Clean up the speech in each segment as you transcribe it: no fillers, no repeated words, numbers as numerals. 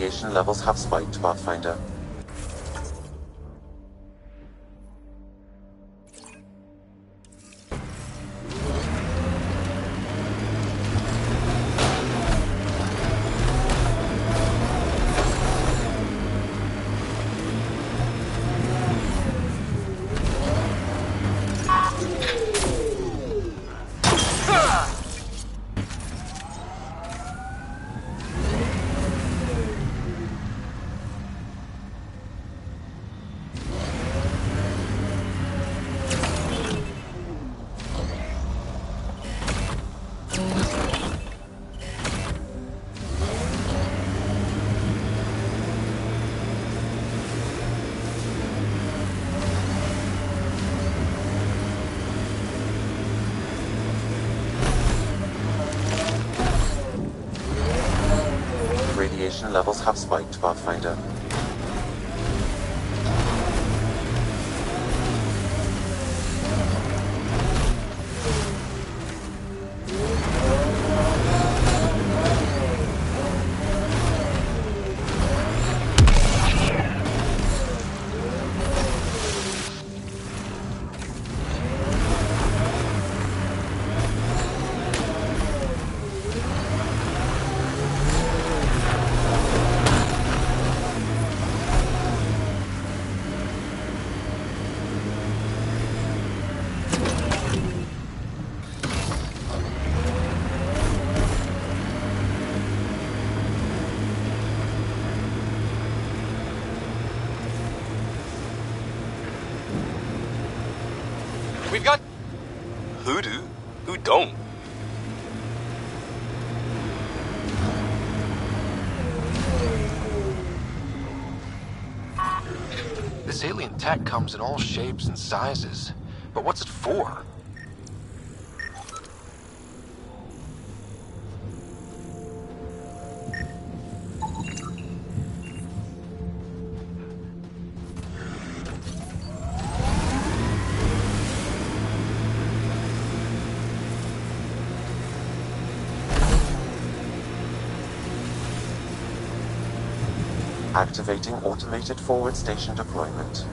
Radiation levels have spiked, Pathfinder. Radiation levels have spiked, Pathfinder. We've got who do, who don't. This alien tech comes in all shapes and sizes, but what's it for? Activating automated forward station deployment.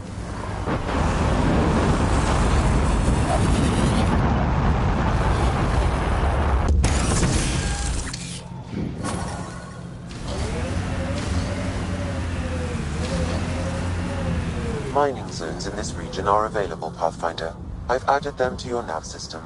Mining zones in this region are available, Pathfinder. I've added them to your nav system.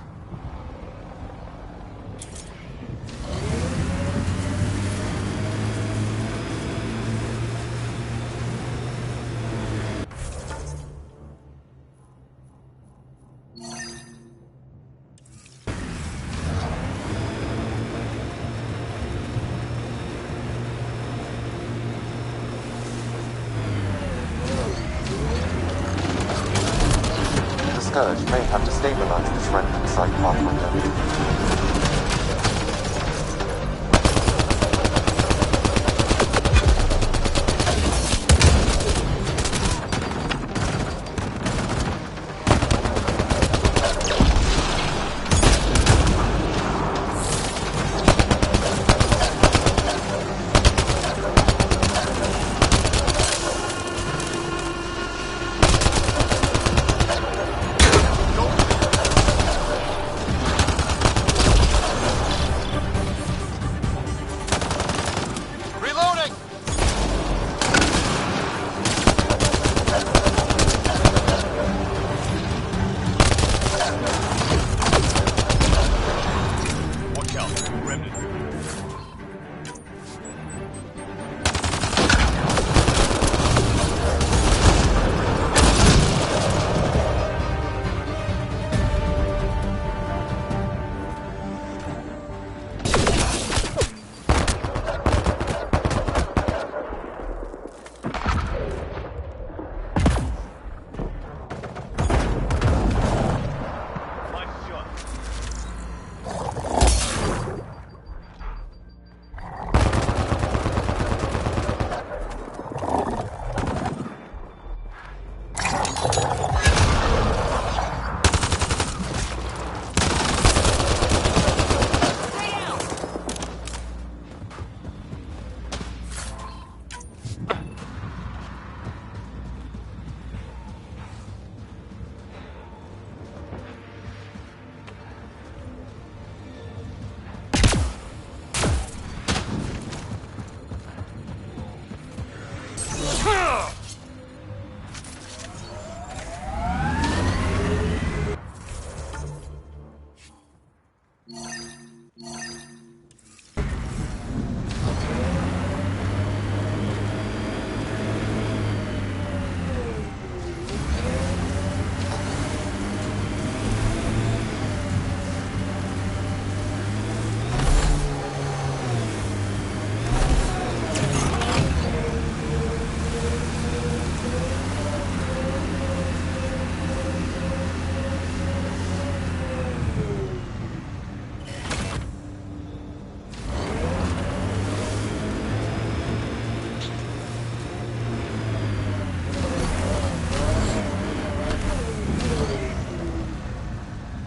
Scourge may have to stabilize this random site, Pathfinder.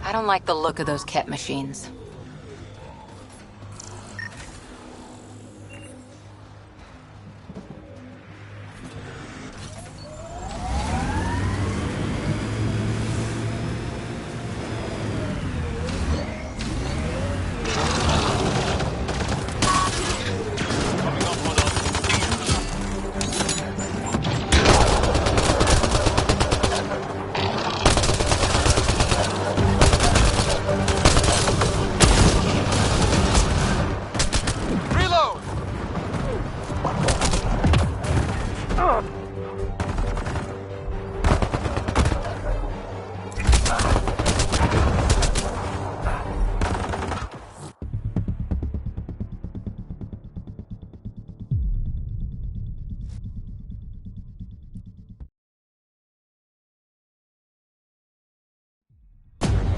I don't like the look of those Ket machines.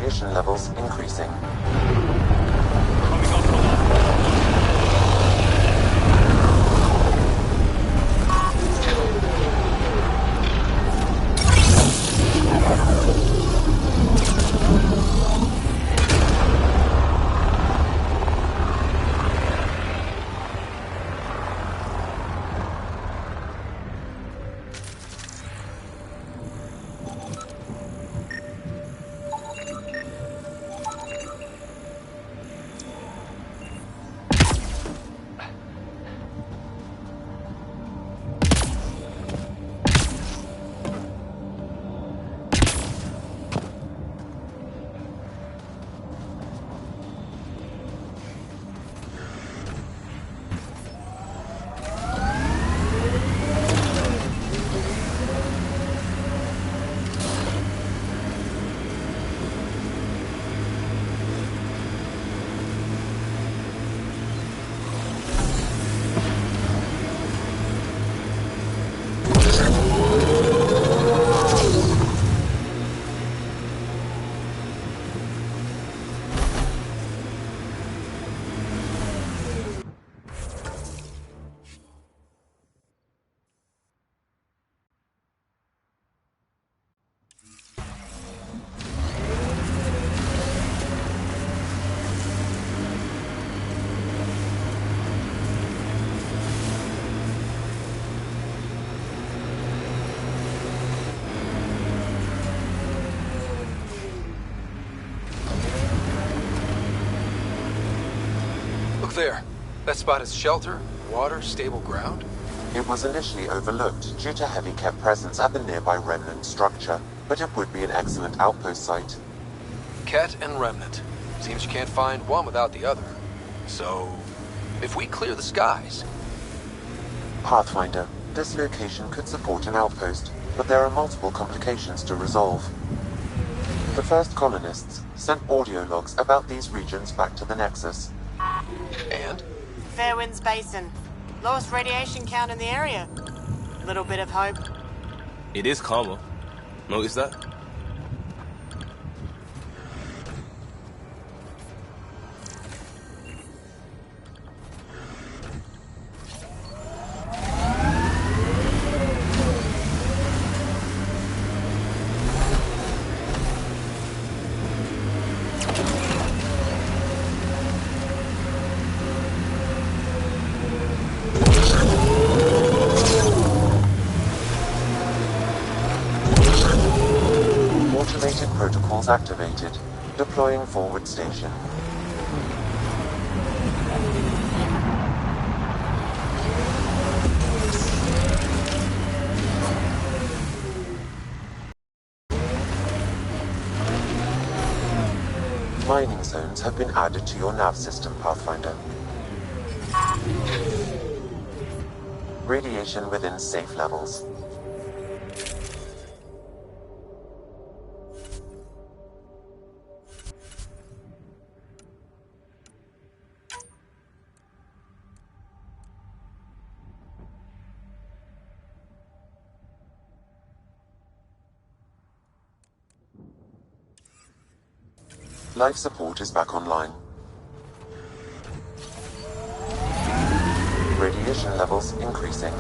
Radiation levels increasing. Look there. That spot is shelter, water, stable ground. It was initially overlooked due to heavy Ket presence at the nearby remnant structure, but it would be an excellent outpost site. Ket and remnant. Seems you can't find one without the other. So, if we clear the skies... Pathfinder, this location could support an outpost, but there are multiple complications to resolve. The first colonists sent audio logs about these regions back to the Nexus. And? Fairwinds Basin. Lowest radiation count in the area. Little bit of hope. It is calmer. Notice that? Automated protocols activated. Deploying forward station. Mining zones have been added to your nav system, Pathfinder. Radiation within safe levels. Life support is back online. Radiation levels increasing.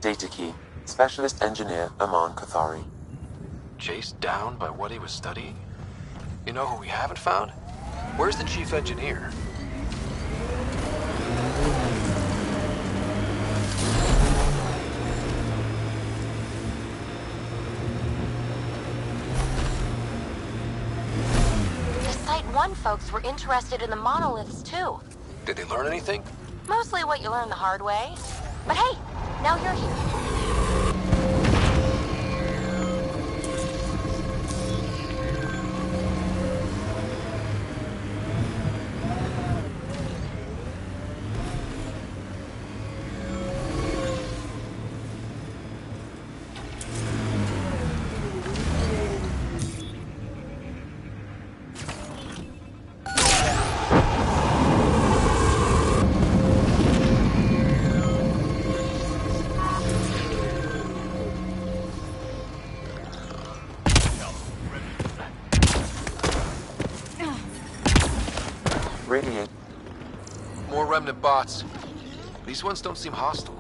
Data key. Specialist Engineer Aman Kathari. Chased down by what he was studying? You know who we haven't found? Where's the chief engineer? The Site 1 folks were interested in the monoliths, too. Did they learn anything? Mostly what you learn the hard way. But hey, now you're here. Radiate. More remnant bots. These ones don't seem hostile.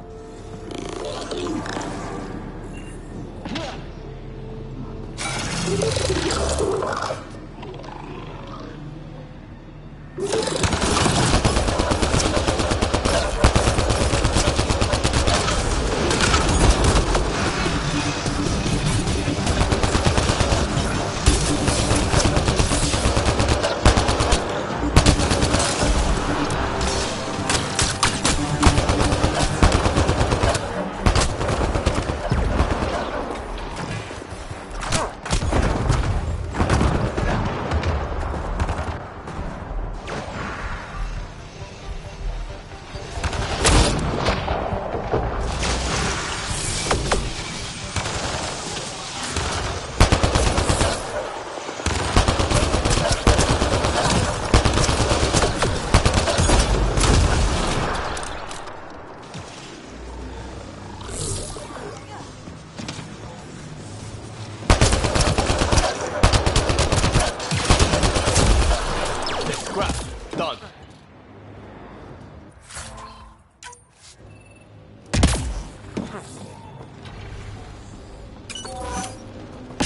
Done.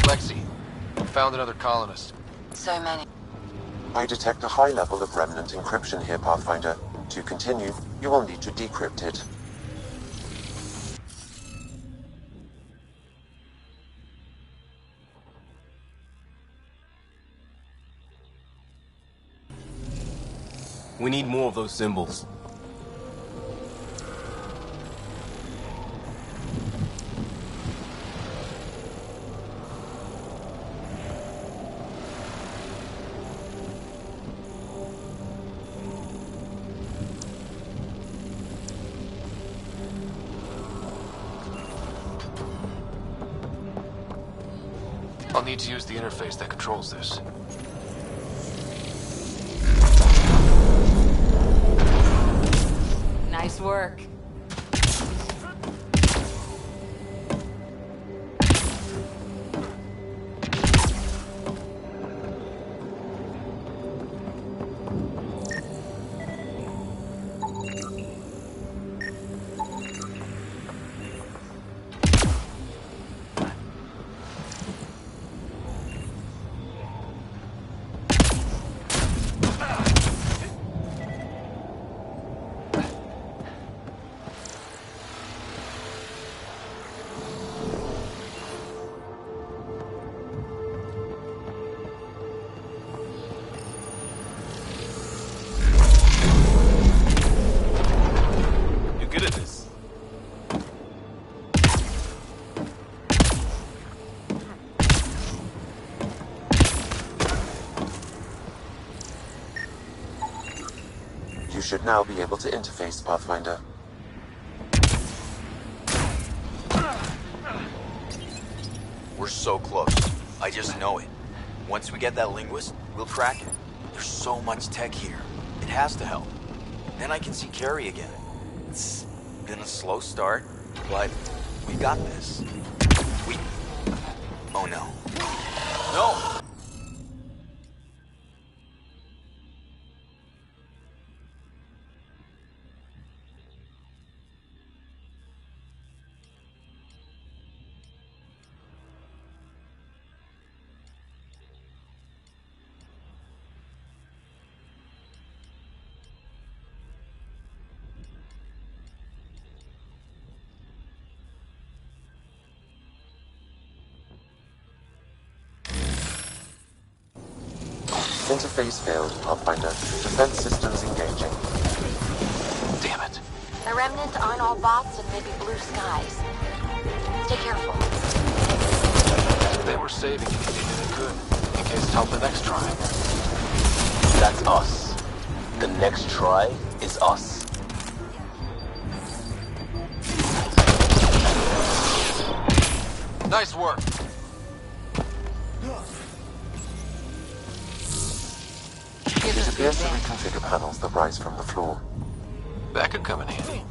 Lexi, found another colonist. So many. I detect a high level of remnant encryption here, Pathfinder. To continue, you will need to decrypt it. We need more of those symbols. I'll need to use the interface that controls this. Nice work. You're good at this. You should now be able to interface, Pathfinder. We're so close. I just know it. Once we get that linguist, we'll crack it. There's so much tech here. It has to help. Then I can see Carrie again. It's been a slow start, but we got this. Oh no. No! Interface failed, Pathfinder. Defense systems engaging. Damn it. The remnants aren't all bots and maybe blue skies. Stay careful. They were saving anything they could, in case to help the next try. That's us. The next try is us. Nice work. It appears to reconfigure panels that rise from the floor. That could come in handy.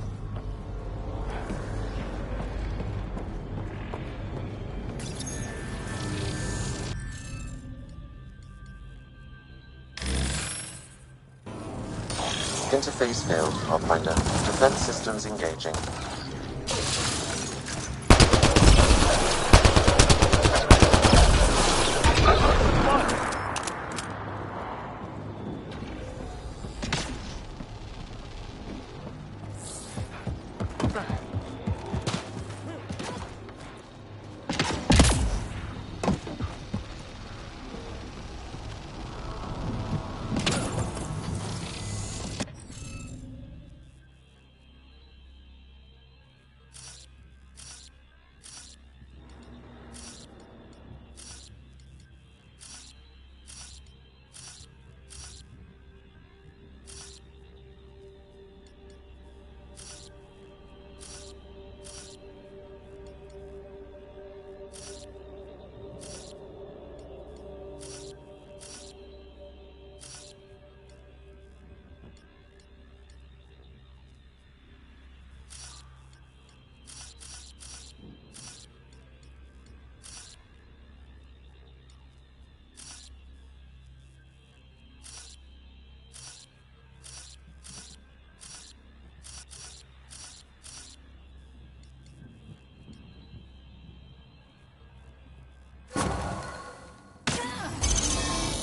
Interface failed, Pathfinder. Defense systems engaging.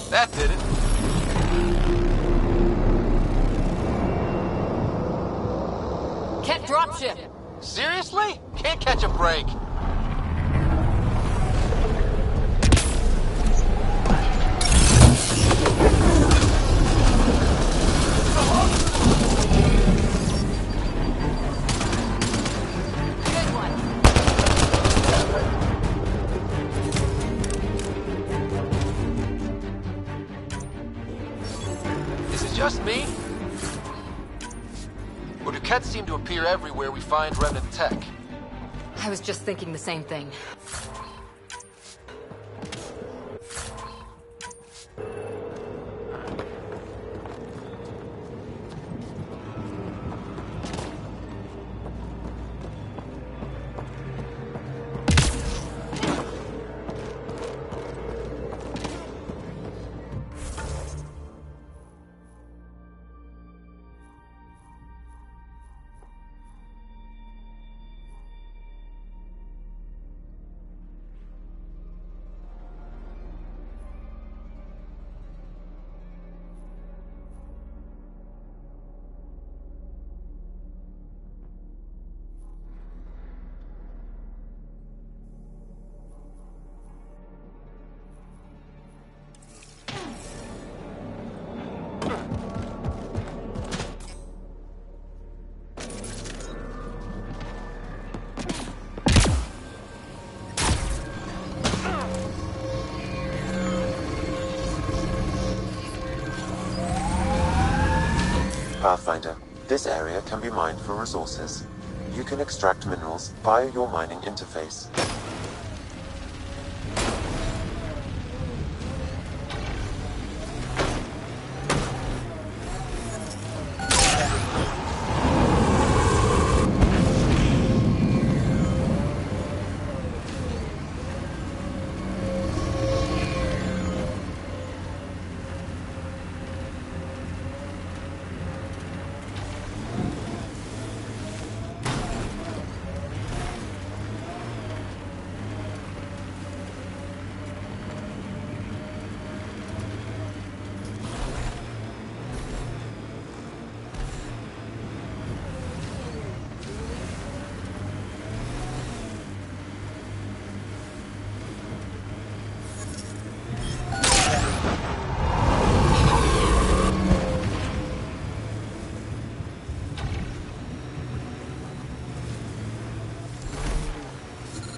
That did it. Ket dropship. Seriously? Can't catch a break. Good one. Is it just me? Or do Kets seem to appear everywhere we find remnant tech? I was just thinking the same thing. Pathfinder, this area can be mined for resources. You can extract minerals via your mining interface.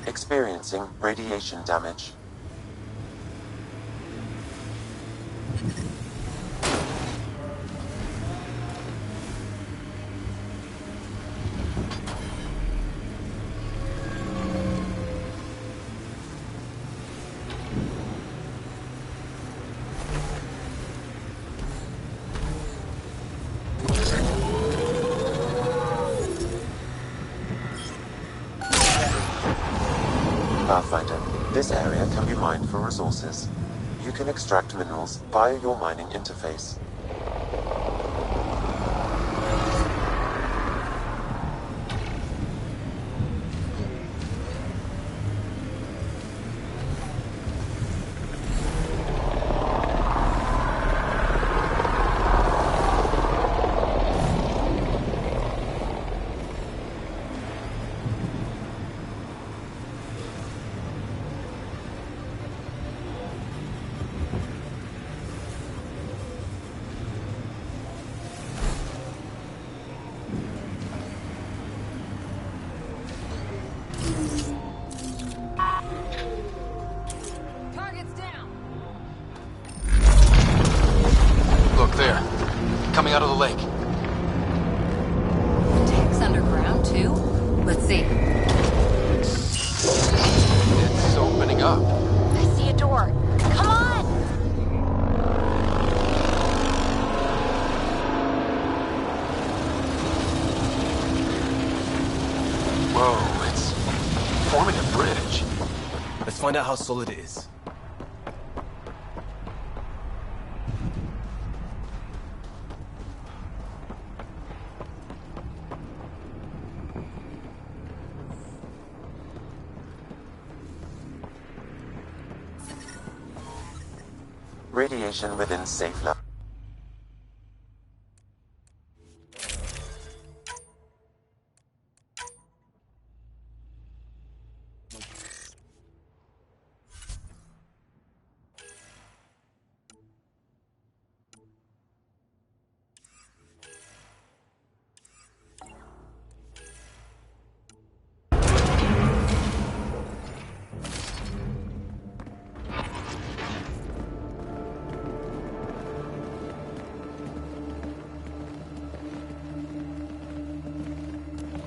experiencing radiation damage. Pathfinder, this area can be mined for resources. You can extract minerals via your mining interface. Target's down. Look there. Coming out of the lake. The tank's underground, too? Let's see. It's opening up. I see a door. Come on! Whoa, it's forming a bridge. Let's find out how solid it is. Radiation within safe level.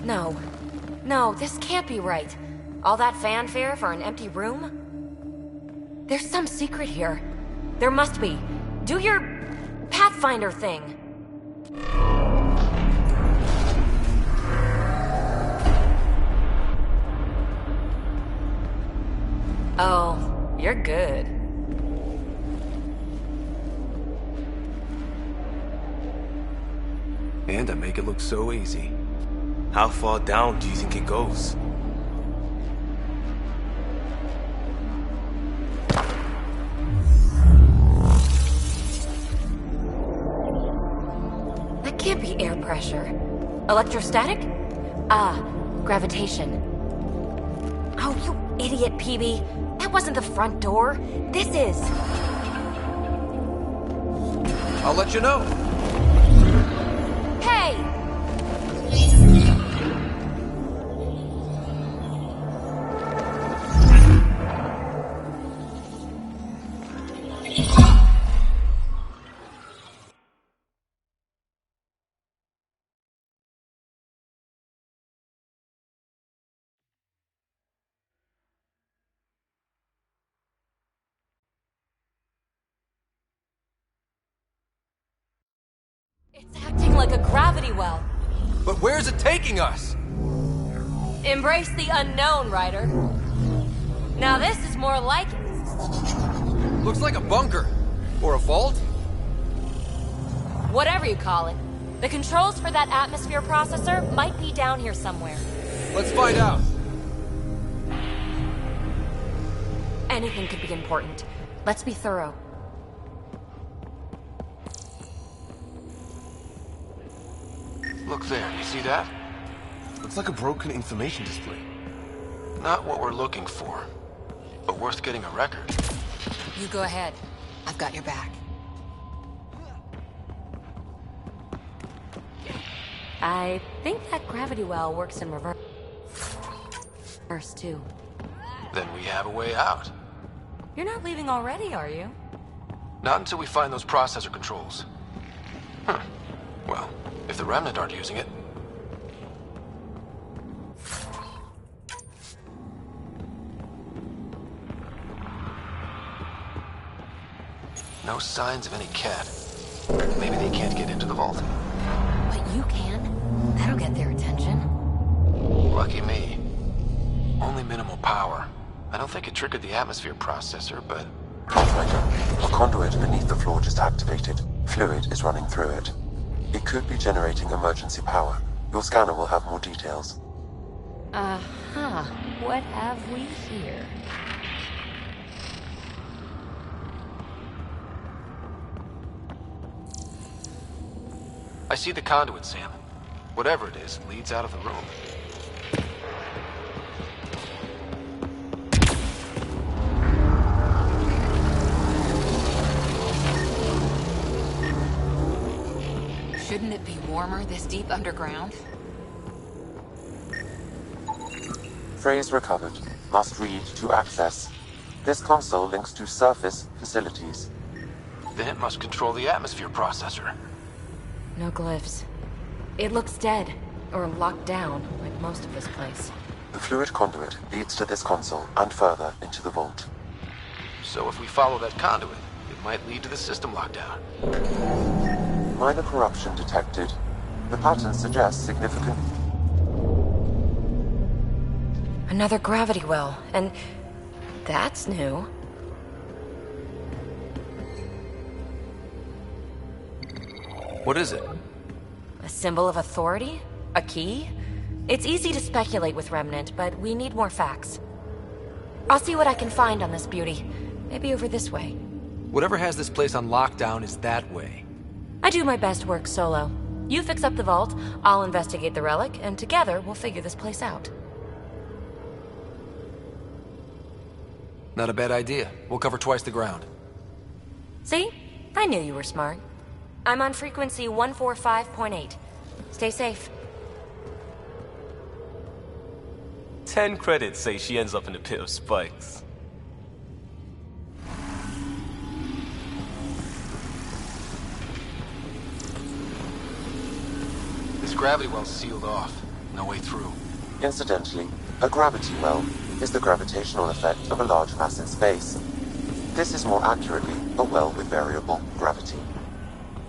No. No, this can't be right. All that fanfare for an empty room? There's some secret here. There must be. Do your Pathfinder thing. Oh, you're good. And I make it look so easy. How far down do you think it goes? That can't be air pressure. Electrostatic? Ah, gravitation. Oh, you idiot, PB. That wasn't the front door. This is. I'll let you know. Hey! It's acting like a gravity well. But where's it taking us? Embrace the unknown, Ryder. Now this is more like it. Looks like a bunker. Or a vault? Whatever you call it. The controls for that atmosphere processor might be down here somewhere. Let's find out. Anything could be important. Let's be thorough. Look there, you see that? Looks like a broken information display. Not what we're looking for, but worth getting a record. You go ahead. I've got your back. I think that gravity well works in reverse too. Then we have a way out. You're not leaving already, are you? Not until we find those processor controls. Well, if the Remnant aren't using it. No signs of any cat. Maybe they can't get into the vault. But you can. That'll get their attention. Lucky me. Only minimal power. I don't think it triggered the atmosphere processor, but... Pathfinder, a conduit beneath the floor just activated. Fluid is running through it. It could be generating emergency power. Your scanner will have more details. Uh-huh. What have we here? I see the conduit, Sam. Whatever it is, leads out of the room. Shouldn't it be warmer this deep underground? Phrase recovered. Must read to access. This console links to surface facilities. Then it must control the atmosphere processor. No glyphs. It looks dead, or locked down, like most of this place. The fluid conduit leads to this console and further into the vault. So if we follow that conduit, it might lead to the system lockdown. Minor corruption detected. The pattern suggests significant... Another gravity well, and that's new. What is it? A symbol of authority? A key? It's easy to speculate with Remnant, but we need more facts. I'll see what I can find on this beauty. Maybe over this way. Whatever has this place on lockdown is that way. I do my best work solo. You fix up the vault, I'll investigate the relic, and together we'll figure this place out. Not a bad idea. We'll cover twice the ground. See? I knew you were smart. I'm on frequency 145.8. Stay safe. 10 credits say she ends up in a pit of spikes. This gravity well's sealed off. No way through. Incidentally, a gravity well is the gravitational effect of a large mass in space. This is more accurately a well with variable gravity.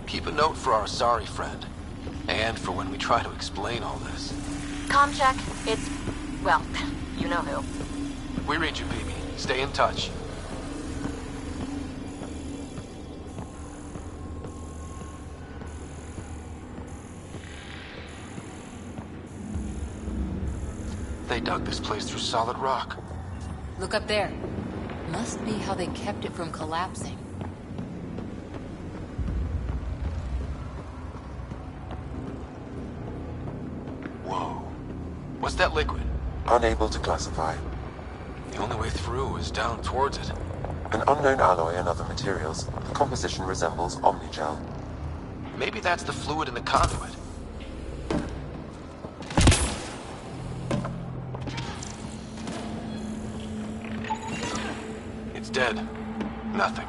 Keep a note for our sorry friend. And for when we try to explain all this. Comm check. It's... well, you know who. We read you, baby. Stay in touch. They dug this place through solid rock. Look up there. Must be how they kept it from collapsing. Whoa. What's that liquid? Unable to classify. The only way through is down towards it. An unknown alloy and other materials. The composition resembles omnigel. Maybe that's the fluid in the conduit. It's dead. Nothing.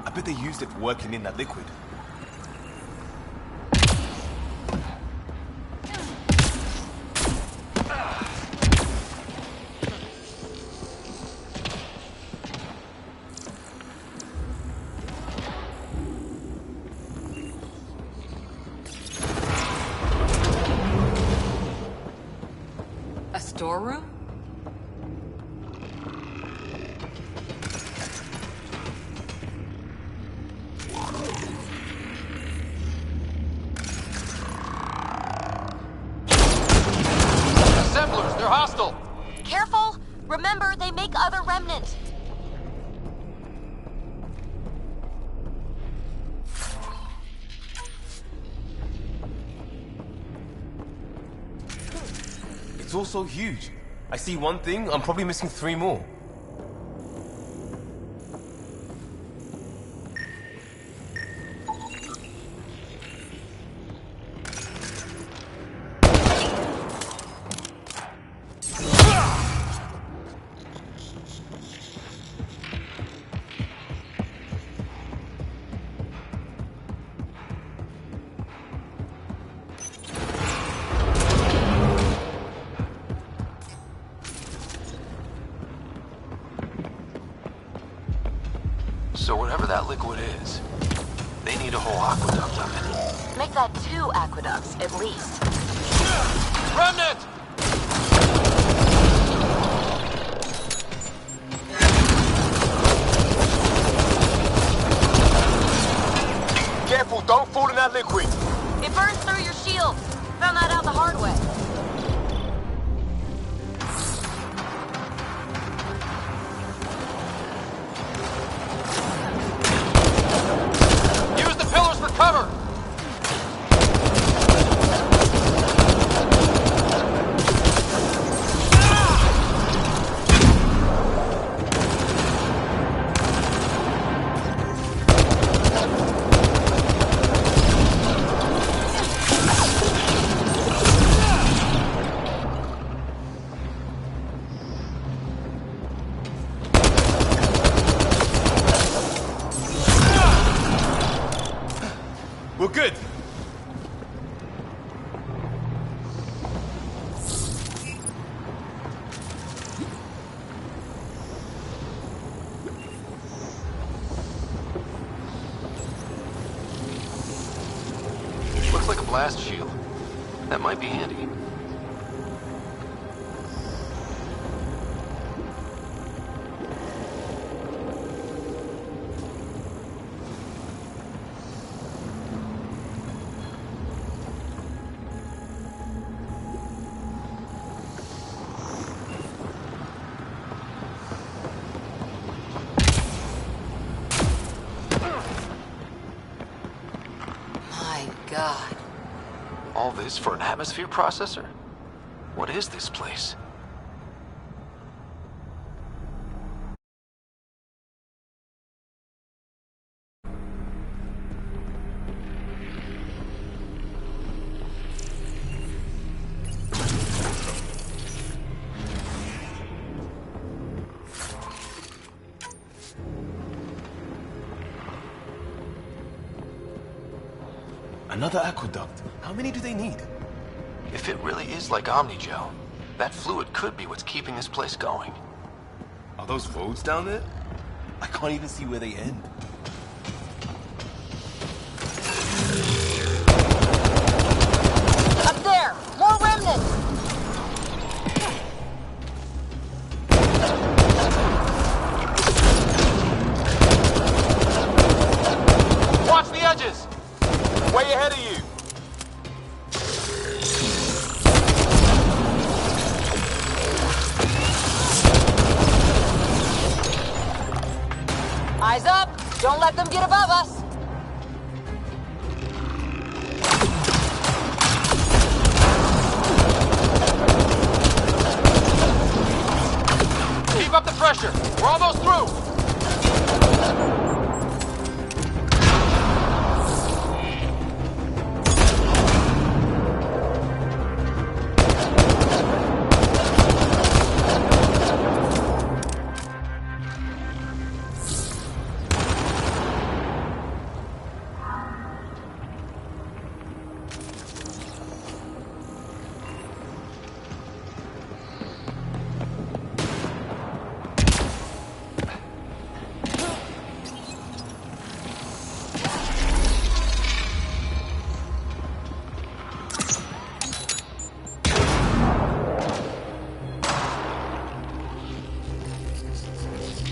I bet they used it for working in that liquid. A storeroom? Assemblers, they're hostile! Careful! Remember, they make other Remnant. It's also huge. I see one thing, I'm probably missing 3 more. So whatever that liquid is, they need a whole aqueduct of it. Make that 2 aqueducts, at least. Remnant! Careful, don't fall in that liquid. It burns through your shields. Found that out the hard way. Use the pillars for cover! We're good. Looks like a blast shield. That might be handy. My God. All this for an atmosphere processor? What is this place? Another aqueduct. How many do they need? If it really is like Omnigel, that fluid could be what's keeping this place going. Are those roads down there? I can't even see where they end. Up there! More remnants! Watch the edges! Way ahead of you! Eyes up! Don't let them get above us! Keep up the pressure! We're almost through!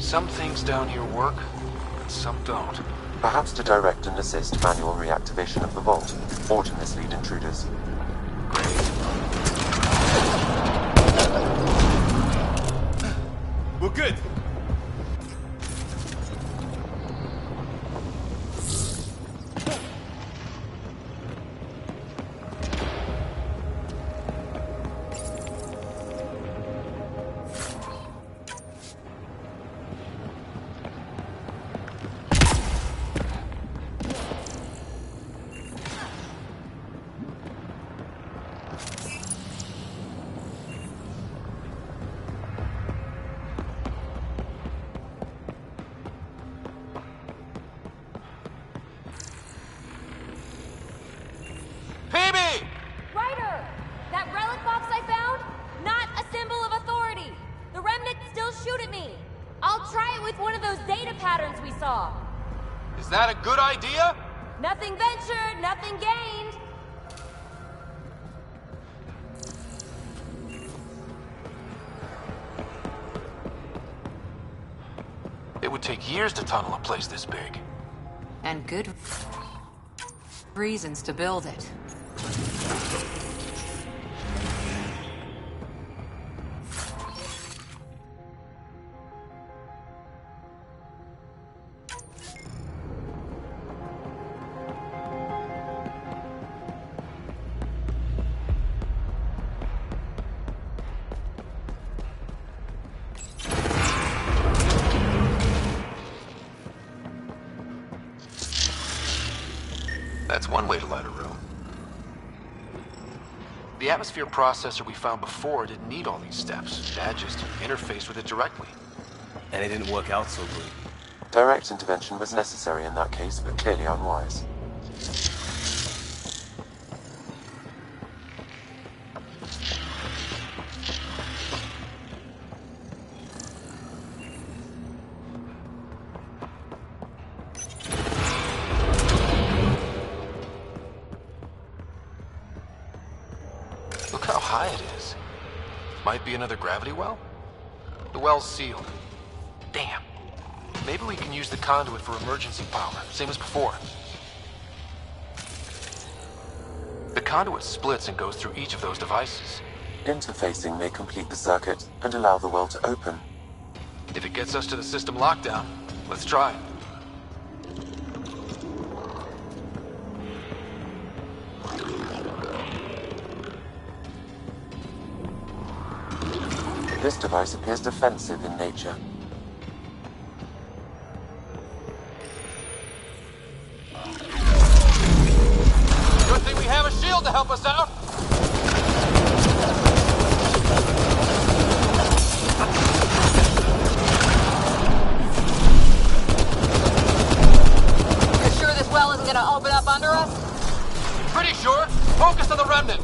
Some things down here work, and some don't. Perhaps to direct and assist manual reactivation of the vault, or to mislead intruders. We're good. Shoot at me! I'll try it with one of those data patterns we saw. Is that a good idea? Nothing ventured, nothing gained. It would take years to tunnel a place this big. And good reasons to build it. That's one way to light a room. The atmosphere processor we found before didn't need all these steps. Dad just interfaced with it directly. And it didn't work out so good. Direct intervention was necessary in that case, but clearly unwise. Look how high it is. Might be another gravity well? The well's sealed. Damn. Maybe we can use the conduit for emergency power, same as before. The conduit splits and goes through each of those devices. Interfacing may complete the circuit and allow the well to open. If it gets us to the system lockdown, let's try it. This device appears defensive in nature. Good thing we have a shield to help us out! You're sure this well isn't gonna open up under us? Pretty sure. Focus on the remnant.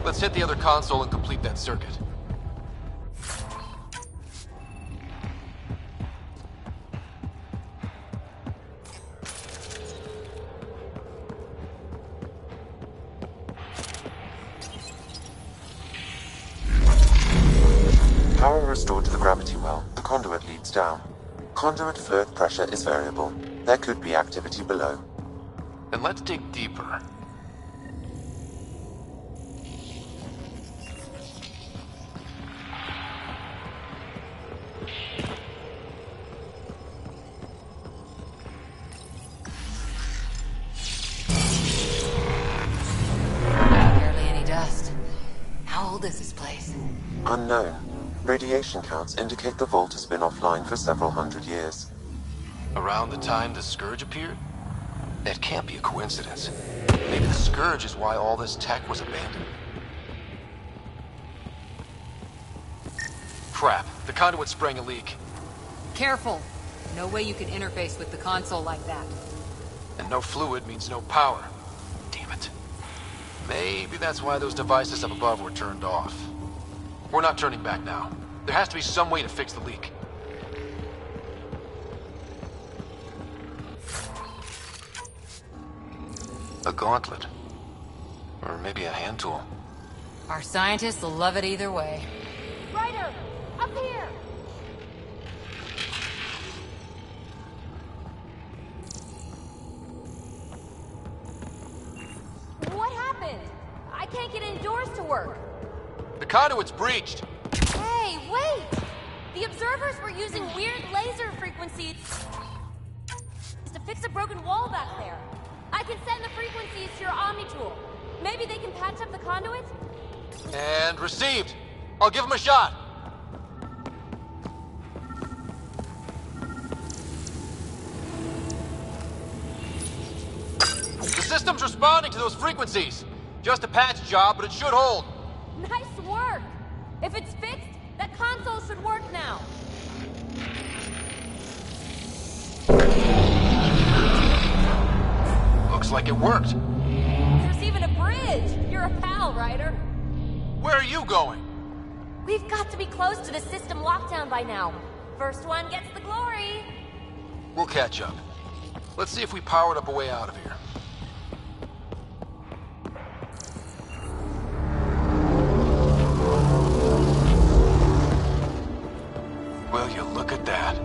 Let's hit the other console and complete that circuit. Power restored to the gravity well. The conduit leads down. Conduit fluid pressure is variable. There could be activity below. Then let's dig deeper. Barely any dust. How old is this place? Unknown. Radiation counts indicate the vault has been offline for several hundred years. Around the time the Scourge appeared? That can't be a coincidence. Maybe the Scourge is why all this tech was abandoned. Crap, the conduit sprang a leak. Careful. No way you can interface with the console like that. And no fluid means no power. Damn it. Maybe that's why those devices up above were turned off. We're not turning back now. There has to be some way to fix the leak. A gauntlet. Or maybe a hand tool. Our scientists will love it either way. Ryder! Up here! What happened? I can't get indoors to work. The conduit's breached. Hey, wait! The observers were using weird laser frequencies to fix a broken wall back there. I can send the frequencies to your Omni tool. Maybe they can patch up the conduit? And received. I'll give him a shot. The system's responding to those frequencies. Just a patch job, but it should hold. Nice work! If it's fixed, that console should work now. Looks like it worked. There's even a bridge! You're a pal, Ryder. Where are you going? We've got to be close to the system lockdown by now. First one gets the glory. We'll catch up. Let's see if we powered up a way out of here. Will you look at that?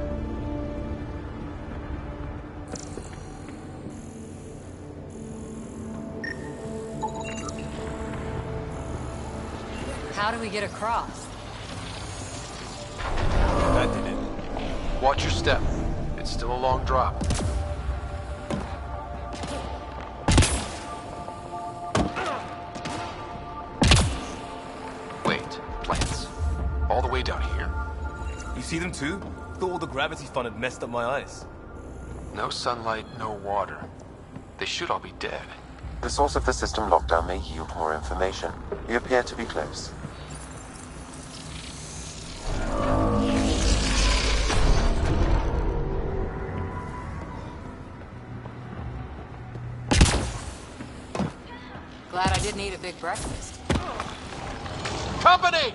How do we get across? That did it. Watch your step. It's still a long drop. Wait, plants. All the way down here? You see them too? Thought all the gravity fun had messed up my eyes. No sunlight, no water. They should all be dead. The source of the system lockdown may yield more information. We appear to be close. Glad I didn't eat a big breakfast. Company!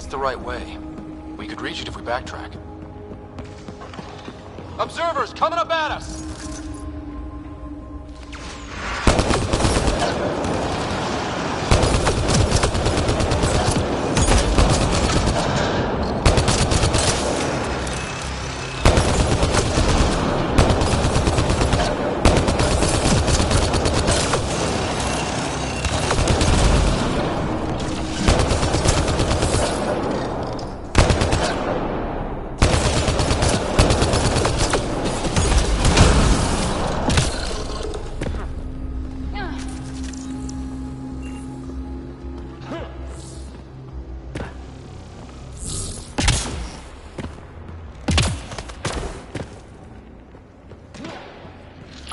The right way. We could reach it if we backtrack. Observers coming up at us!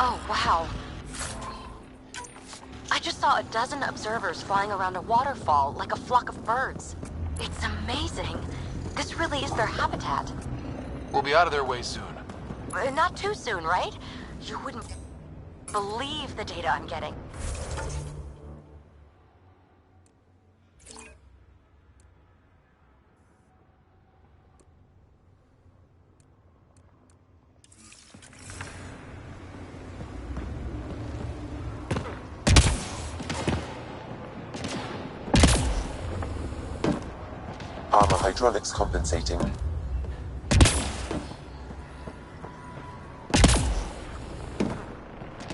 Oh, wow. I just saw a dozen observers flying around a waterfall like a flock of birds. It's amazing. This really is their habitat. We'll be out of their way soon. Not too soon, right? You wouldn't believe the data I'm getting. Armor hydraulics compensating.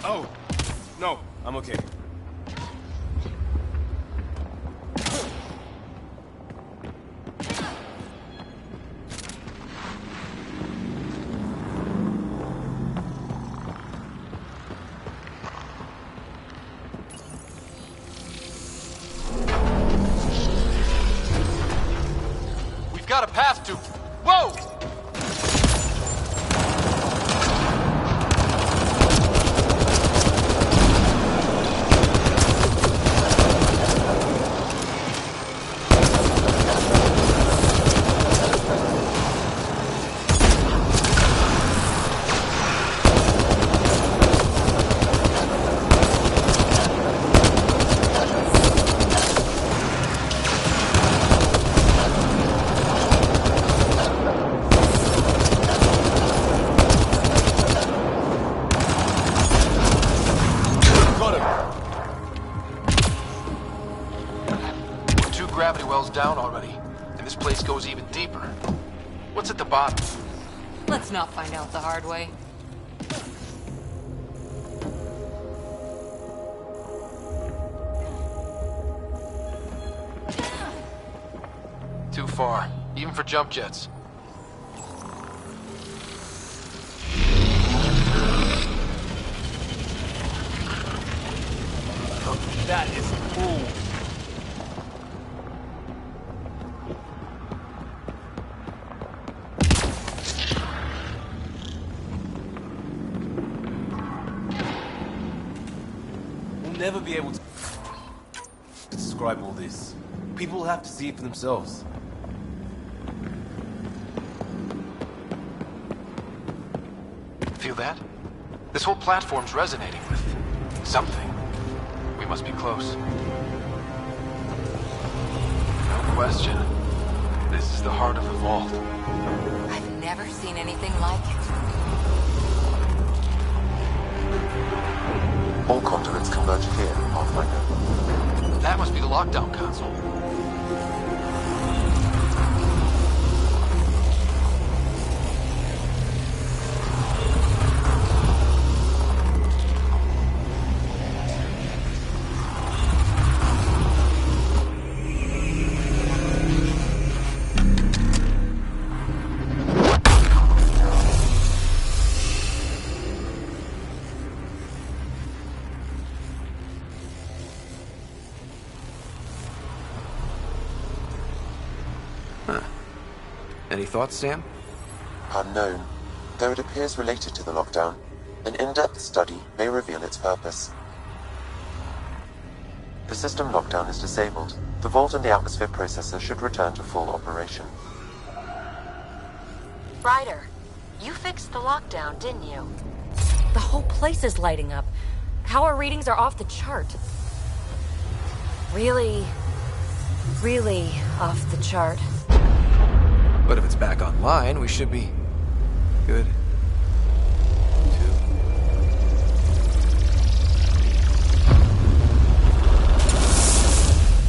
Oh! No, I'm okay. We've got a path to... Whoa! Gravity well's down already, and this place goes even deeper. What's at the bottom? Let's not find out the hard way. Too far, even for jump jets. That is cool. Never be able to describe all this. People have to see it for themselves. Feel that? This whole platform's resonating with something. We must be close. No question. This is the heart of the vault. I've never seen anything like it. All conduits converge here, Pathfinder. That must be the lockdown console. Any thoughts, Sam? Unknown, though it appears related to the lockdown. An in-depth study may reveal its purpose. The system lockdown is disabled. The vault and the atmosphere processor should return to full operation. Ryder, you fixed the lockdown, didn't you? The whole place is lighting up. Power readings are off the chart. Really off the chart. But if it's back online, we should be good.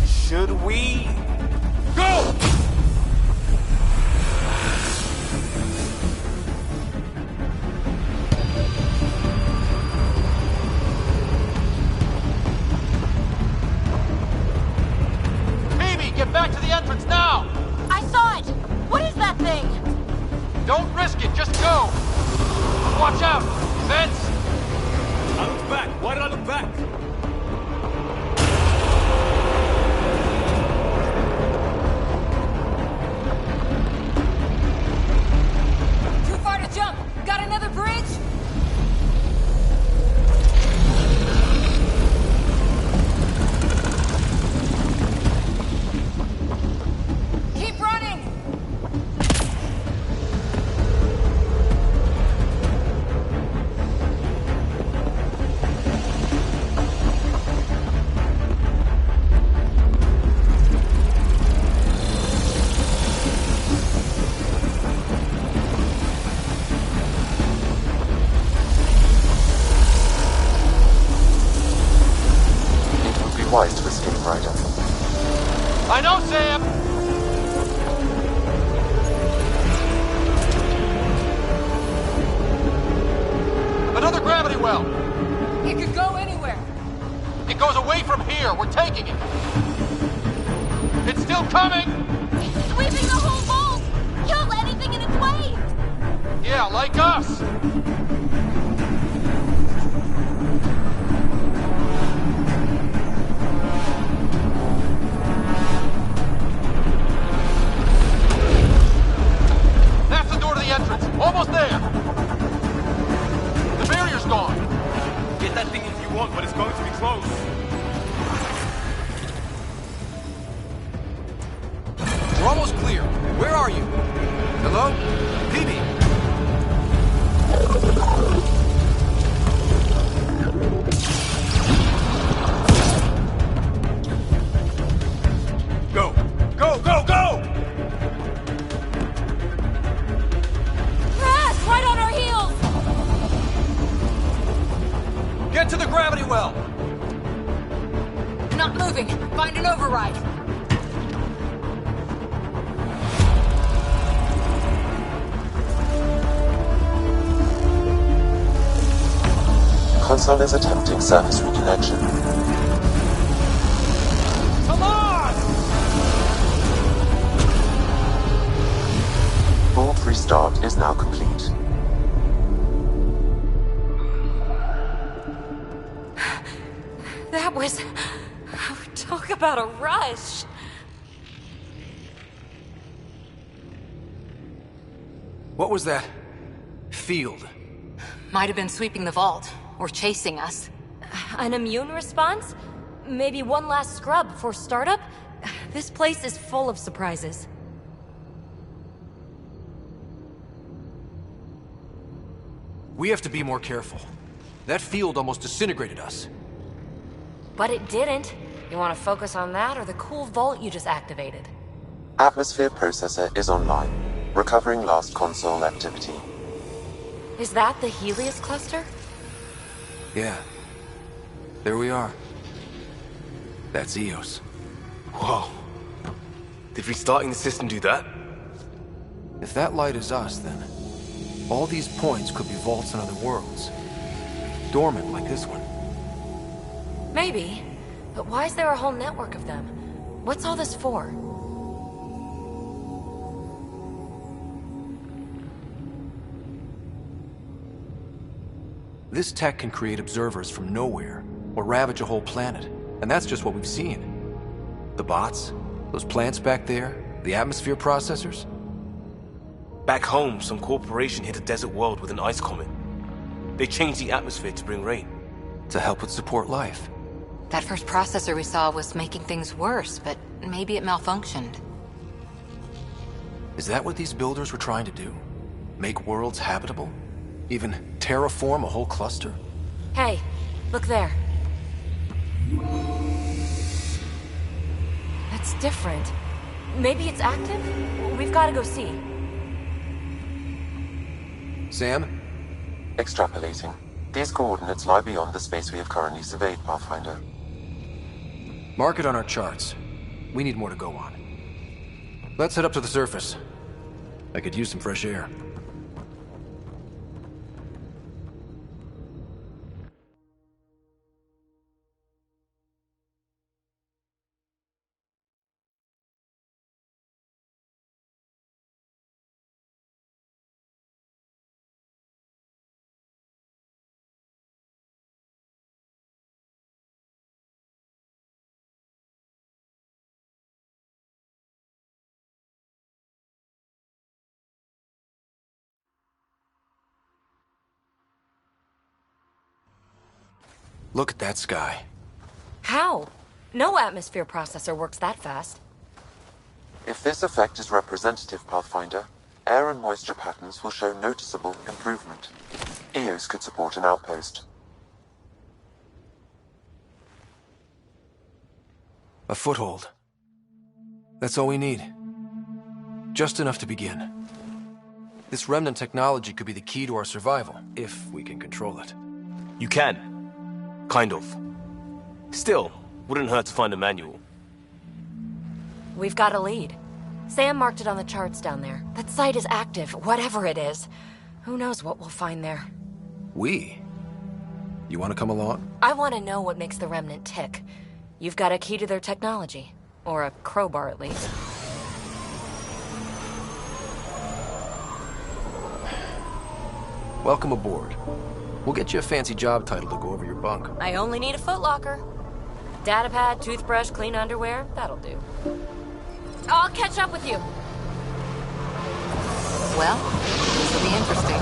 Should we go? Amy, get back to the entrance now! I saw it! What is that thing? Don't risk it, just go! Watch out! Vents! I looked back. Why did I look back? Too far to jump! Got another bridge? here! We're taking it! It's still coming! It's sweeping the whole vault! Kill anything in its way! Yeah, like us! That's the door to the entrance! Almost there! The barrier's gone! Get that thing if you want, but it's going to be close. We're almost clear. Where are you? Hello? PB? Go! Go, go, go! Crash! Right on our heels! Get to the gravity well! Not moving. Find an override. Console is attempting surface reconnection. Come on! Board restart is now complete. That was... Talk about a rush! What was that? Field. Might have been sweeping the vault, or chasing us. An immune response? Maybe one last scrub for startup? This place is full of surprises. We have to be more careful. That field almost disintegrated us. But it didn't. You want to focus on that or the cool vault you just activated? Atmosphere processor is online, recovering last console activity. Is that the Helios cluster? Yeah. There we are. That's Eos. Whoa. Did restarting the system do that? If that light is us, then all these points could be vaults in other worlds. Dormant like this one. Maybe. But why is there a whole network of them? What's all this for? This tech can create observers from nowhere, or ravage a whole planet. And that's just what we've seen. The bots, those plants back there, the atmosphere processors. Back home, some corporation hit a desert world with an ice comet. They changed the atmosphere to bring rain. To help it support life. That first processor we saw was making things worse, but maybe it malfunctioned. Is that what these builders were trying to do? Make worlds habitable? Even terraform a whole cluster? Hey, look there. That's different. Maybe it's active? We've got to go see. Sam? Extrapolating. These coordinates lie beyond the space we have currently surveyed, Pathfinder. Mark it on our charts. We need more to go on. Let's head up to the surface. I could use some fresh air. Look at that sky. How? No atmosphere processor works that fast. If this effect is representative, Pathfinder, air and moisture patterns will show noticeable improvement. Eos could support an outpost. A foothold. That's all we need. Just enough to begin. This remnant technology could be the key to our survival, if we can control it. You can. Kind of. Still, wouldn't hurt to find a manual. We've got a lead. Sam marked it on the charts down there. That site is active, whatever it is. Who knows what we'll find there. We? You want to come along? I want to know what makes the remnant tick. You've got a key to their technology. Or a crowbar, at least. Welcome aboard. We'll get you a fancy job title to go over your bunk. I only need a footlocker. Datapad, toothbrush, clean underwear, that'll do. I'll catch up with you. Well, this will be interesting.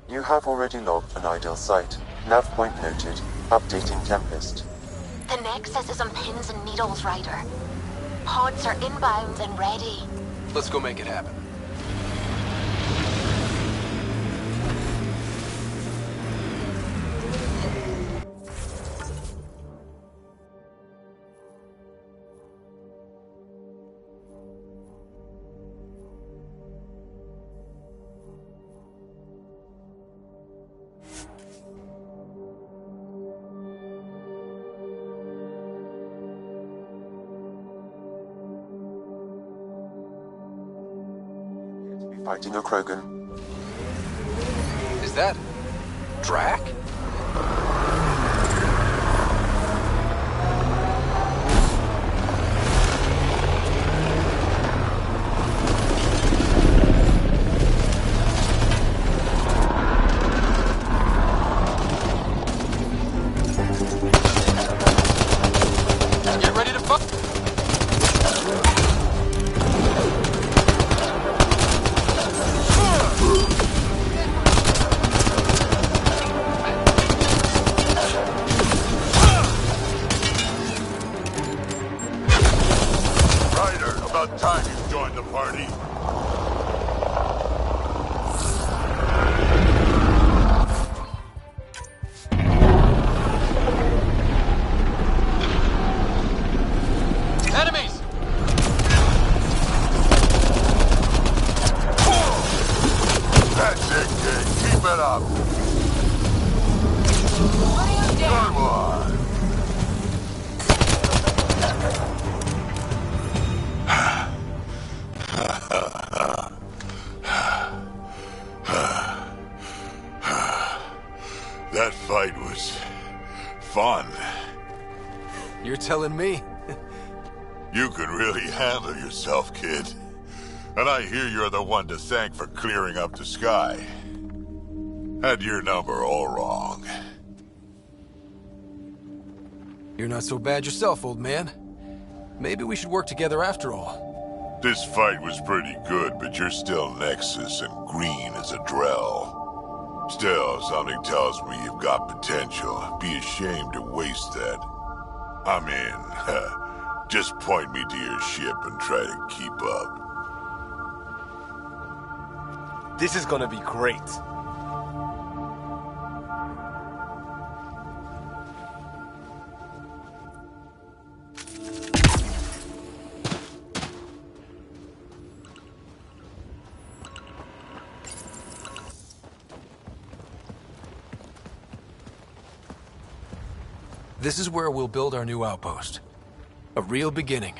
You have already logged an ideal site. Nav point noted. Updating Tempest. The Nexus is on pins and needles, Ryder. Pods are inbound and ready. Let's go make it happen. Fighting a Krogan. Is that... Drac? Get ready to fuck. About time you joined the party. Enemies! That's it, kid. Keep it up. Good one. That fight was fun. You're telling me? You can really handle yourself, kid. And I hear you're the one to thank for clearing up the sky. Had your number all wrong. You're not so bad yourself, old man. Maybe we should work together after all. This fight was pretty good, but you're still Nexus and green as a Drell. Still, something tells me you've got potential. Be ashamed to waste that. I'm in. Just point me to your ship and try to keep up. This is gonna be great. This is where we'll build our new outpost. A real beginning.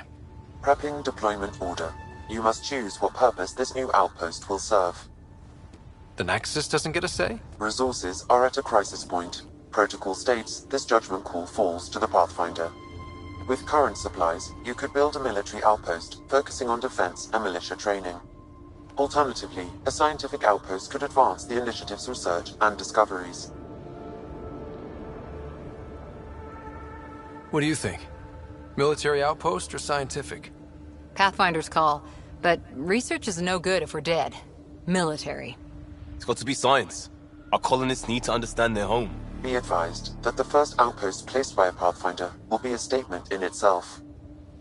Prepping deployment order. You must choose what purpose this new outpost will serve. The Nexus doesn't get a say? Resources are at a crisis point. Protocol states this judgment call falls to the Pathfinder. With current supplies, you could build a military outpost focusing on defense and militia training. Alternatively, a scientific outpost could advance the initiative's research and discoveries. What do you think? Military outpost or scientific? Pathfinder's call, but research is no good if we're dead. Military. It's got to be science. Our colonists need to understand their home. Be advised that the first outpost placed by a Pathfinder will be a statement in itself.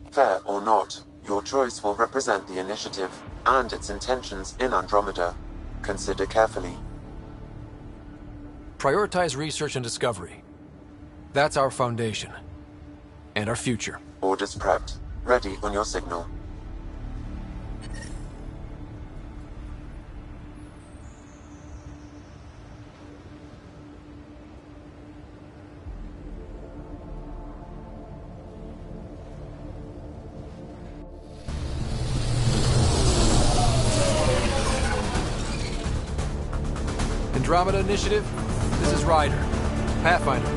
Fair or not, your choice will represent the initiative and its intentions in Andromeda. Consider carefully. Prioritize research and discovery. That's our foundation. And our future. Orders prepped. Ready on your signal. Andromeda Initiative, this is Ryder. Pathfinder.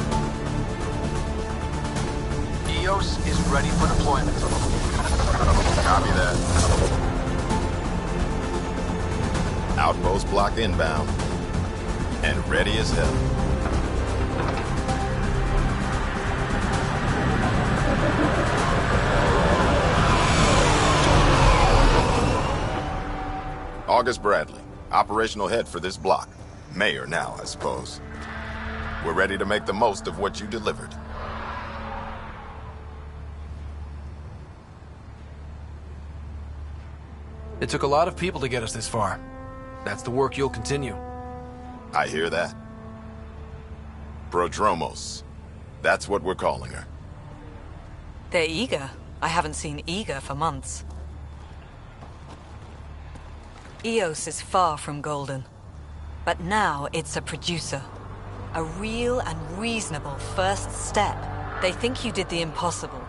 EOS is ready for deployment. Copy that. Outpost block inbound. And ready as hell. August Bradley, operational head for this block. Mayor now, I suppose. We're ready to make the most of what you delivered. It took a lot of people to get us this far. That's the work you'll continue. I hear that. Prodromos. That's what we're calling her. They're eager. I haven't seen eager for months. EOS is far from golden. But now it's a producer. A real and reasonable first step. They think you did the impossible.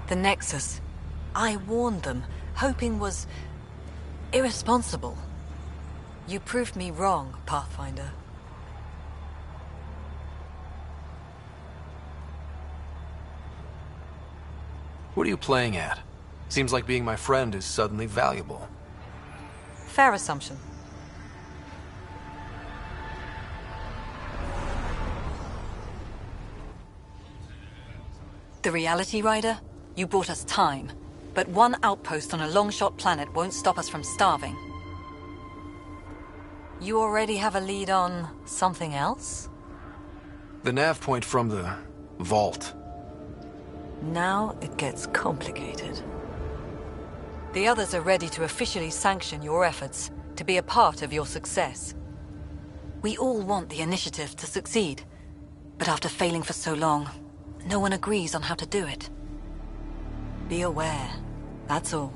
The Nexus. I warned them, hoping was irresponsible. You proved me wrong, Pathfinder. What are you playing at? Seems like being my friend is suddenly valuable. Fair assumption. The reality, Rider? You brought us time. But one outpost on a long-shot planet won't stop us from starving. You already have a lead on something else? The nav point from the vault. Now it gets complicated. The others are ready to officially sanction your efforts, to be a part of your success. We all want the initiative to succeed, but after failing for so long, no one agrees on how to do it. Be aware, that's all.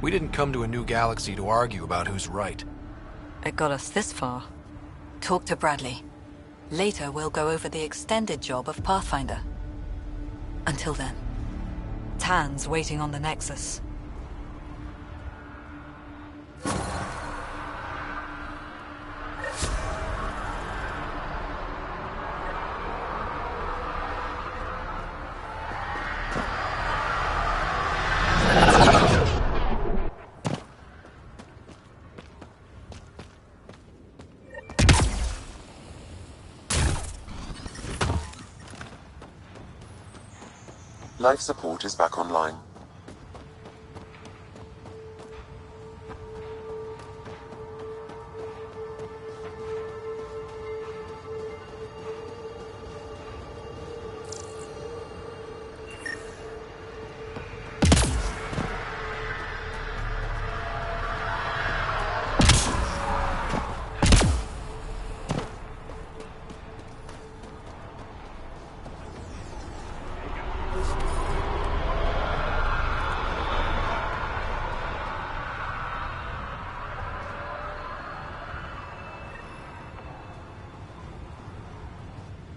We didn't come to a new galaxy to argue about who's right. It got us this far. Talk to Bradley. Later we'll go over the extended job of Pathfinder. Until then, Tan's waiting on the Nexus. Life support is back online.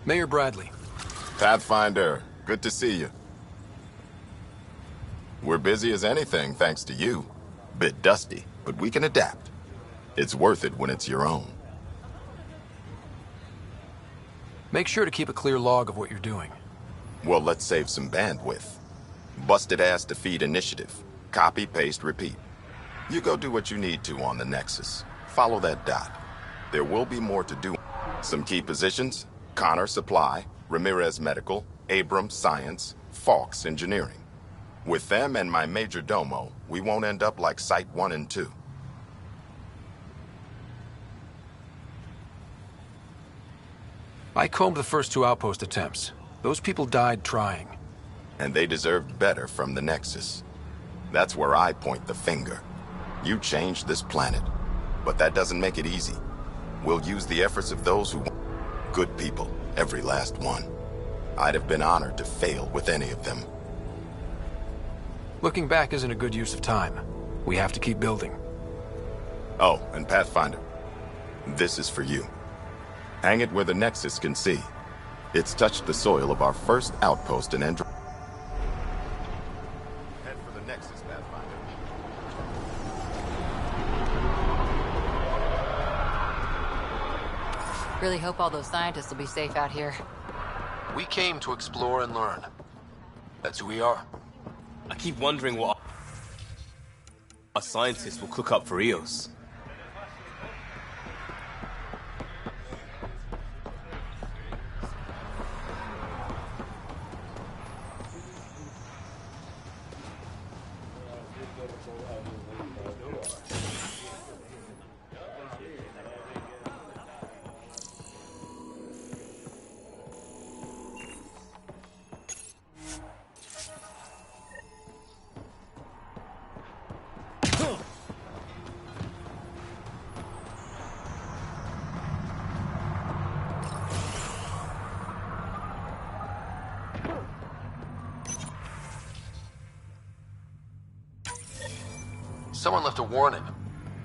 Mayor Bradley. Pathfinder, good to see you. We're busy as anything, thanks to you. Bit dusty, but we can adapt. It's worth it when it's your own. Make sure to keep a clear log of what you're doing. Well, let's save some bandwidth. Busted ass defeat initiative. Copy, paste, repeat. You go do what you need to on the Nexus. Follow that dot. There will be more to do. Some key positions: Connor Supply, Ramirez Medical, Abrams Science, Fawkes Engineering. With them and my major domo, we won't end up like Site 1 and 2. I combed the first 2 outpost attempts. Those people died trying. And they deserved better from the Nexus. That's where I point the finger. You changed this planet, but that doesn't make it easy. We'll use the efforts of those who... Good people, every last one. I'd have been honored to fail with any of them. Looking back isn't a good use of time. We have to keep building. Oh, and Pathfinder, this is for you. Hang it where the Nexus can see. It's touched the soil of our first outpost in Andromeda. Head for the Nexus, Pathfinder. Really hope all those scientists will be safe out here. We came to explore and learn. That's who we are. I keep wondering what our scientists will cook up for Eos. Someone left a warning.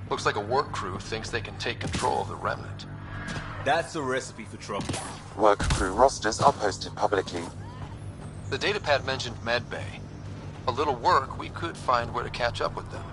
Looks like a work crew thinks they can take control of the remnant. That's a recipe for trouble. Work crew rosters are posted publicly. The datapad mentioned medbay. A little work, we could find where to catch up with them.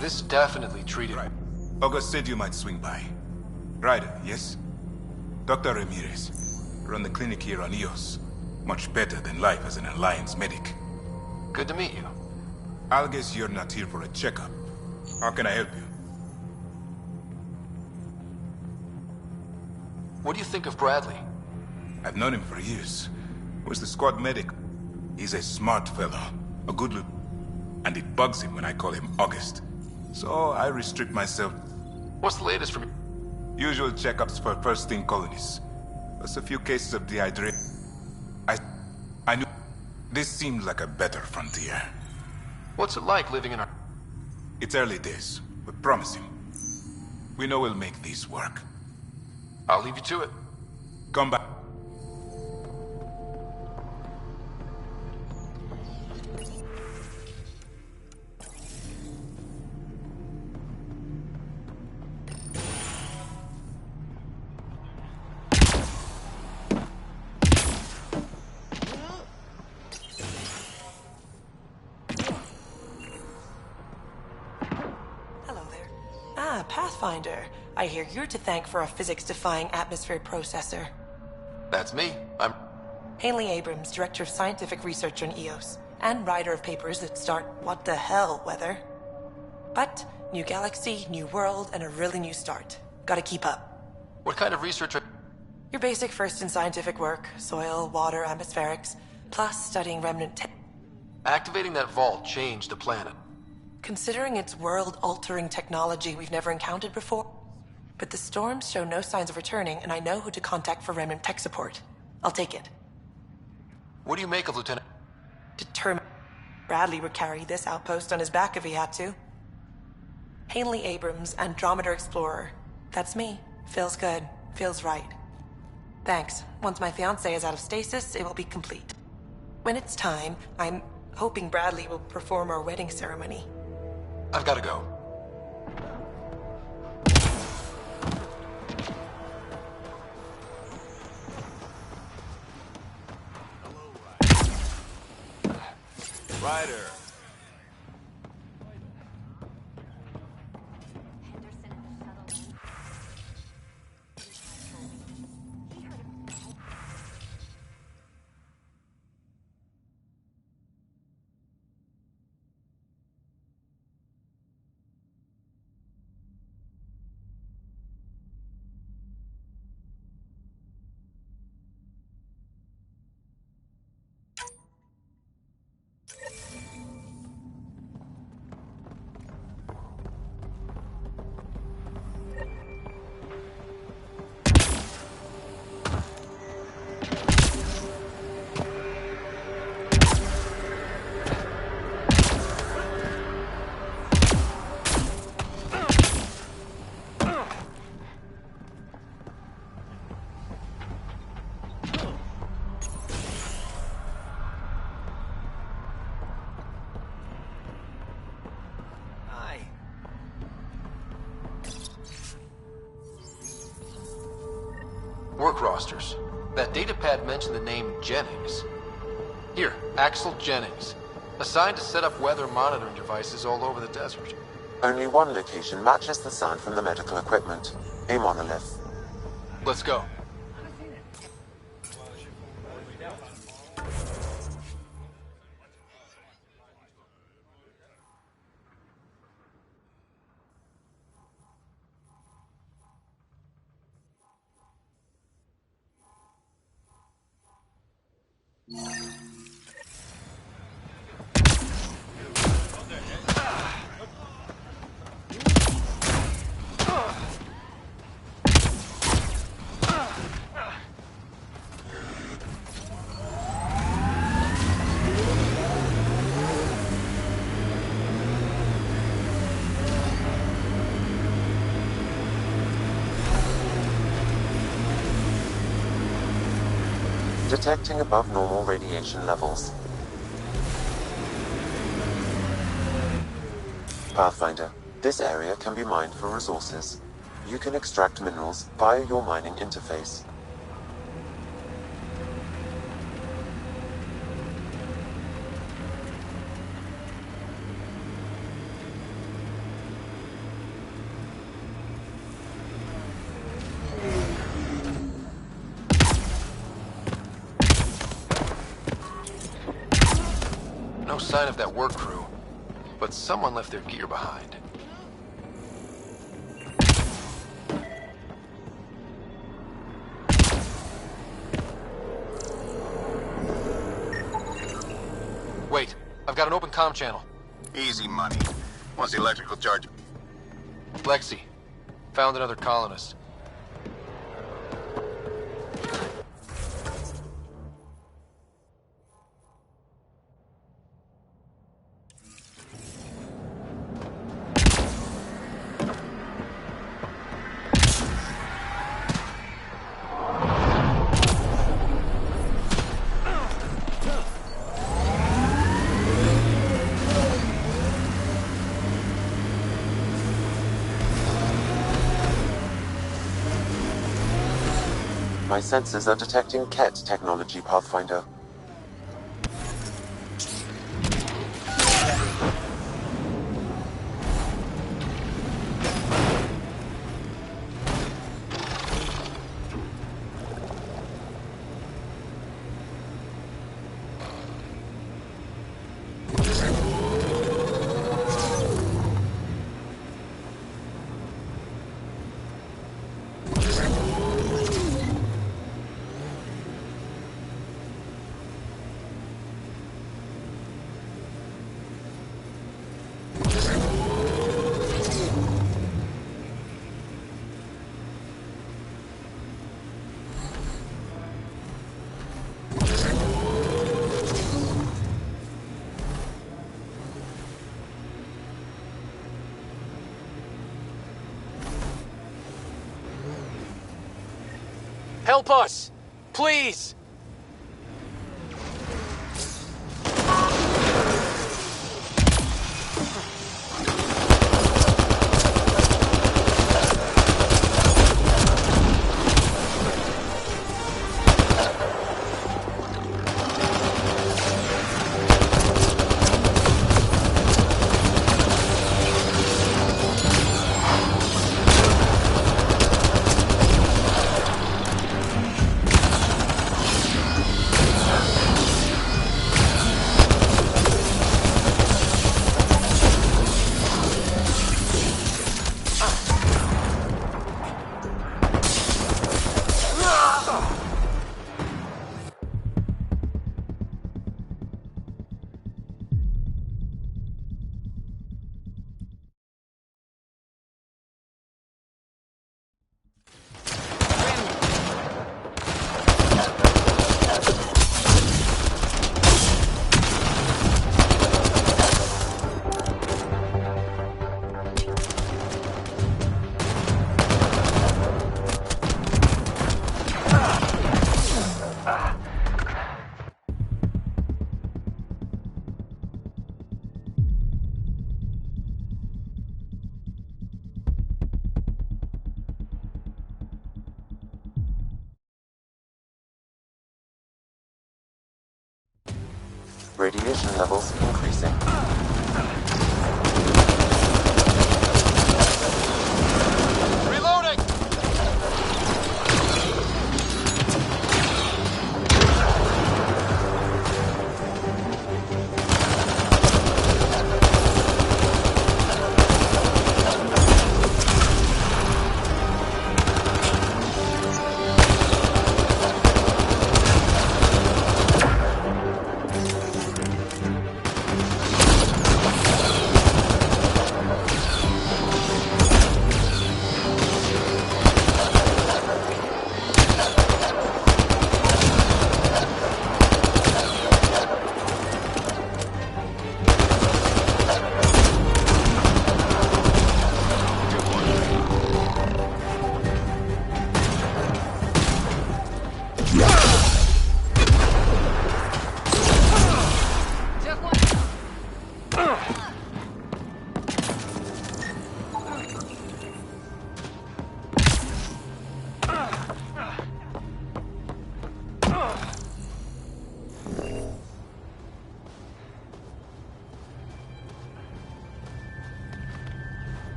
This definitely treated... Right. August said you might swing by. Ryder, yes? Dr. Ramirez. Run the clinic here on Eos. Much better than life as an Alliance medic. Good to meet you. I'll guess you're not here for a checkup. How can I help you? What do you think of Bradley? I've known him for years. Was the squad medic. He's a smart fellow. A good look. And it bugs him when I call him August. So I restrict myself. What's the latest from... Usual checkups for first-thing colonies. Plus a few cases of dehydration. I knew... This seemed like a better frontier. What's it like living in our... It's early days, but promising. We know we'll make these work. I'll leave you to it. Come back. Pathfinder. I hear you're to thank for a physics-defying atmosphere processor. That's me. I'm... Haley Abrams, Director of Scientific Research on EOS, and writer of papers that start what the hell weather. But, new galaxy, new world, and a really new start. Gotta keep up. What kind of research are... Your basic first in scientific work, soil, water, atmospherics, plus studying remnant Activating that vault changed the planet. Considering it's world-altering technology we've never encountered before. But the storms show no signs of returning, and I know who to contact for remnant tech support. I'll take it. What do you make of Lieutenant... Determined Bradley would carry this outpost on his back if he had to. Haley Abrams, Andromeda Explorer. That's me. Feels good. Feels right. Thanks. Once my fiancé is out of stasis, it will be complete. When it's time, I'm hoping Bradley will perform our wedding ceremony. I've gotta go. Ryder. Work rosters. That datapad mentioned the name Jennings. Here, Axel Jennings. Assigned to set up weather monitoring devices all over the desert. Only one location matches the sound from the medical equipment. A monolith. Let's go. Detecting above normal radiation levels. Pathfinder, this area can be mined for resources. You can extract minerals via your mining interface. No sign of that work crew, but someone left their gear behind. Wait, I've got an open comm channel. Easy money. What's the electrical charge? Lexi, found another colonist. My sensors are detecting KET technology, Pathfinder. Help us! Please! Radiation levels increasing. Reloading!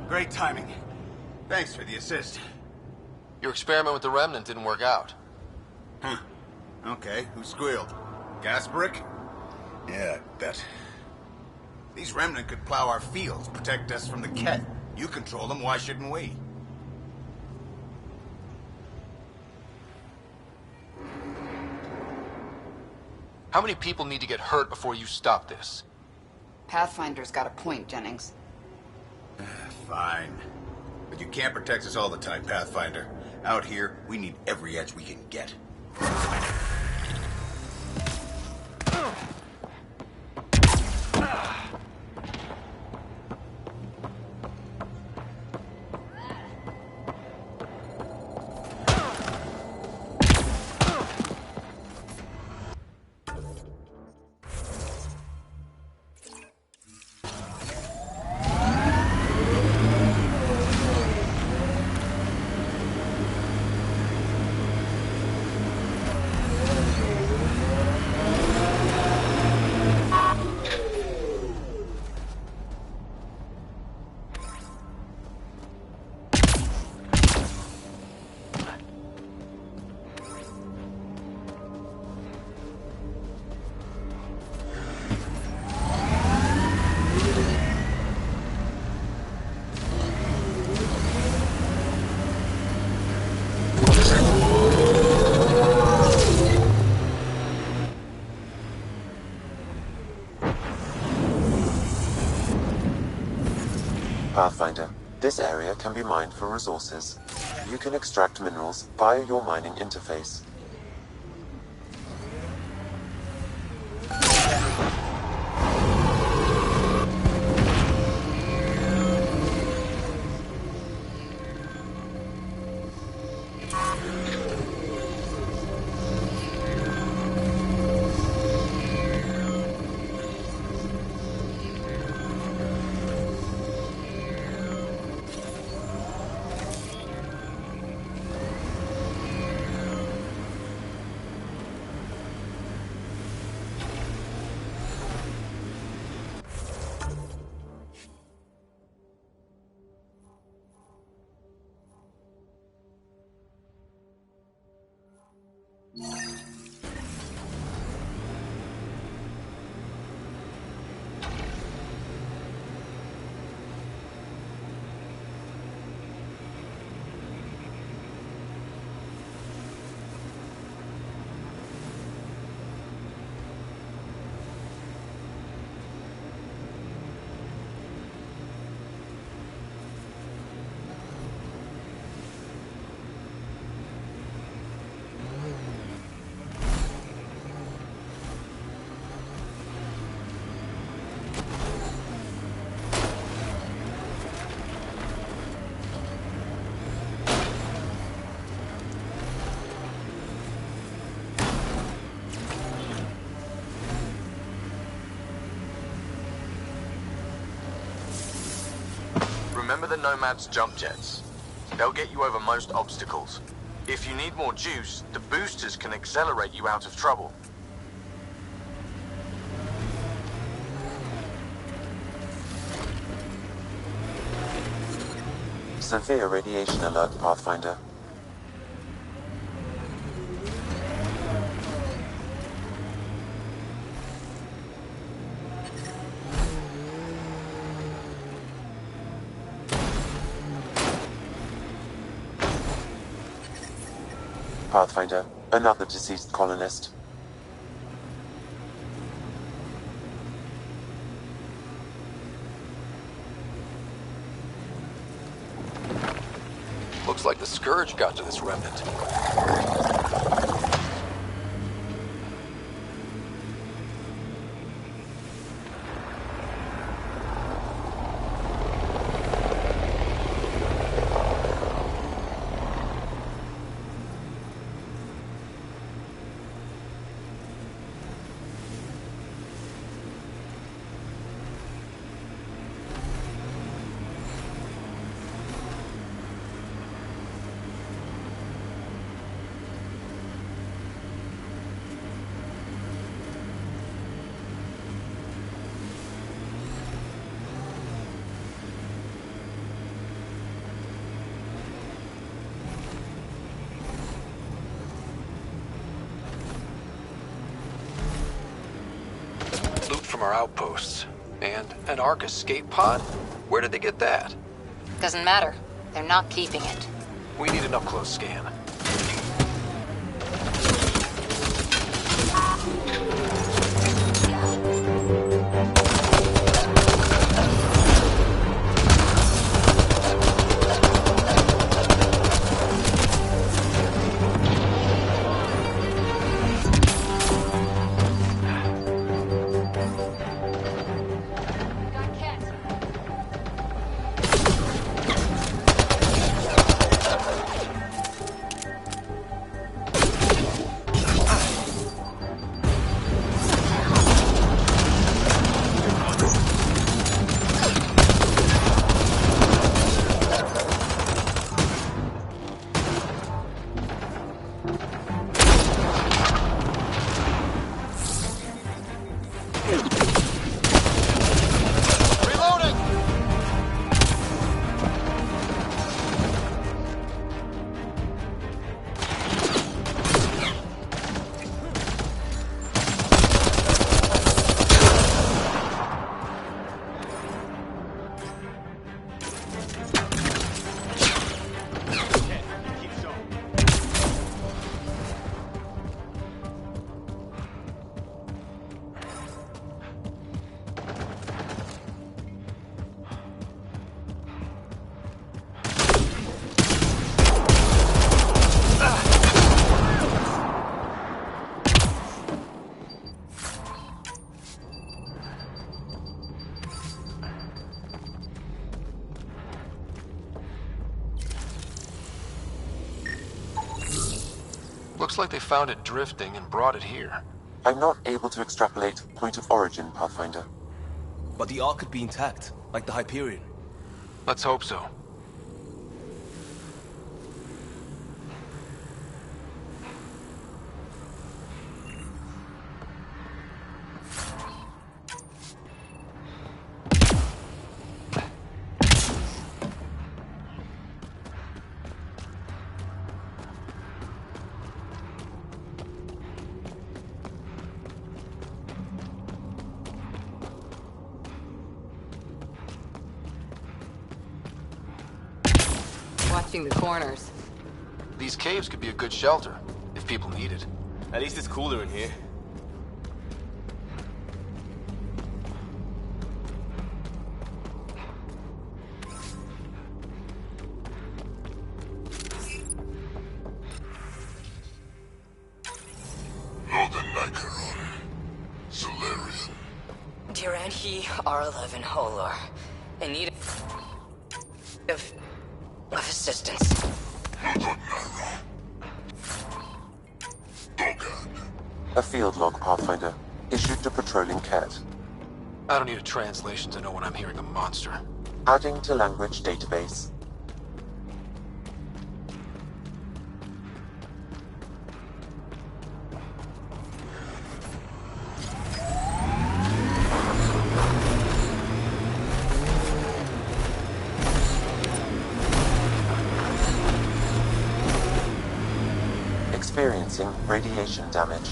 Great timing. Thanks for the assist. Your experiment with the Remnant didn't work out. Huh. Okay, who squealed? Gasberick? Yeah, I bet. These Remnant could plow our fields, protect us from the Ket. You control them, why shouldn't we? How many people need to get hurt before you stop this? Pathfinder's got a point, Jennings. Fine. But you can't protect us all the time, Pathfinder. Out here, we need every edge we can get. Pathfinder, this area can be mined for resources. You can extract minerals via your mining interface. Remember the Nomad's jump jets? They'll get you over most obstacles. If you need more juice, the boosters can accelerate you out of trouble. Severe radiation alert, Pathfinder. Pathfinder, another deceased colonist. Looks like the Scourge got to this remnant. Loot from our outposts. And an Ark escape pod? Where did they get that? Doesn't matter. They're not keeping it. We need an up-close scan. Looks like they found it drifting and brought it here. I'm not able to extrapolate point of origin, Pathfinder. But the Ark could be intact, like the Hyperion. Let's hope so. Watching the corners. These caves could be a good shelter, if people need it. At least it's cooler in here. Northern Nicaron. Solarian. Duran he R11 Holor. In need of assistance. A field log, Pathfinder. Issued to patrolling Cat. I don't need a translation to know when I'm hearing a monster. Adding to language database. Experiencing radiation damage.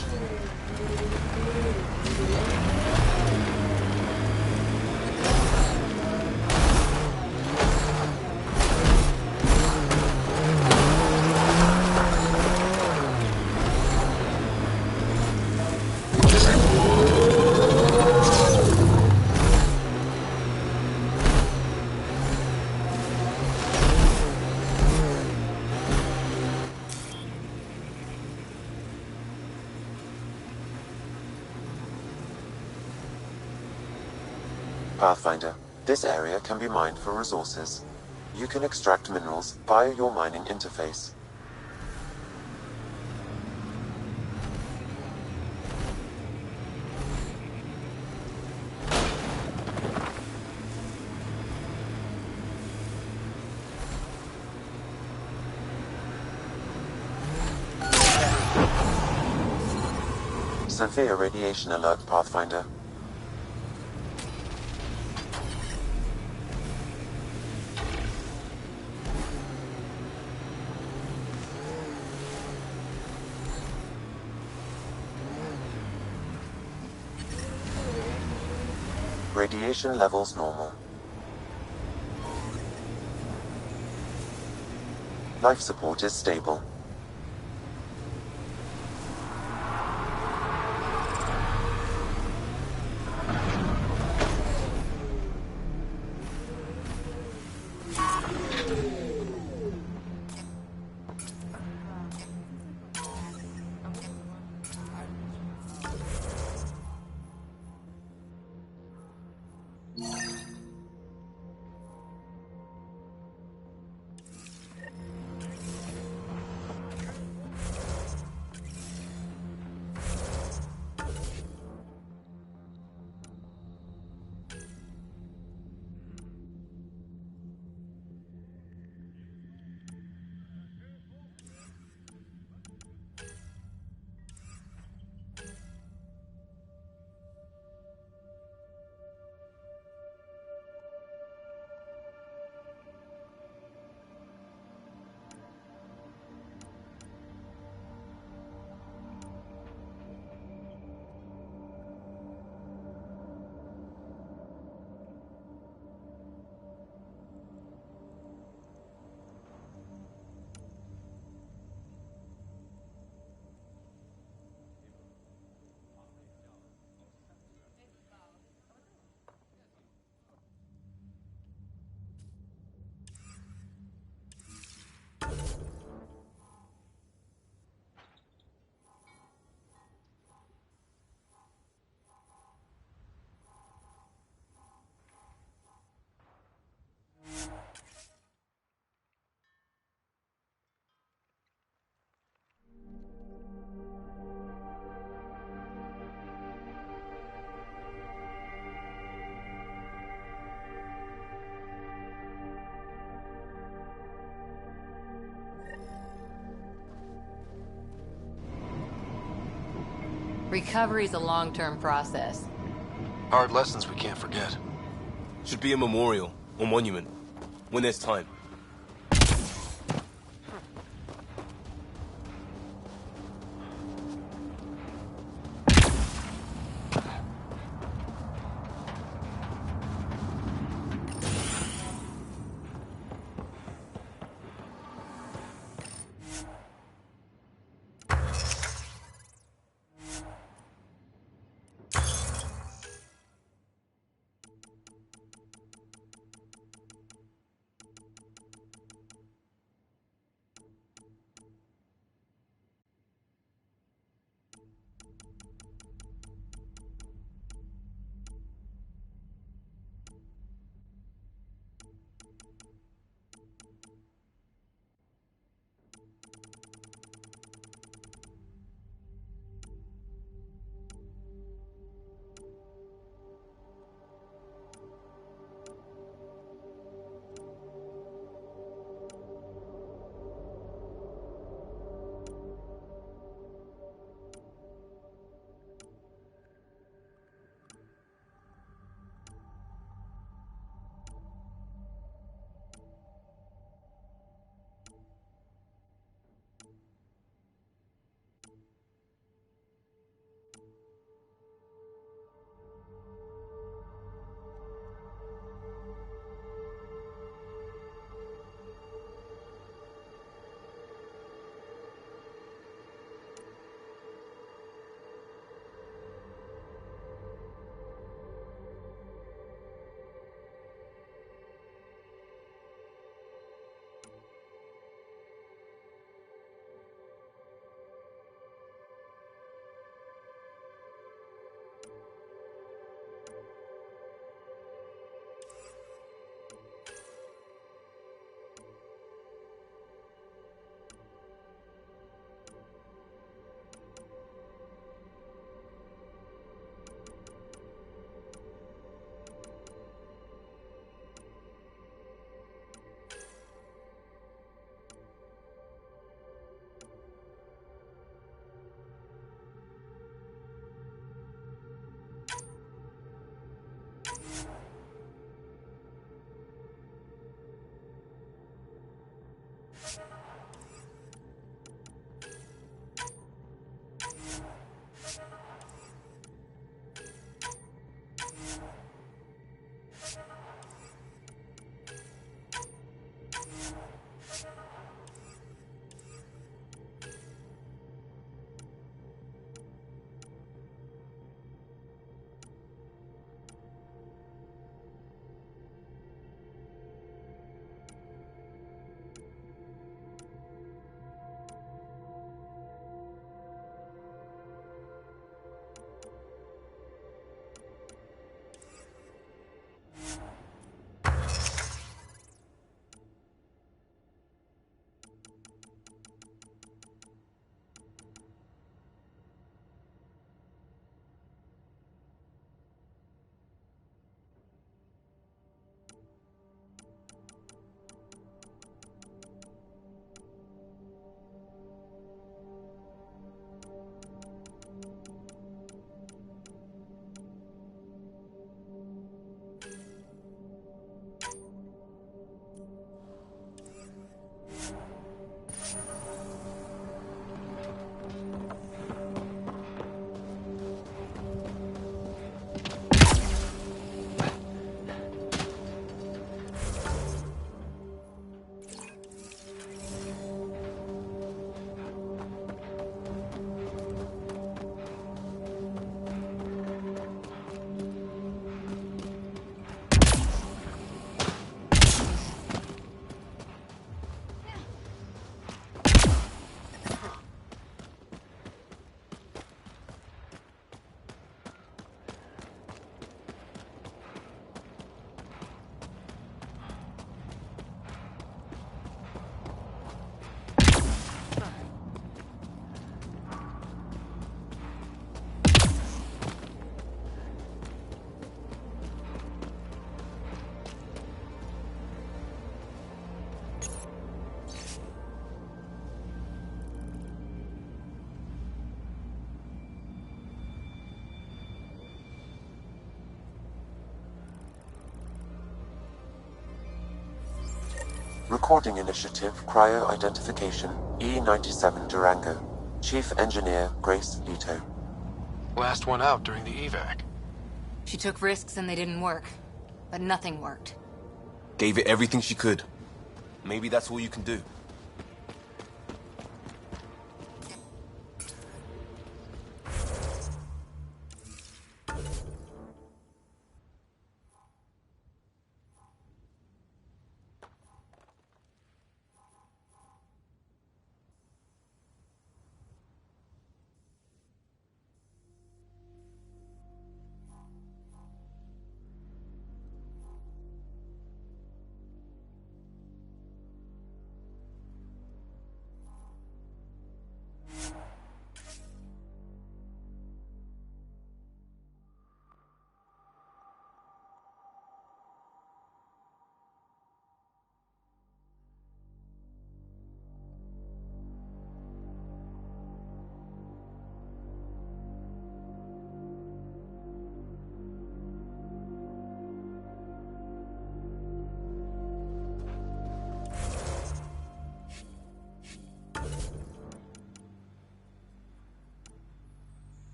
Pathfinder, this area can be mined for resources. You can extract minerals via your mining interface. Severe radiation alert, Pathfinder. Radiation levels normal. Life support is stable. Recovery's a long-term process. Hard lessons we can't forget. Should be a memorial or monument when there's time. Recording Initiative Cryo-Identification E-97 Durango. Chief Engineer Grace Leto. Last one out during the evac. She took risks and they didn't work. But nothing worked. Gave it everything she could. Maybe that's all you can do.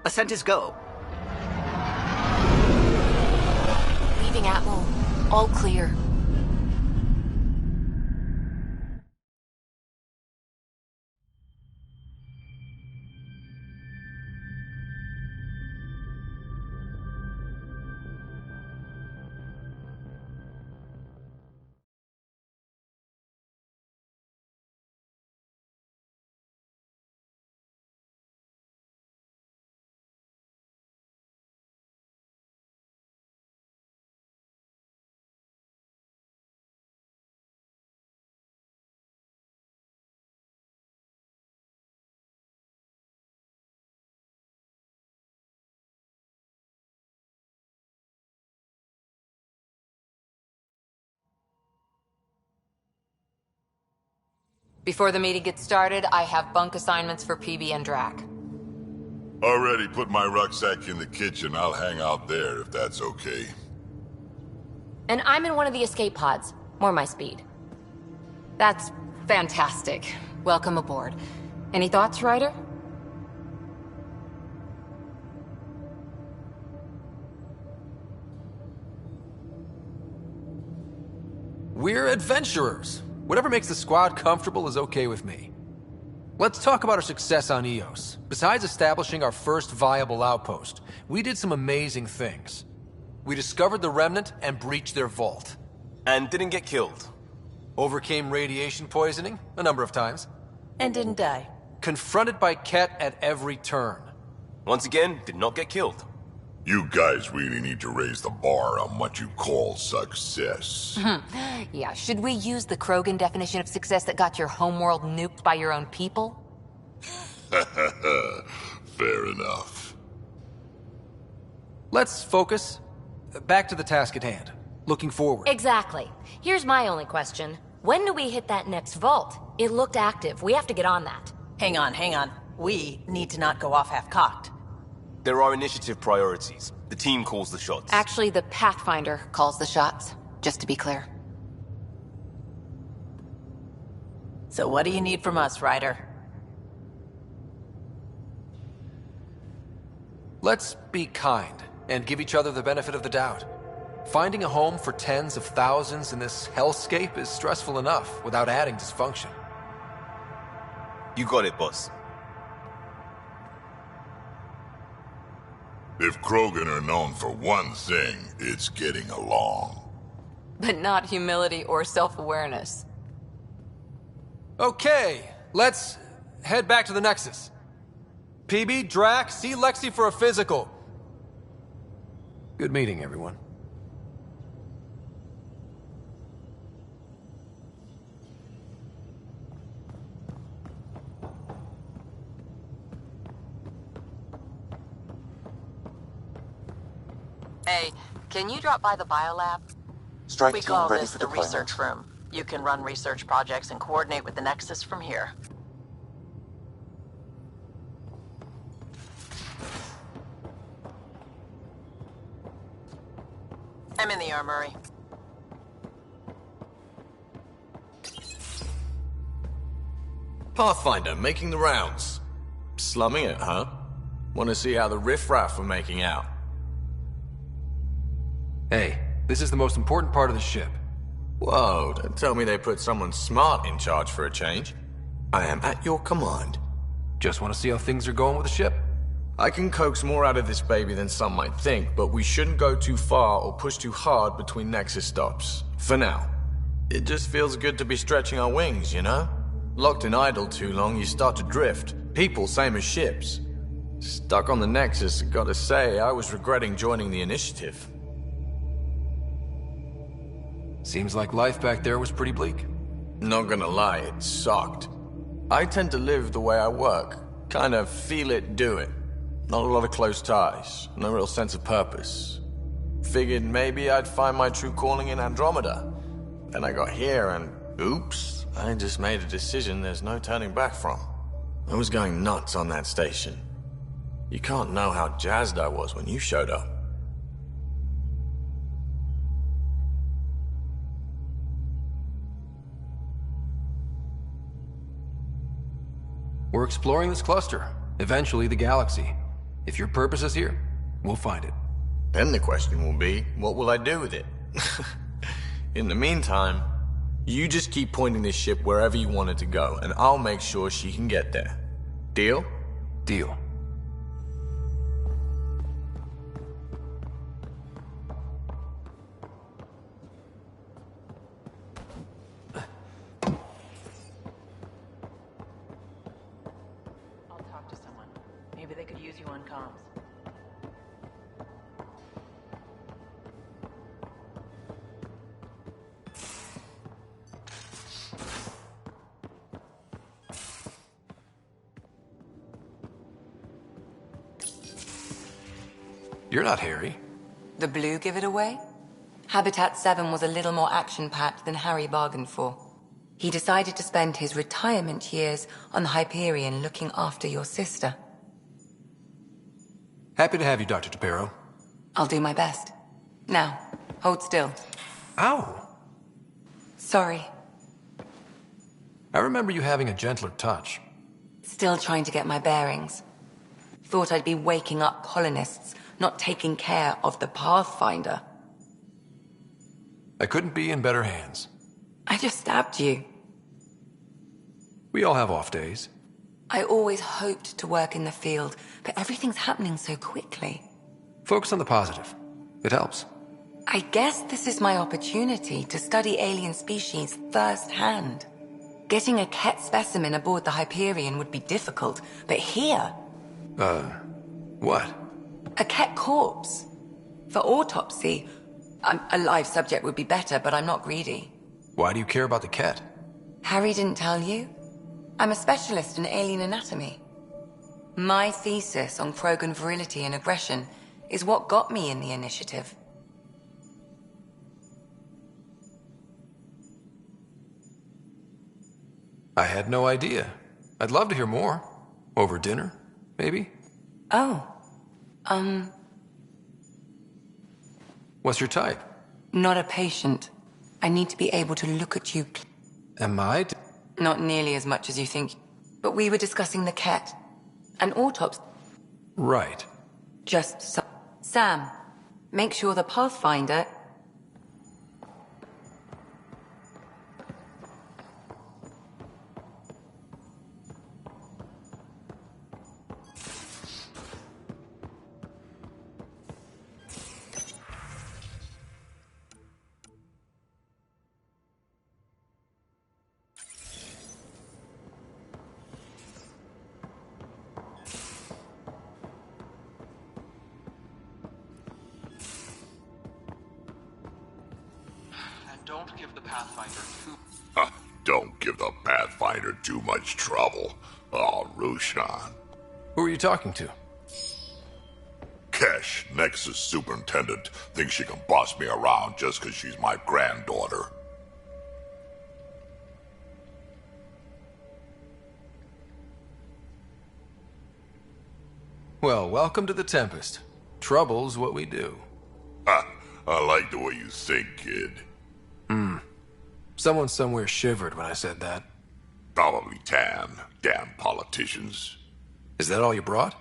Ascent is go. Leaving Atmo. All clear. Before the meeting gets started, I have bunk assignments for PB and Drac. Already put my rucksack in the kitchen. I'll hang out there if that's okay. And I'm in one of the escape pods. More my speed. That's fantastic. Welcome aboard. Any thoughts, Ryder? We're adventurers. Whatever makes the squad comfortable is okay with me. Let's talk about our success on Eos. Besides establishing our first viable outpost, we did some amazing things. We discovered the Remnant and breached their vault. And didn't get killed. Overcame radiation poisoning a number of times. And didn't die. Confronted by Ket at every turn. Once again, did not get killed. You guys really need to raise the bar on what you call success. Yeah, should we use the Krogan definition of success that got your homeworld nuked by your own people? Fair enough. Let's focus. Back to the task at hand. Looking forward. Exactly. Here's my only question. When do we hit that next vault? It looked active. We have to get on that. Hang on. We need to not go off half-cocked. There are initiative priorities. The team calls the shots. Actually, the Pathfinder calls the shots, just to be clear. So what do you need from us, Ryder? Let's be kind and give each other the benefit of the doubt. Finding a home for tens of thousands in this hellscape is stressful enough without adding dysfunction. You got it, boss. If Krogan are known for one thing, it's getting along. But not humility or self-awareness. Okay, let's head back to the Nexus. PB, Drac, see Lexi for a physical. Good meeting, everyone. Hey, can you drop by the biolab? Strike We team call ready this for the deployment. research room. You can run research projects and coordinate with the Nexus from here. I'm in the armory. Pathfinder, making the rounds. Slumming it, huh? Want to see how the riffraff are making out? Hey, this is the most important part of the ship. Whoa, don't tell me they put someone smart in charge for a change. I am at your command. Just want to see how things are going with the ship? I can coax more out of this baby than some might think, but we shouldn't go too far or push too hard between Nexus stops. For now. It just feels good to be stretching our wings, you know? Locked and idle too long, you start to drift. People, same as ships. Stuck on the Nexus, gotta say, I was regretting joining the Initiative. Seems like life back there was pretty bleak. Not gonna lie, it sucked. I tend to live the way I work. Kind of feel it, do it. Not a lot of close ties, no real sense of purpose. Figured maybe I'd find my true calling in Andromeda. Then I got here and, oops, I just made a decision there's no turning back from. I was going nuts on that station. You can't know how jazzed I was when you showed up. We're exploring this cluster, eventually the galaxy. If your purpose is here, we'll find it. Then the question will be, what will I do with it? In the meantime, you just keep pointing this ship wherever you want it to go, and I'll make sure she can get there. Deal? Deal. I'll talk to someone. Maybe they could use you on comms. You're not Harry. The blue give it away? Habitat 7 was a little more action-packed than Harry bargained for. He decided to spend his retirement years on the Hyperion looking after your sister. Happy to have you, Dr. Tapero. I'll do my best. Now, hold still. Ow! Sorry. I remember you having a gentler touch. Still trying to get my bearings. Thought I'd be waking up colonists, not taking care of the Pathfinder. I couldn't be in better hands. I just stabbed you. We all have off days. I always hoped to work in the field, but everything's happening so quickly. Focus on the positive. It helps. I guess this is my opportunity to study alien species firsthand. Getting a Ket specimen aboard the Hyperion would be difficult, but here... What? A Ket corpse. For autopsy, a live subject would be better, but I'm not greedy. Why do you care about the Ket? Harry didn't tell you? I'm a specialist in alien anatomy. My thesis on Krogan virility and aggression is what got me in the Initiative. I had no idea. I'd love to hear more. Over dinner, maybe? Oh. What's your type? Not a patient. I need to be able to look at you. Am I? Not nearly as much as you think. But we were discussing the Ket. An autopsy. Right. Just so. Sam, make sure the Pathfinder... Don't give the Pathfinder too... Don't give the Pathfinder too much trouble. Oh, Rushan. Who are you talking to? Kesh, Nexus Superintendent, thinks she can boss me around just because she's my granddaughter. Well, welcome to the Tempest. Trouble's what we do. Ha! I like the way you think, kid. Someone somewhere shivered when I said that. Probably Tan. Damn politicians. Is that all you brought?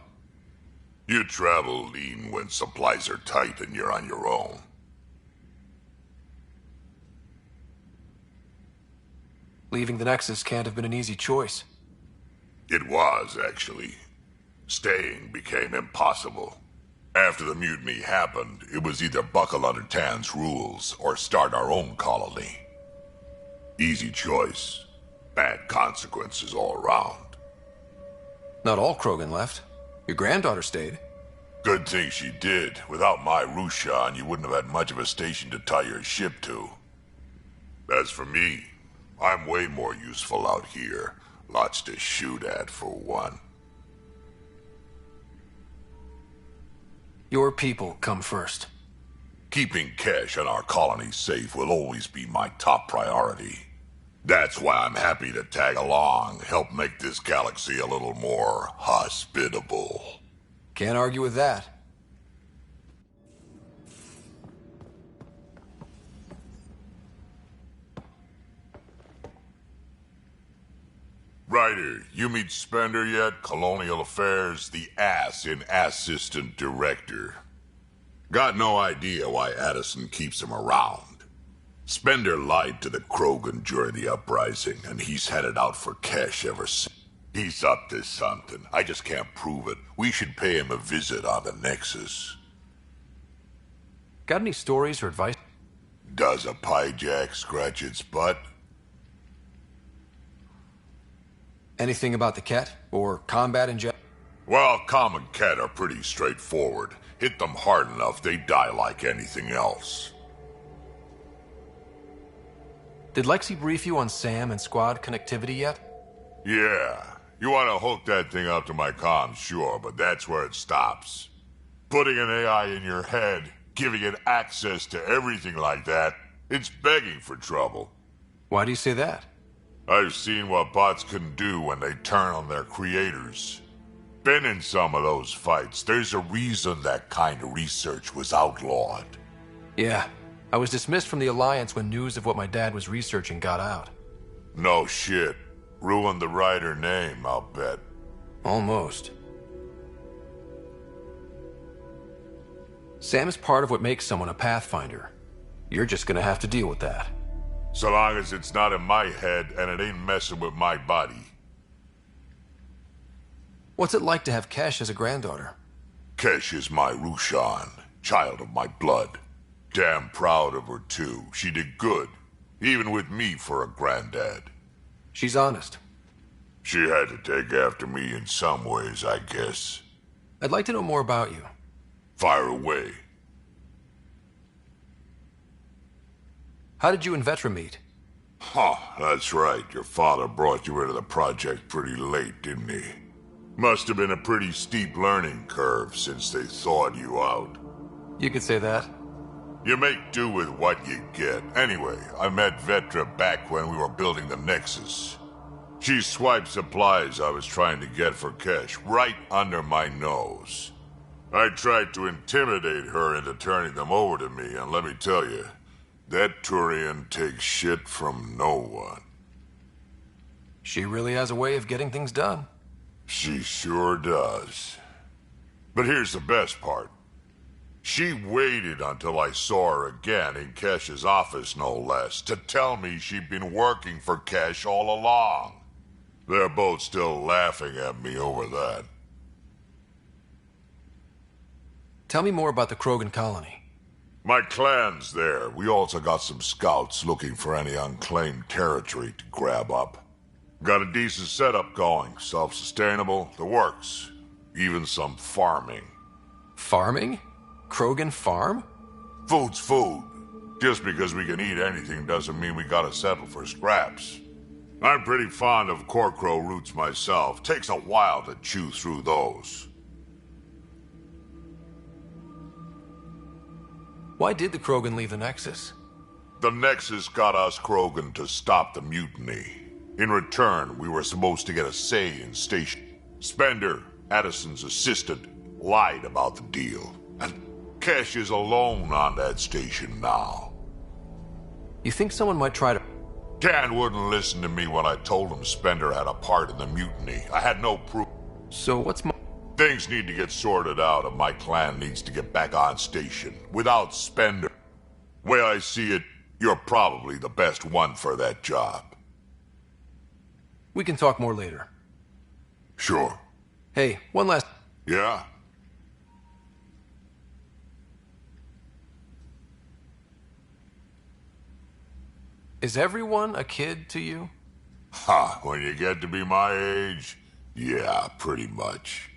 You travel lean when supplies are tight and you're on your own. Leaving the Nexus can't have been an easy choice. It was, actually. Staying became impossible. After the mutiny happened, it was either buckle under Tan's rules or start our own colony. Easy choice. Bad consequences all around. Not all Krogan left. Your granddaughter stayed. Good thing she did. Without my Rushan, you wouldn't have had much of a station to tie your ship to. As for me, I'm way more useful out here. Lots to shoot at, for one. Your people come first. Keeping Kesh and our colony safe will always be my top priority. That's why I'm happy to tag along, help make this galaxy a little more hospitable. Can't argue with that. Ryder, you meet Spender yet? Colonial Affairs, the ass in Assistant Director. Got no idea why Addison keeps him around. Spender lied to the Krogan during the uprising, and he's headed out for Kesh ever since. He's up to something. I just can't prove it. We should pay him a visit on the Nexus. Got any stories or advice? Does a piejack scratch its butt? Anything about the Ket? Or combat in general? Well, common Ket are pretty straightforward. Hit them hard enough, they die like anything else. Did Lexi brief you on SAM and squad connectivity yet? Yeah. You want to hook that thing up to my comms, sure, but that's where it stops. Putting an AI in your head, giving it access to everything like that, it's begging for trouble. Why do you say that? I've seen what bots can do when they turn on their creators. Been in some of those fights. There's a reason that kind of research was outlawed. Yeah. I was dismissed from the Alliance when news of what my dad was researching got out. No shit. Ruined the Ryder name, I'll bet. Almost. Sam is part of what makes someone a Pathfinder. You're just gonna have to deal with that. So long as it's not in my head and it ain't messing with my body. What's it like to have Kesh as a granddaughter? Kesh is my Rushan, child of my blood. Damn proud of her, too. She did good, even with me for a granddad. She's honest. She had to take after me in some ways, I guess. I'd like to know more about you. Fire away. How did you and Vetra meet? Huh, that's right. Your father brought you into the project pretty late, didn't he? Must have been a pretty steep learning curve since they thawed you out. You could say that. You make do with what you get. Anyway, I met Vetra back when we were building the Nexus. She swiped supplies I was trying to get for Kesh right under my nose. I tried to intimidate her into turning them over to me, and let me tell you, that Turian takes shit from no one. She really has a way of getting things done. She sure does. But here's the best part. She waited until I saw her again in Kesh's office, no less, to tell me she'd been working for Kesh all along. They're both still laughing at me over that. Tell me more about the Krogan colony. My clan's there. We also got some scouts looking for any unclaimed territory to grab up. Got a decent setup going, self-sustainable, the works. Even some farming. Farming? Krogan farm? Food's food. Just because we can eat anything doesn't mean we gotta settle for scraps. I'm pretty fond of corcrow roots myself. Takes a while to chew through those. Why did the Krogan leave the Nexus? The Nexus got us Krogan to stop the mutiny. In return, we were supposed to get a say in station. Spender, Addison's assistant, lied about the deal. And Kesh is alone on that station now. You think someone might try to... Dan wouldn't listen to me when I told him Spender had a part in the mutiny. I had no proof. So what's my... Things need to get sorted out and my clan needs to get back on station. Without Spender. Way I see it, you're probably the best one for that job. We can talk more later. Sure. Hey, one last... Yeah? Is everyone a kid to you? Ha, when you get to be my age, yeah, pretty much.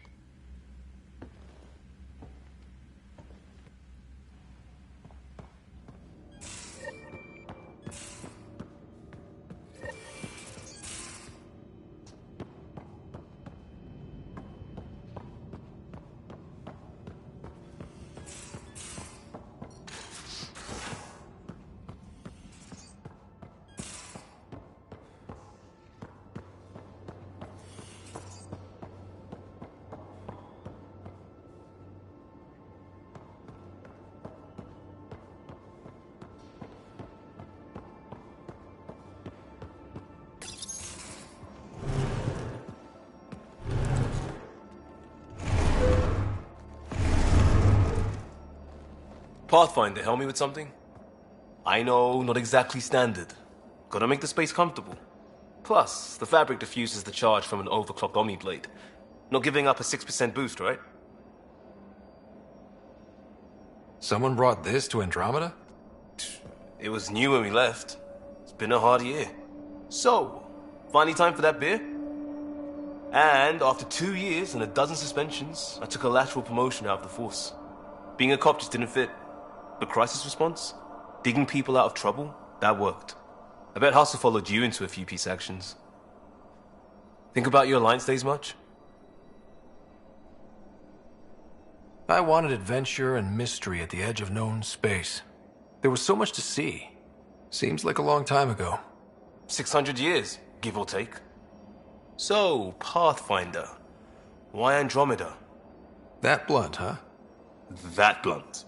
Pathfinder, help me with something? I know, not exactly standard. Gotta make the space comfortable. Plus, the fabric diffuses the charge from an overclocked Omni Blade. Not giving up a 6% boost, right? Someone brought this to Andromeda? It was new when we left. It's been a hard year. So, finally time for that beer? And after 2 years and a dozen suspensions, I took a lateral promotion out of the force. Being a cop just didn't fit. But crisis response? Digging people out of trouble? That worked. I bet Hustle followed you into a few peace actions. Think about your Alliance days much? I wanted adventure and mystery at the edge of known space. There was so much to see. Seems like a long time ago. 600 years, give or take. So, Pathfinder. Why Andromeda? That blunt, huh? That blunt.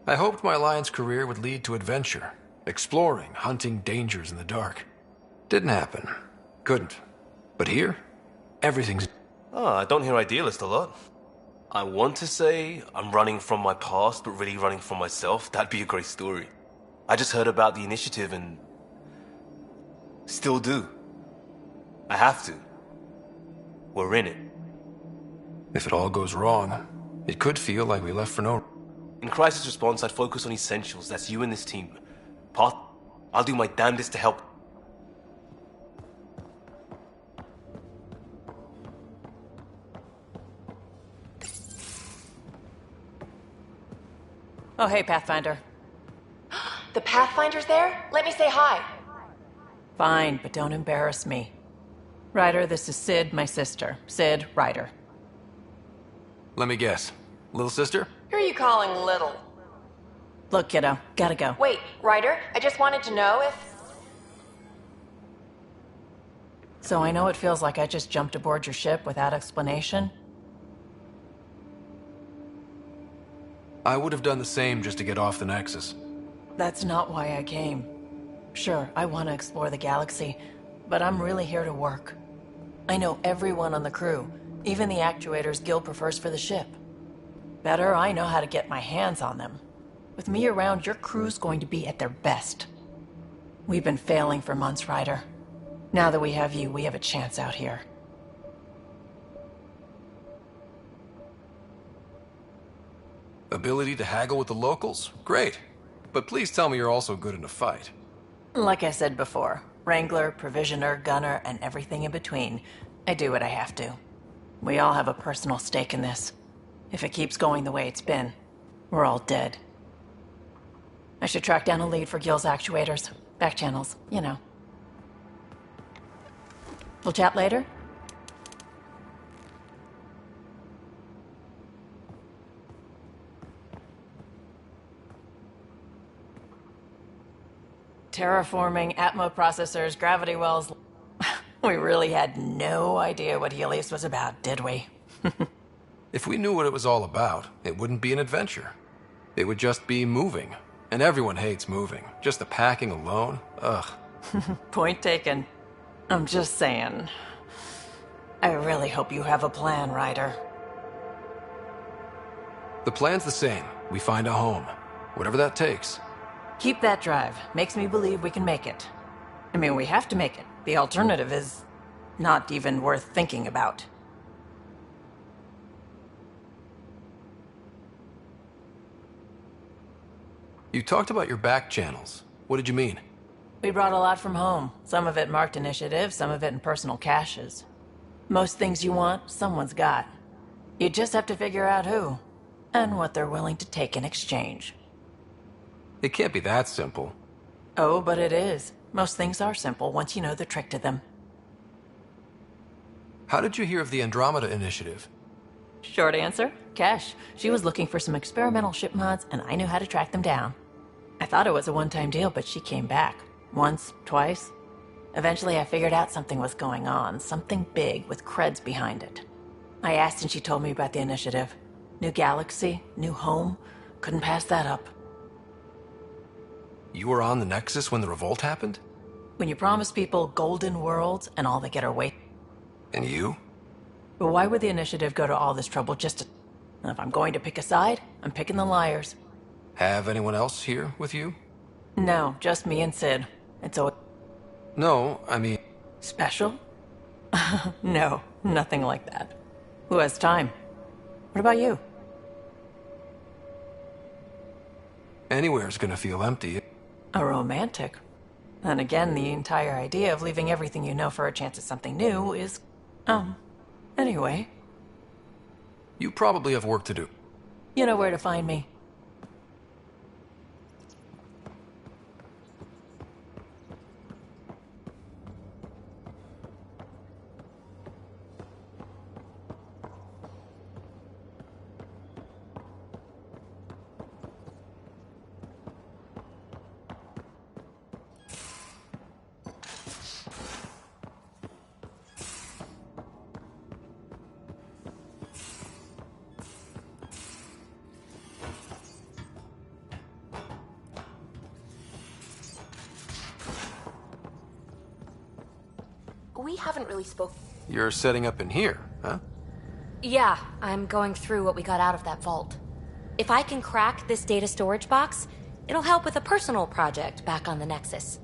I hoped my Alliance career would lead to adventure, exploring, hunting dangers in the dark. Didn't happen. Couldn't. But here, everything's... I don't hear idealist a lot. I want to say I'm running from my past, but really running from myself. That'd be a great story. I just heard about the initiative and... still do. I have to. We're in it. If it all goes wrong, it could feel like we left for no... In crisis response, I'd focus on essentials. That's you and this team. Path, I'll do my damnedest to help. Oh, hey, Pathfinder. The Pathfinder's there? Let me say hi. Fine, but don't embarrass me. Ryder, this is Sid, my sister. Sid, Ryder. Let me guess. Little sister? Who are you calling little? Look, kiddo, gotta go. Wait, Ryder, I just wanted to know if... So I know it feels like I just jumped aboard your ship without explanation. I would have done the same just to get off the Nexus. That's not why I came. Sure, I want to explore the galaxy, but I'm really here to work. I know everyone on the crew, even the actuators Gil prefers for the ship. Better, I know how to get my hands on them. With me around, your crew's going to be at their best. We've been failing for months, Ryder. Now that we have you, we have a chance out here. Ability to haggle with the locals? Great. But please tell me you're also good in a fight. Like I said before, Wrangler, Provisioner, Gunner, and everything in between. I do what I have to. We all have a personal stake in this. If it keeps going the way it's been, we're all dead. I should track down a lead for Gil's actuators. Back channels, you know. We'll chat later? Terraforming, Atmo processors, gravity wells. We really had no idea what Helios was about, did we? If we knew what it was all about, it wouldn't be an adventure. It would just be moving. And everyone hates moving. Just the packing alone, ugh. Point taken. I'm just saying. I really hope you have a plan, Ryder. The plan's the same. We find a home. Whatever that takes. Keep that drive. Makes me believe we can make it. I mean, we have to make it. The alternative is not even worth thinking about. You talked about your back channels. What did you mean? We brought a lot from home. Some of it marked initiative, some of it in personal caches. Most things you want, someone's got. You just have to figure out who, and what they're willing to take in exchange. It can't be that simple. Oh, but it is. Most things are simple once you know the trick to them. How did you hear of the Andromeda initiative? Short answer, Cash. She was looking for some experimental ship mods, and I knew how to track them down. I thought it was a one-time deal, but she came back. Once, twice. Eventually I figured out something was going on, something big with creds behind it. I asked and she told me about the initiative. New galaxy, new home. Couldn't pass that up. You were on the Nexus when the revolt happened? When you promise people golden worlds and all they get are wait. And you? But why would the initiative go to all this trouble just to... If I'm going to pick a side, I'm picking the liars. Have anyone else here with you? No, just me and Sid. And so... No, I mean... Special? No, nothing like that. Who has time? What about you? Anywhere's gonna feel empty. A romantic. And again, the entire idea of leaving everything you know for a chance at something new is... Anyway. You probably have work to do. You know where to find me. We haven't really spoken. You're setting up in here, huh? Yeah, I'm going through what we got out of that vault. If I can crack this data storage box, it'll help with a personal project back on the Nexus.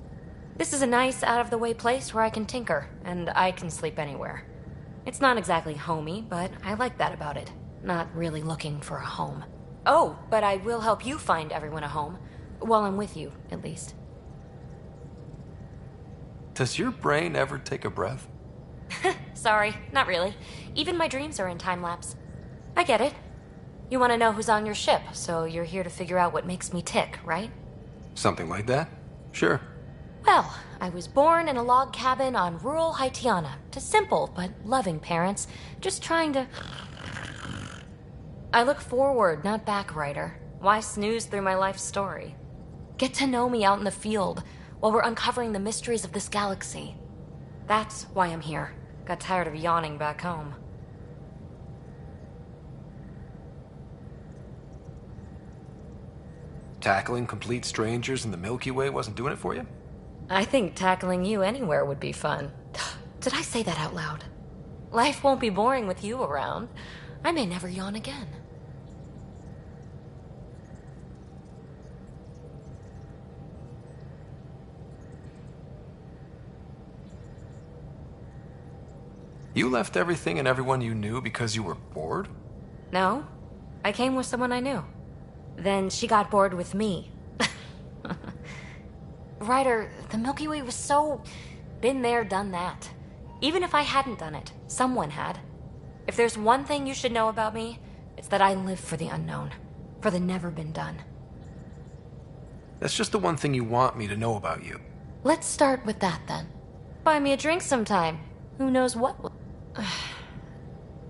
This is a nice, out-of-the-way place where I can tinker, and I can sleep anywhere. It's not exactly homey, but I like that about it. Not really looking for a home. Oh, but I will help you find everyone a home. While I'm with you, at least. Does your brain ever take a breath? Sorry, not really. Even my dreams are in time-lapse. I get it. You want to know who's on your ship, so you're here to figure out what makes me tick, right? Something like that? Sure. Well, I was born in a log cabin on rural Haitiana to simple but loving parents, just trying to... I look forward, not back, Ryder. Why snooze through my life story? Get to know me out in the field while we're uncovering the mysteries of this galaxy. That's why I'm here. Got tired of yawning back home. Tackling complete strangers in the Milky Way wasn't doing it for you? I think tackling you anywhere would be fun. Did I say that out loud? Life won't be boring with you around. I may never yawn again. You left everything and everyone you knew because you were bored? No, I came with someone I knew. Then she got bored with me. Ryder, the Milky Way was so... been there, done that. Even if I hadn't done it, someone had. If there's one thing you should know about me, it's that I live for the unknown. For the never been done. That's just the one thing you want me to know about you. Let's start with that then. Buy me a drink sometime. Who knows what will...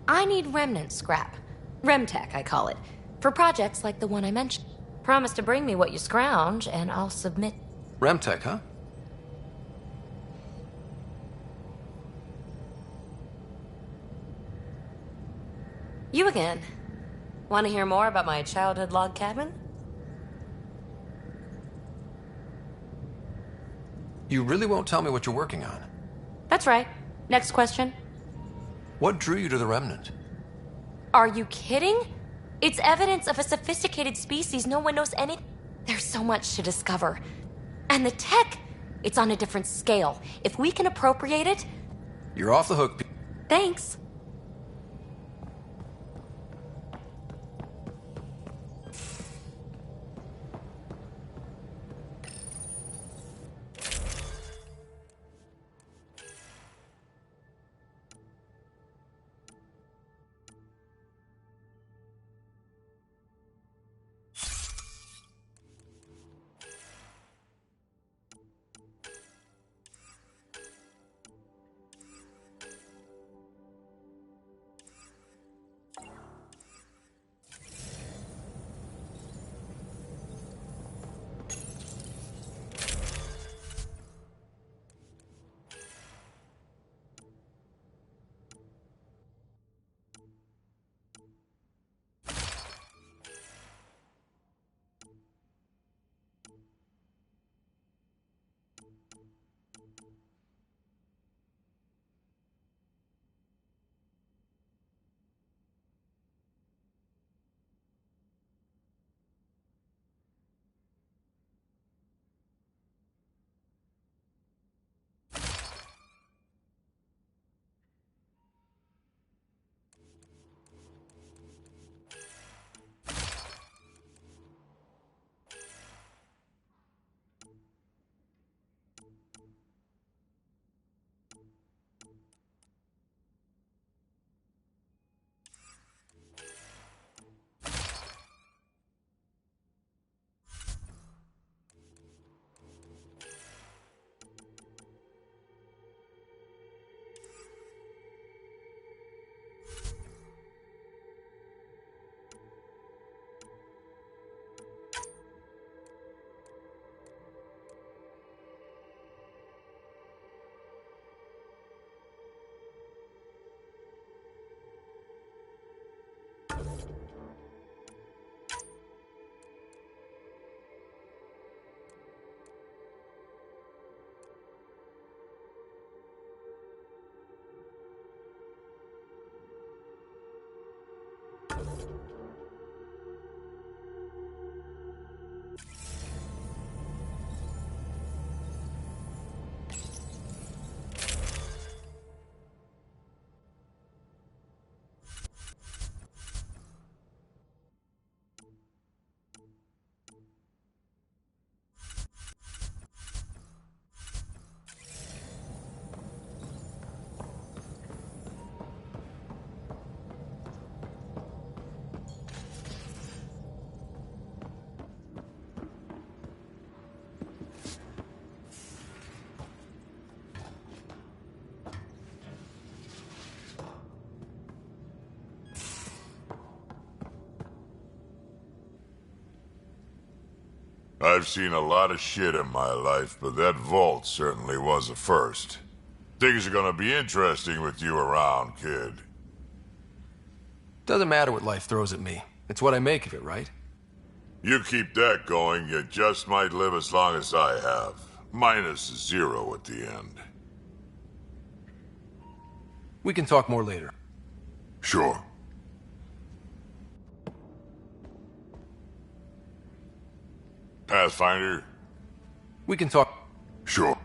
I need remnant scrap. Remtech, I call it. For projects like the one I mentioned. Promise to bring me what you scrounge, and I'll submit... Remtech, huh? You again. Want to hear more about my childhood log cabin? You really won't tell me what you're working on? That's right. Next question. What drew you to the Remnant? Are you kidding? It's evidence of a sophisticated species no one knows anything. There's so much to discover. And the tech, it's on a different scale. If we can appropriate it... You're off the hook. Thanks. I've seen a lot of shit in my life, but that vault certainly was a first. Things are gonna be interesting with you around, kid. Doesn't matter what life throws at me. It's what I make of it, right? You keep that going, you just might live as long as I have. Minus 0 at the end. We can talk more later. Sure. Pathfinder? We can talk... Sure.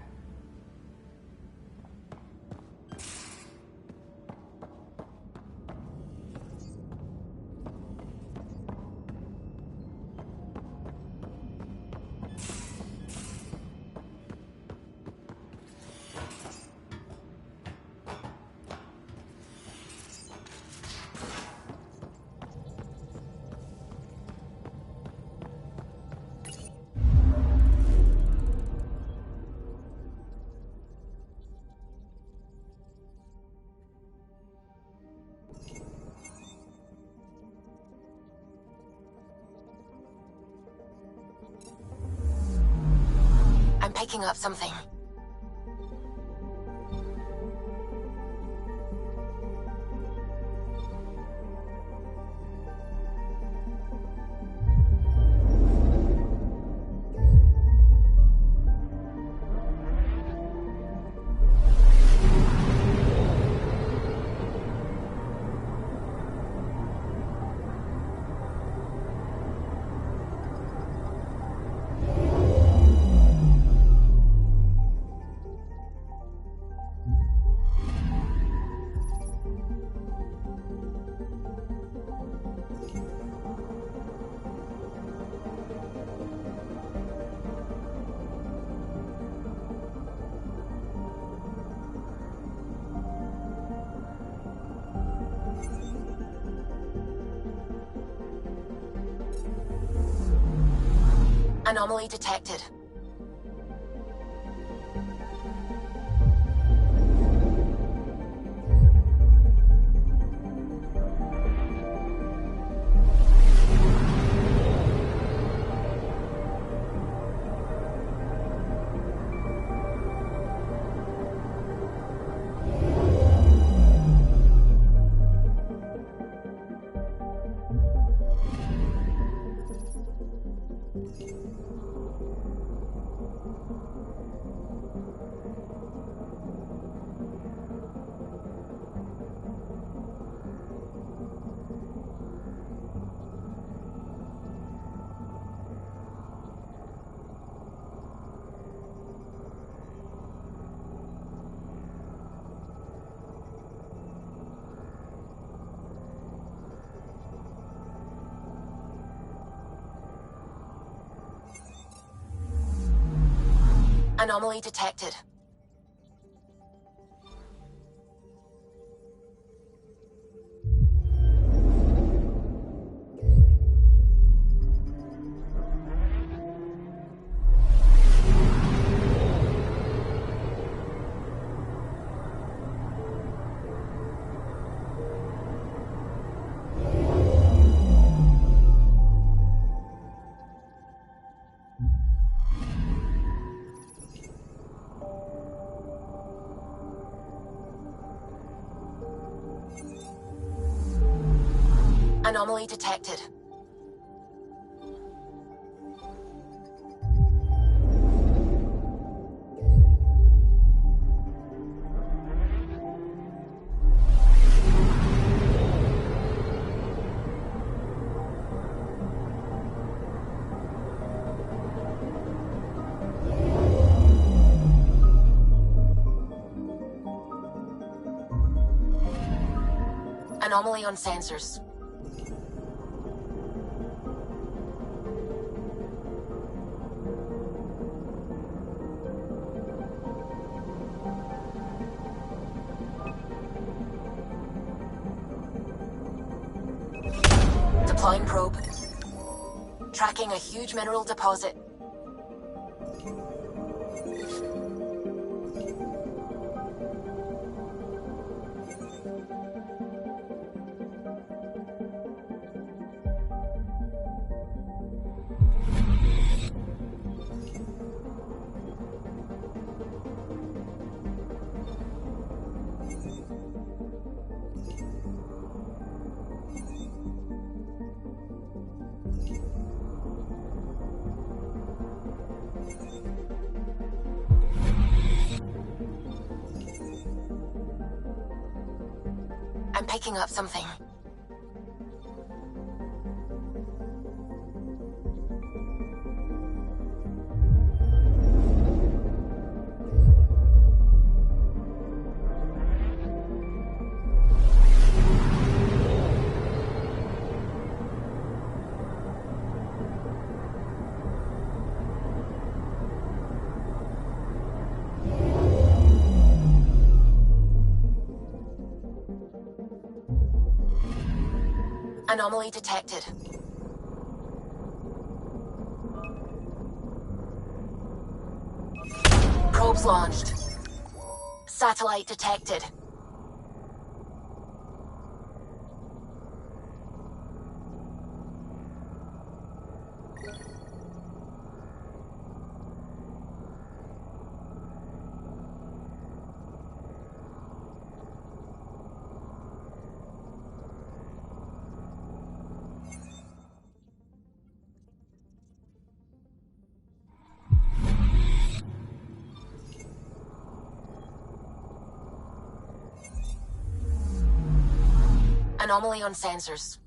picking up something. Anomaly detected. Anomaly detected. Anomaly detected. Anomaly on sensors. Deploying probe. Tracking a huge mineral deposit. I'm picking up something. Anomaly detected. Probes launched. Satellite detected. Anomaly on sensors.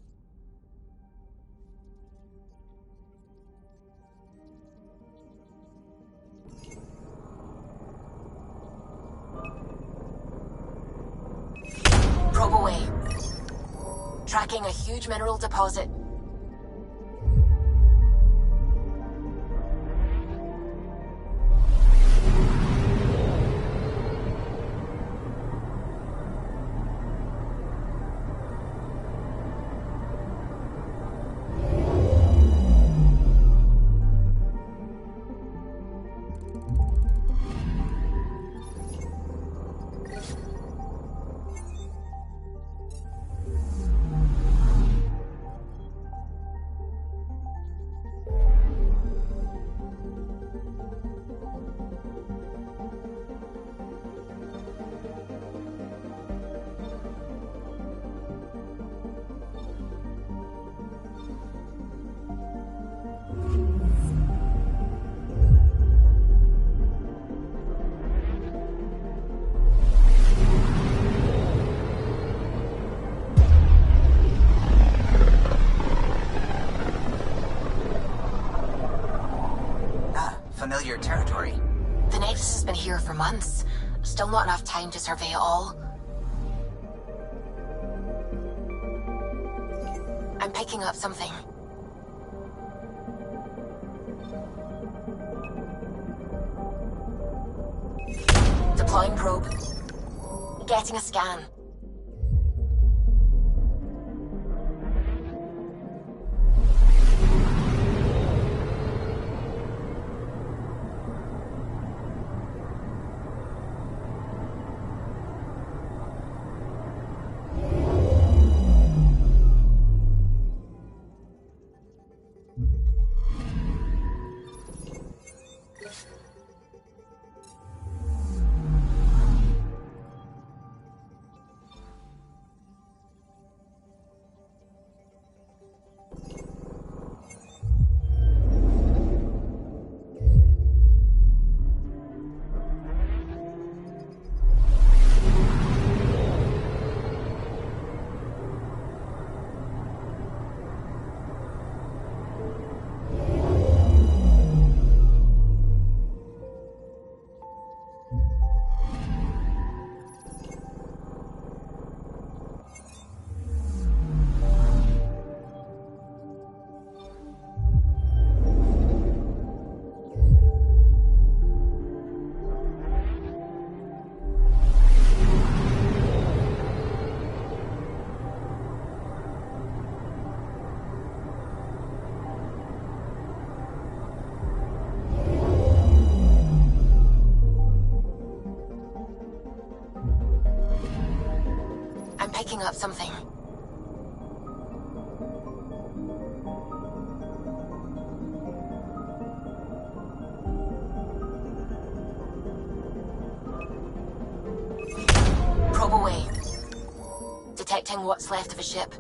Probe away. Tracking a huge mineral deposit. Familiar territory. The Nexus has been here for months. Still not enough time to survey it all. I'm picking up something. Deploying probe. Getting a scan. I'm picking up something. Probe away. Detecting what's left of a ship.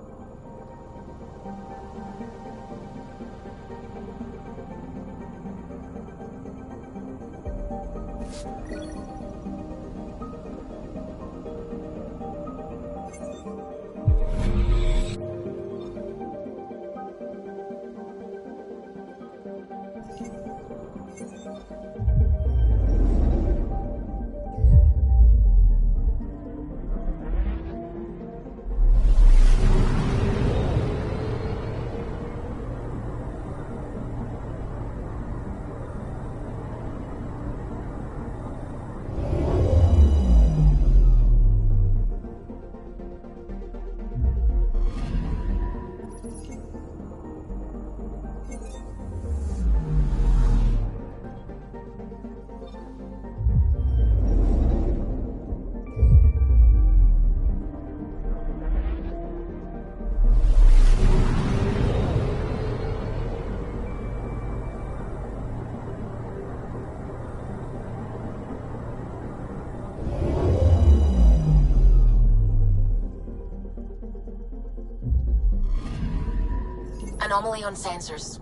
Anomaly on sensors.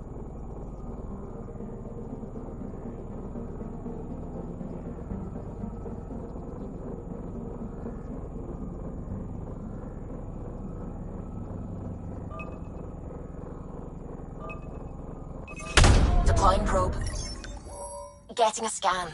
Deploying probe. Getting a scan.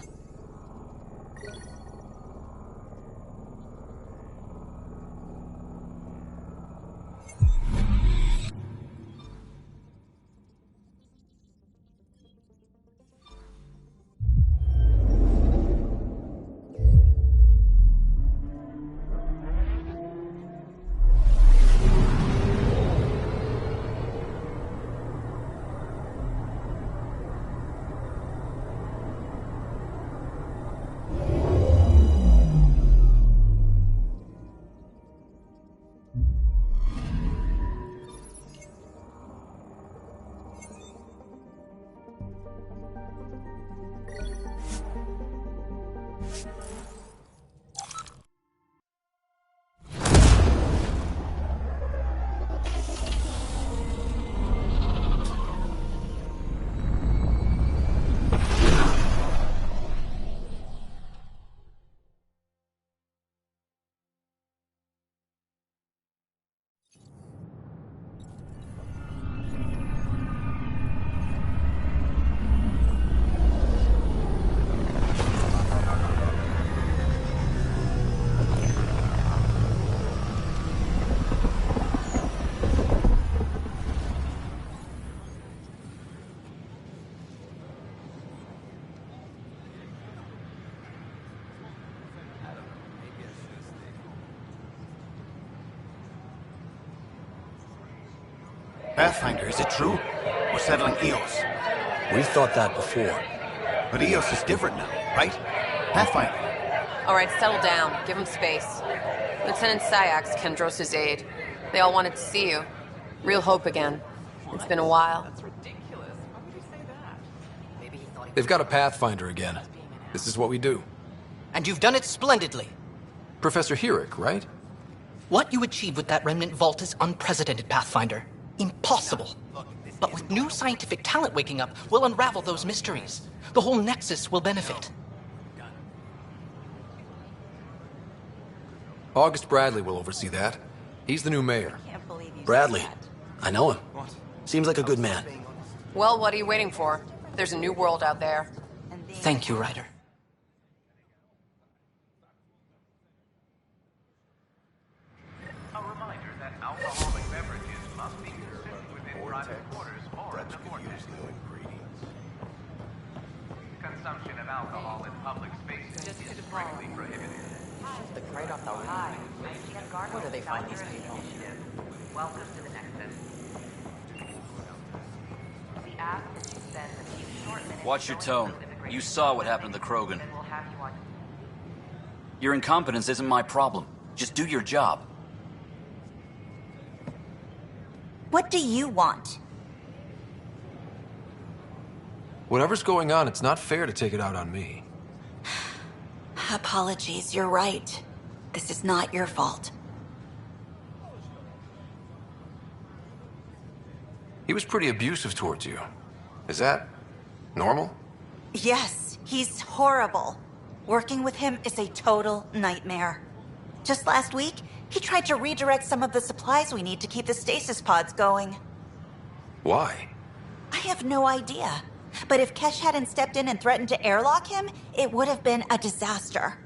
Pathfinder, is it true? We're settling Eos. We've thought that before. But Eos is different now, right? Pathfinder. All right, settle down. Give him space. Lieutenant Sayak's Kendros' aide. They all wanted to see you. Real hope again. It's been a while. They've got a Pathfinder again. This is what we do. And you've done it splendidly. Professor Herrick, right? What you achieved with that remnant vault is unprecedented, Pathfinder. Impossible. But with new scientific talent waking up, we'll unravel those mysteries. The whole Nexus will benefit. August Bradley will oversee that. He's the new mayor. Bradley. I know him. Seems like a good man. Well, what are you waiting for? There's a new world out there. Thank you, Ryder. Consumption of alcohol in public spaces is strictly prohibited. The crate off the line. Where do they find these people? Welcome to the Nexus. We ask that you spend a few short minutes. Watch your tone. You saw what happened to the Krogan. Your incompetence isn't my problem. Just do your job. What do you want? Whatever's going on, it's not fair to take it out on me. Apologies, you're right. This is not your fault. He was pretty abusive towards you. Is that normal? Yes, he's horrible. Working with him is a total nightmare. Just last week, he tried to redirect some of the supplies we need to keep the stasis pods going. Why? I have no idea. But if Kesh hadn't stepped in and threatened to airlock him, it would have been a disaster.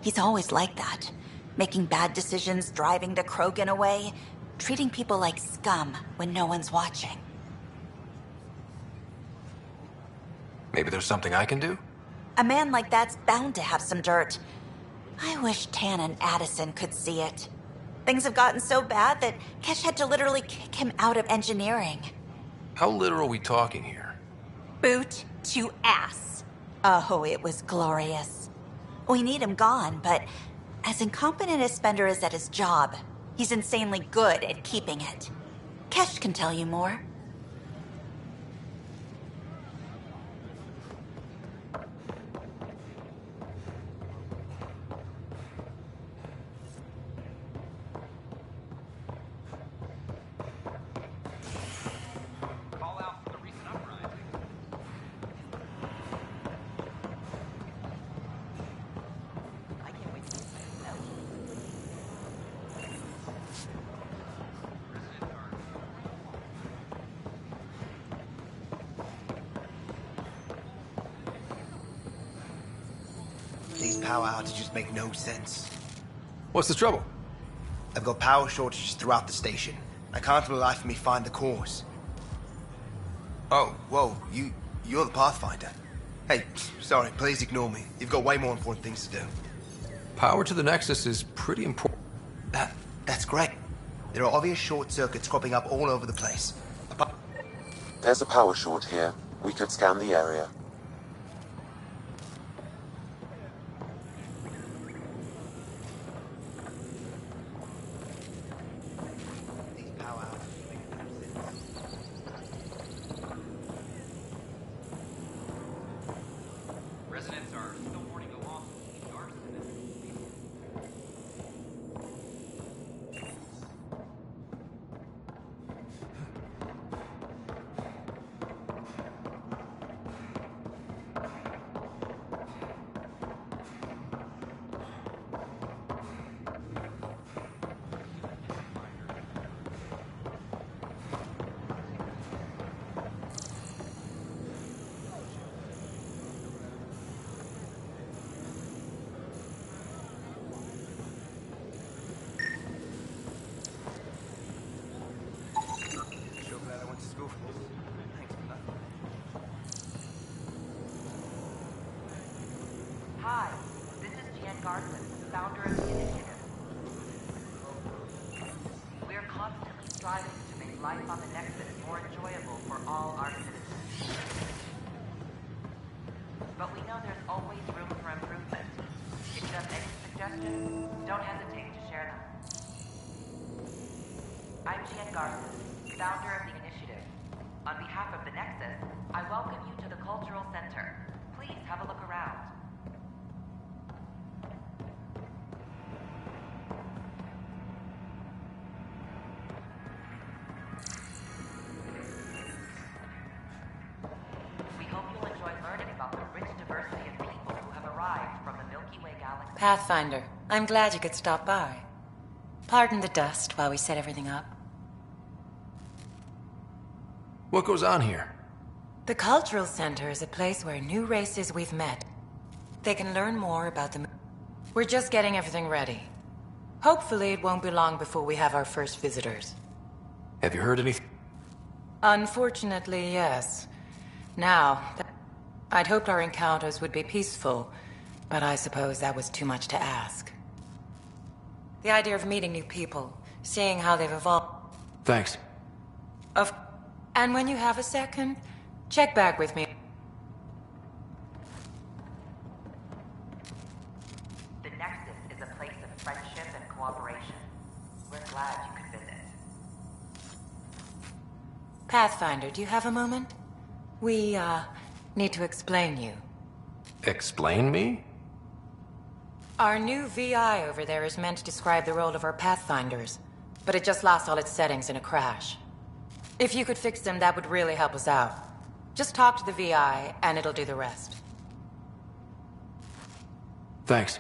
He's always like that. Making bad decisions, driving the Krogan away, treating people like scum when no one's watching. Maybe there's something I can do? A man like that's bound to have some dirt. I wish Tan and Addison could see it. Things have gotten so bad that Kesh had to literally kick him out of engineering. How literal are we talking here? Boot to ass. Oh, it was glorious. We need him gone, but as incompetent as Spender is at his job, he's insanely good at keeping it. Kesh can tell you more. These power outages make no sense. What's the trouble? I've got power shortages throughout the station. I can't for the life of me find the cause. Oh, whoa, you're the Pathfinder. Hey, sorry, please ignore me. You've got way more important things to do. Power to the Nexus is pretty important. That's great. There are obvious short circuits cropping up all over the place. There's a power short here. We could scan the area. Residents are still mourning the loss of the arson. Hi, this is Jan Garson, founder of the initiative. We are constantly striving to make life on the Nexus more enjoyable for all our citizens. But we know there's always room for improvement. If you have any suggestions, don't hesitate to share them. I'm Jan Garson, founder of the initiative. On behalf of the Nexus, I welcome you to the Cultural Center. Please have a look around. We hope you'll enjoy learning about the rich diversity of people who have arrived from the Milky Way galaxy. Pathfinder, I'm glad you could stop by. Pardon the dust while we set everything up. What goes on here? The Cultural Center is a place where new races we've met. They can learn more about them. We're just getting everything ready. Hopefully it won't be long before we have our first visitors. Have you heard anything? Unfortunately, yes. Now, I'd hoped our encounters would be peaceful, but I suppose that was too much to ask. The idea of meeting new people, seeing how they've evolved... Thanks. And when you have a second, check back with me. The Nexus is a place of friendship and cooperation. We're glad you could visit. Pathfinder, do you have a moment? We, need to explain you. Explain me? Our new VI over there is meant to describe the role of our Pathfinders, but it just lost all its settings in a crash. If you could fix them, that would really help us out. Just talk to the VI, and it'll do the rest. Thanks.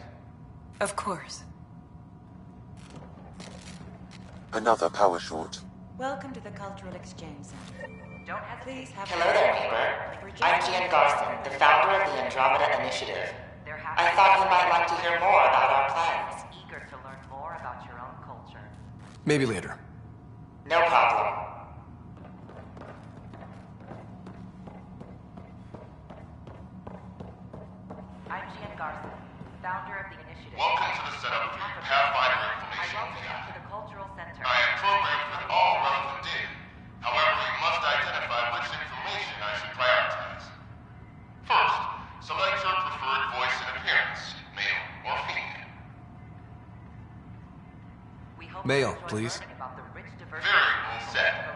Of course. Another power short. Welcome to the Cultural Exchange Center. Don't hesitate. Hello there, neighbor. I'm Jan Garson, the founder of the Andromeda Initiative. I thought you might like to hear more about our plans. Eager to learn more about your own culture. Maybe later. No problem. I'm Jan Garson, founder of the initiative. Welcome to the setup for your Pathfinder information. I welcome you to the Cultural Center. I am programmed with all relevant data. However, you must identify which information I should prioritize. First, select your preferred voice and appearance, male or female. Male, please. Variable set.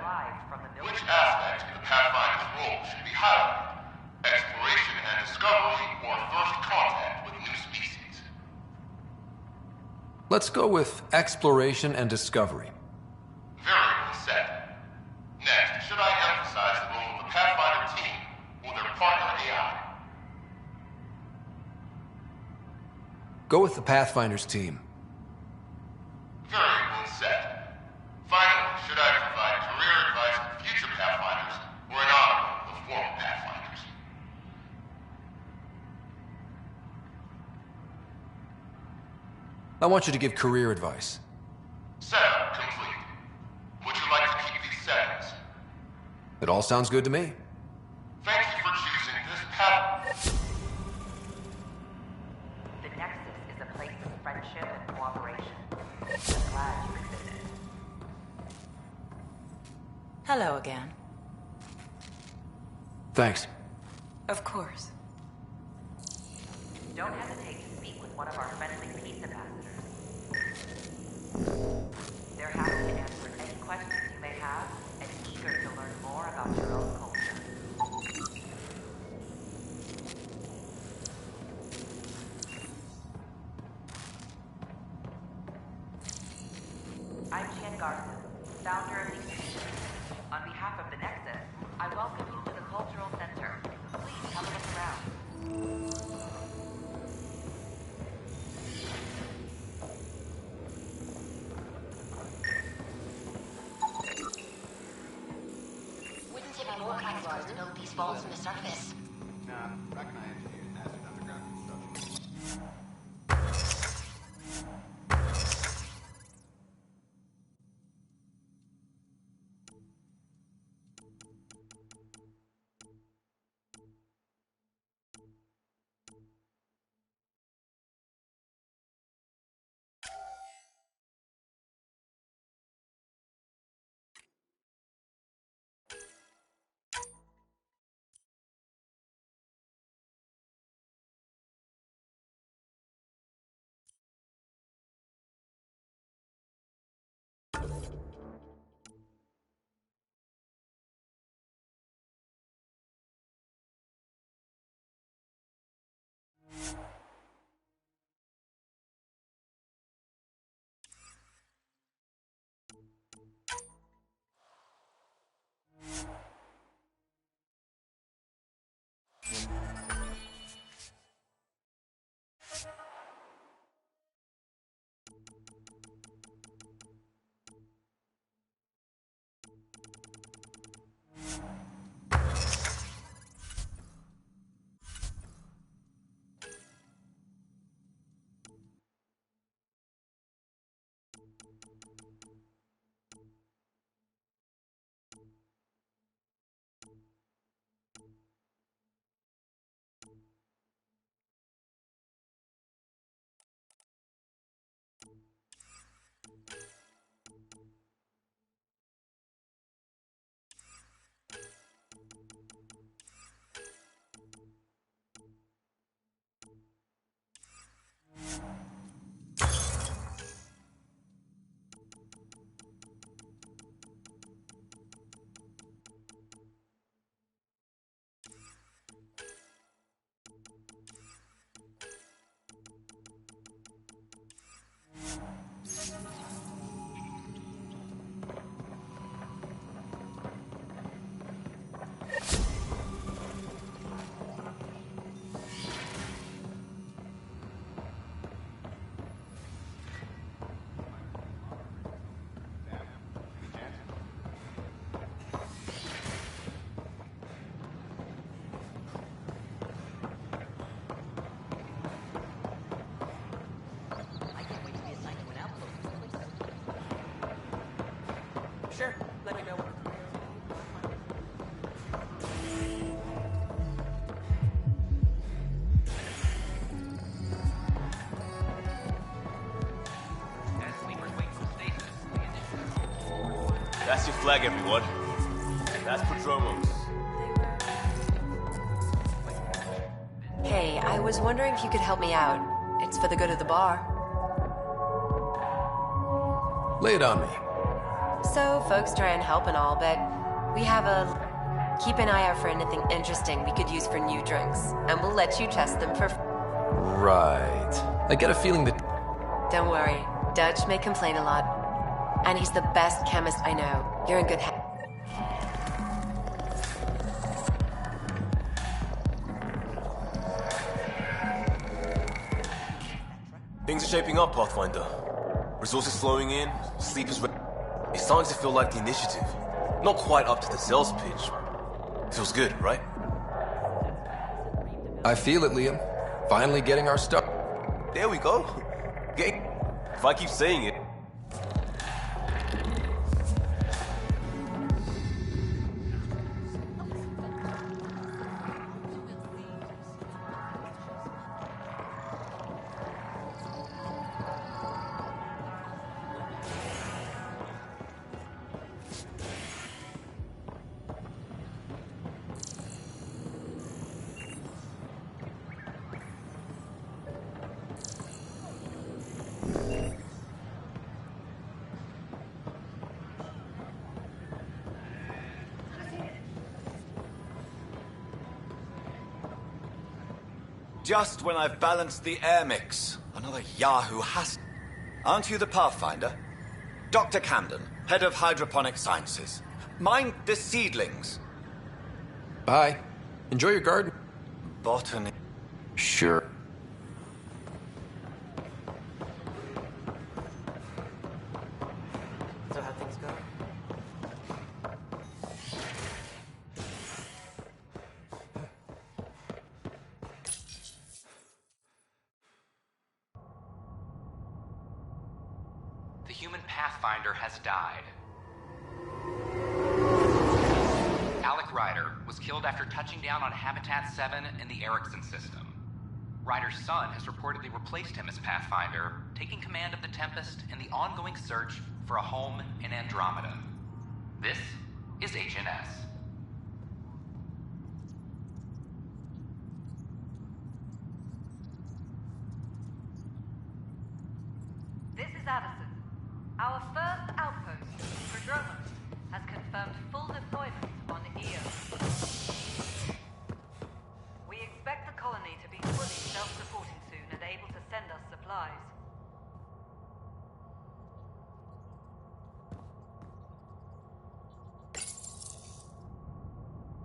Which aspect of the Pathfinder's role should be highlighted? Exploration and discovery or first contact with new species? Let's go with exploration and discovery. Variable set. Next, should I emphasize the role of the Pathfinder team or their partner AI? Go with the Pathfinder's team. Variable set. Finally, should I provide career advice to future Pathfinders or an honor of former Pathfinders? I want you to give career advice. Setup complete. Would you like to keep these settings? It all sounds good to me. Thank you for choosing this path. The Nexus is a place of friendship and cooperation. I'm glad you could visit. Hello again. Thanks. Of course. Don't hesitate to speak with one of our friendly peace ambassadors. They're happy to answer any questions you may have and eager to learn more about your own culture. I'm Chen Garson, founder of the Initiative. On behalf of the Nexus, I welcome you to the Cultural Center. Please have a look around. Wouldn't take more chemicals to build these vaults on the surface. Nah, recognize engineers mastered underground construction. Sure, let me know when. That's your flag, everyone. That's Prodromos. Hey, I was wondering if you could help me out. It's for the good of the bar. Lay it on me. So, folks try and help and all, but we have a... Keep an eye out for anything interesting we could use for new drinks, and we'll let you test them for... Right. I get a feeling that... Don't worry, Dutch may complain a lot. And he's the best chemist I know. You're in good hands. Things are shaping up, Pathfinder. Resources flowing in, sleep is... It's starting to feel like the initiative. Not quite up to the sales pitch. Feels good, right? I feel it, Liam. Finally getting our stuff. There we go. If I keep saying it... Just when I've balanced the air mix, another Yahoo has... Aren't you the Pathfinder? Dr. Camden, head of hydroponic sciences. Mind the seedlings. Bye. Enjoy your garden. Botany. Sure. So how things go? The human Pathfinder has died. Alec Ryder was killed after touching down on Habitat 7 in the Erickson system. Ryder's son has reportedly replaced him as Pathfinder, taking command of the Tempest in the ongoing search for a home in Andromeda. This is HNS. This is Addison. Our first outpost, Andromeda, has confirmed full deployment on EO. We expect the colony to be fully self-supporting soon and able to send us supplies.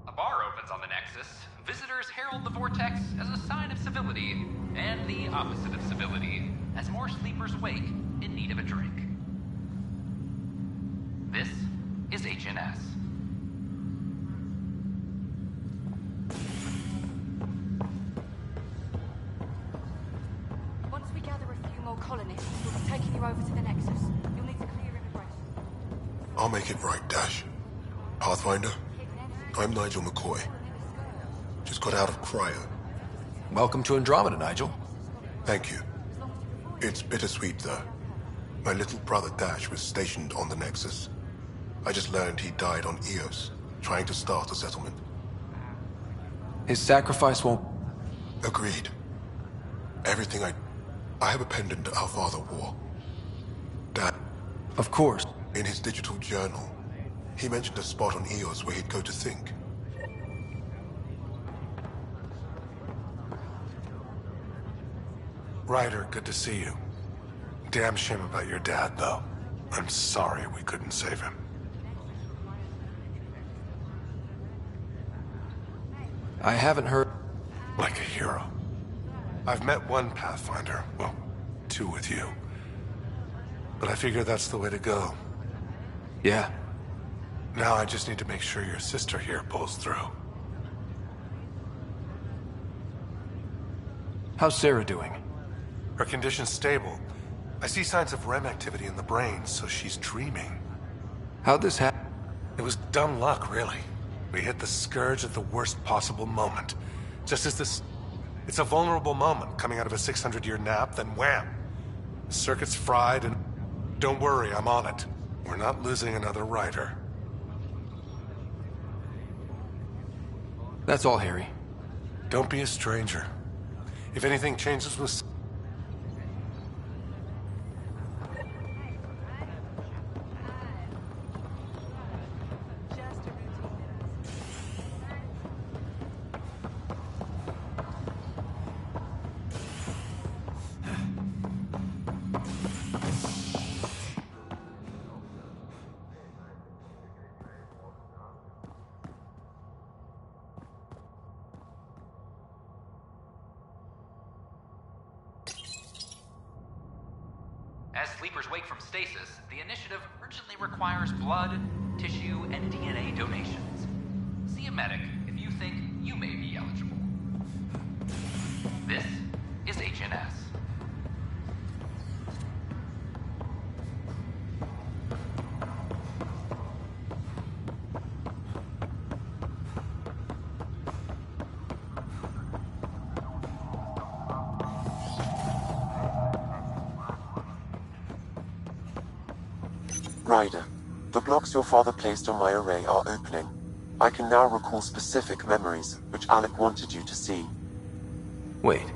A bar opens on the Nexus. Visitors herald the vortex as a sign of civility, and the opposite of civility, as more sleepers wake in need of a drink. This is HNS. Once we gather a few more colonists, we'll be taking you over to the Nexus. You'll need to clear immigration. I'll make it right, Dash. Pathfinder, I'm Nigel McCoy. Just got out of cryo. Welcome to Andromeda, Nigel. Thank you. It's bittersweet, though. My little brother Dash was stationed on the Nexus. I just learned he died on Eos, trying to start a settlement. His sacrifice won't... Agreed. Everything I have a pendant our father wore. Dad... Of course. In his digital journal, he mentioned a spot on Eos where he'd go to think. Ryder, good to see you. Damn shame about your dad, though. I'm sorry we couldn't save him. I haven't heard... Like a hero. I've met one Pathfinder, well, two with you. But I figure that's the way to go. Yeah. Now I just need to make sure your sister here pulls through. How's Sarah doing? Her condition's stable. I see signs of REM activity in the brain, so she's dreaming. How'd this happen? It was dumb luck, really. We hit the Scourge at the worst possible moment. Just as this... It's a vulnerable moment, coming out of a 600-year nap, then wham! The circuit's fried, and... Don't worry, I'm on it. We're not losing another Ryder. That's all, Harry. Don't be a stranger. If anything changes with... As sleepers wake from stasis, the initiative urgently requires blood, tissue, and DNA donations. See a medic if you think you may be eligible. This is HNS. Ryder, the blocks your father placed on my array are opening. I can now recall specific memories, which Alec wanted you to see. Wait,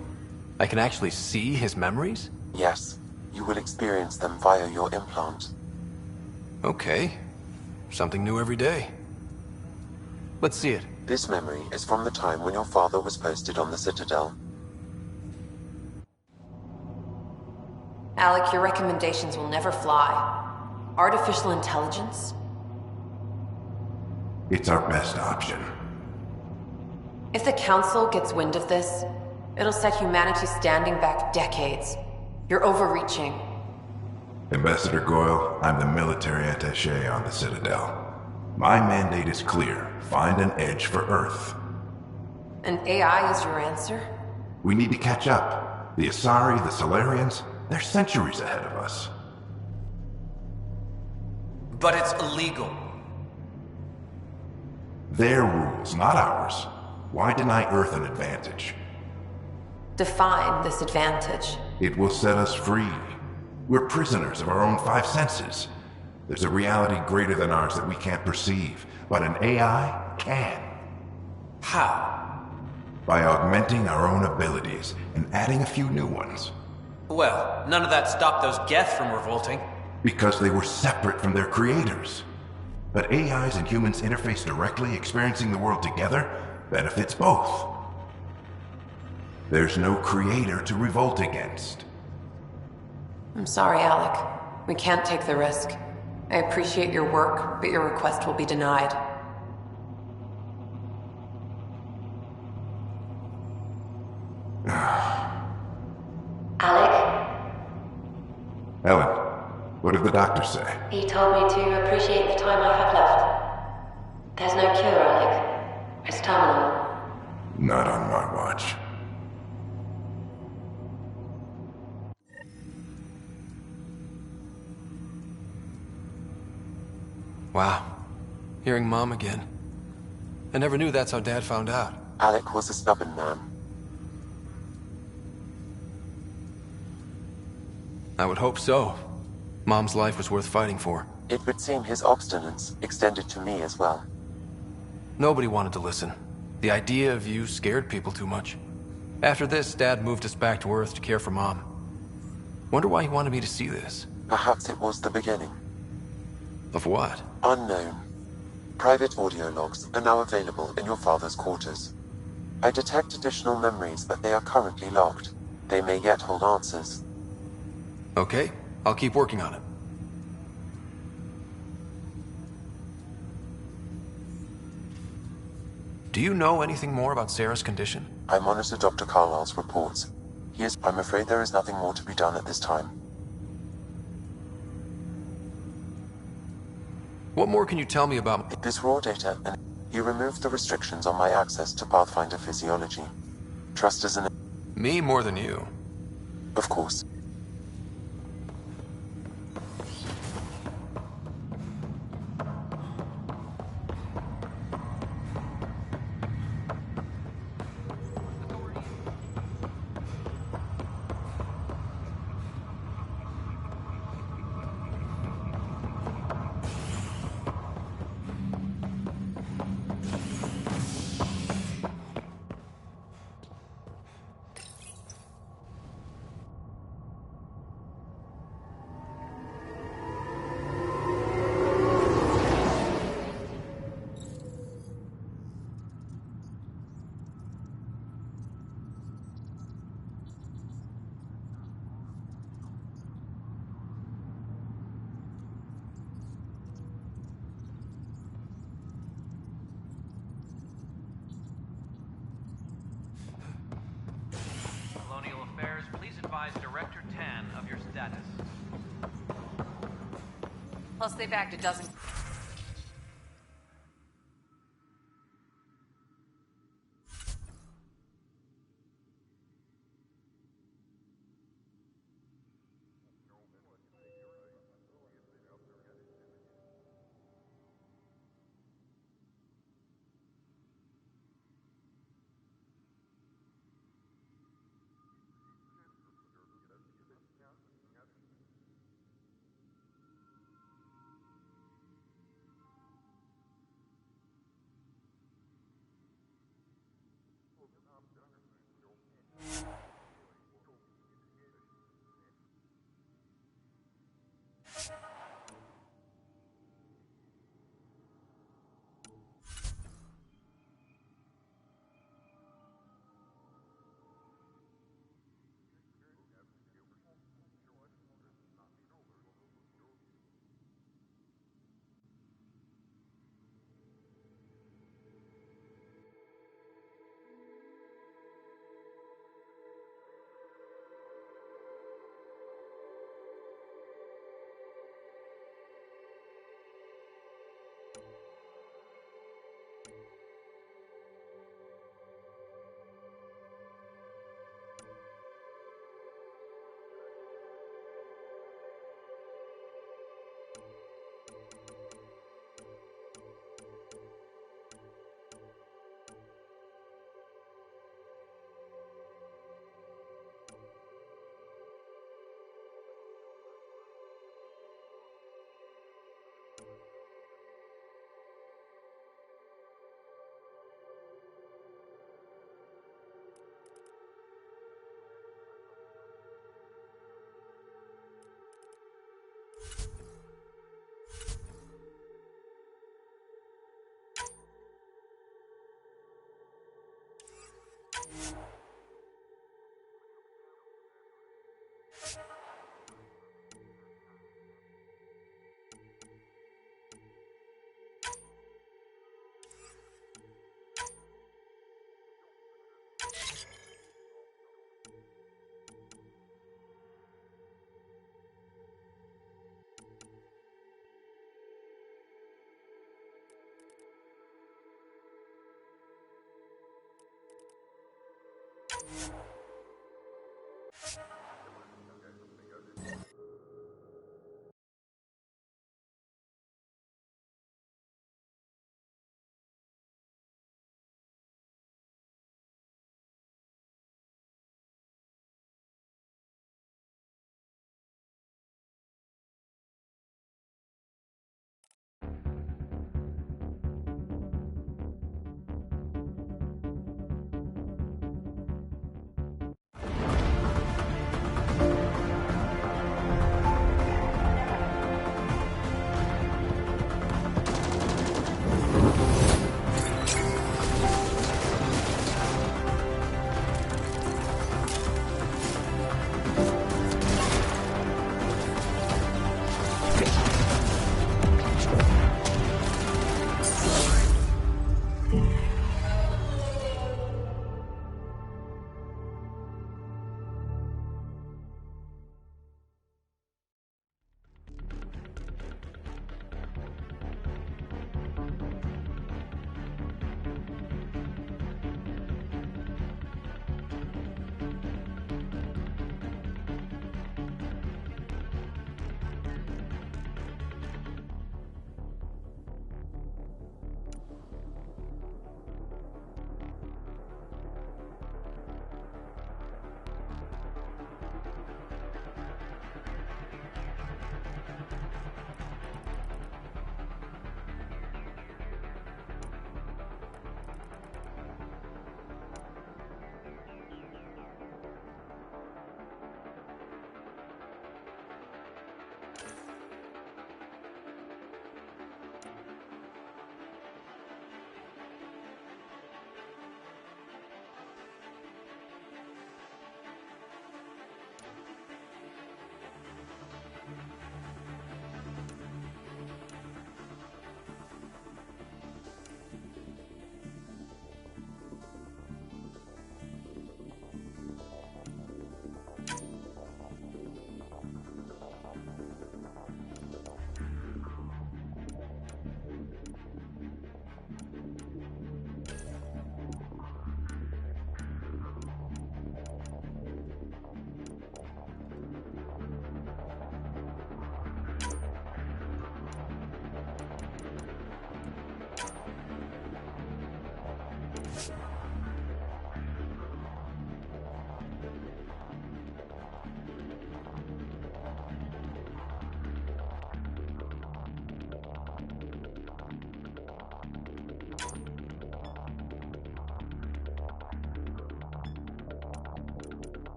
I can actually see his memories? Yes, you will experience them via your implant. Okay, something new every day. Let's see it. This memory is from the time when your father was posted on the Citadel. Alec, your recommendations will never fly. Artificial intelligence? It's our best option. If the Council gets wind of this, it'll set humanity standing back decades. You're overreaching. Ambassador Goyle, I'm the military attaché on the Citadel. My mandate is clear. Find an edge for Earth. And AI is your answer? We need to catch up. The Asari, the Solarians, they're centuries ahead of us. But it's illegal. Their rules, not ours. Why deny Earth an advantage? Define this advantage. It will set us free. We're prisoners of our own five senses. There's a reality greater than ours that we can't perceive, but an AI can. How? By augmenting our own abilities and adding a few new ones. Well, none of that stopped those Geth from revolting. Because they were separate from their creators. But AIs and humans interface directly, experiencing the world together, benefits both. There's no creator to revolt against. I'm sorry, Alec. We can't take the risk. I appreciate your work, but your request will be denied. Alec? Ellen, what did the doctor say? He told me to appreciate the time I have left. There's no cure, Alec. It's terminal. Not on my watch. Wow. Hearing Mom again. I never knew that's how Dad found out. Alec was a stubborn man. I would hope so. Mom's life was worth fighting for. It would seem his obstinance extended to me as well. Nobody wanted to listen. The idea of you scared people too much. After this, Dad moved us back to Earth to care for Mom. Wonder why he wanted me to see this. Perhaps it was the beginning. Of what? Unknown. Private audio logs are now available in your father's quarters. I detect additional memories, but they are currently locked. They may yet hold answers. Okay, I'll keep working on it. Do you know anything more about Sarah's condition? I monitor Dr. Carlisle's reports. I'm afraid there is nothing more to be done at this time. What more can you tell me about... This raw data, and he removed the restrictions on my access to Pathfinder physiology. Trust is an... Me more than you. Of course. Director Tan of your status. Plus, they bagged a dozen.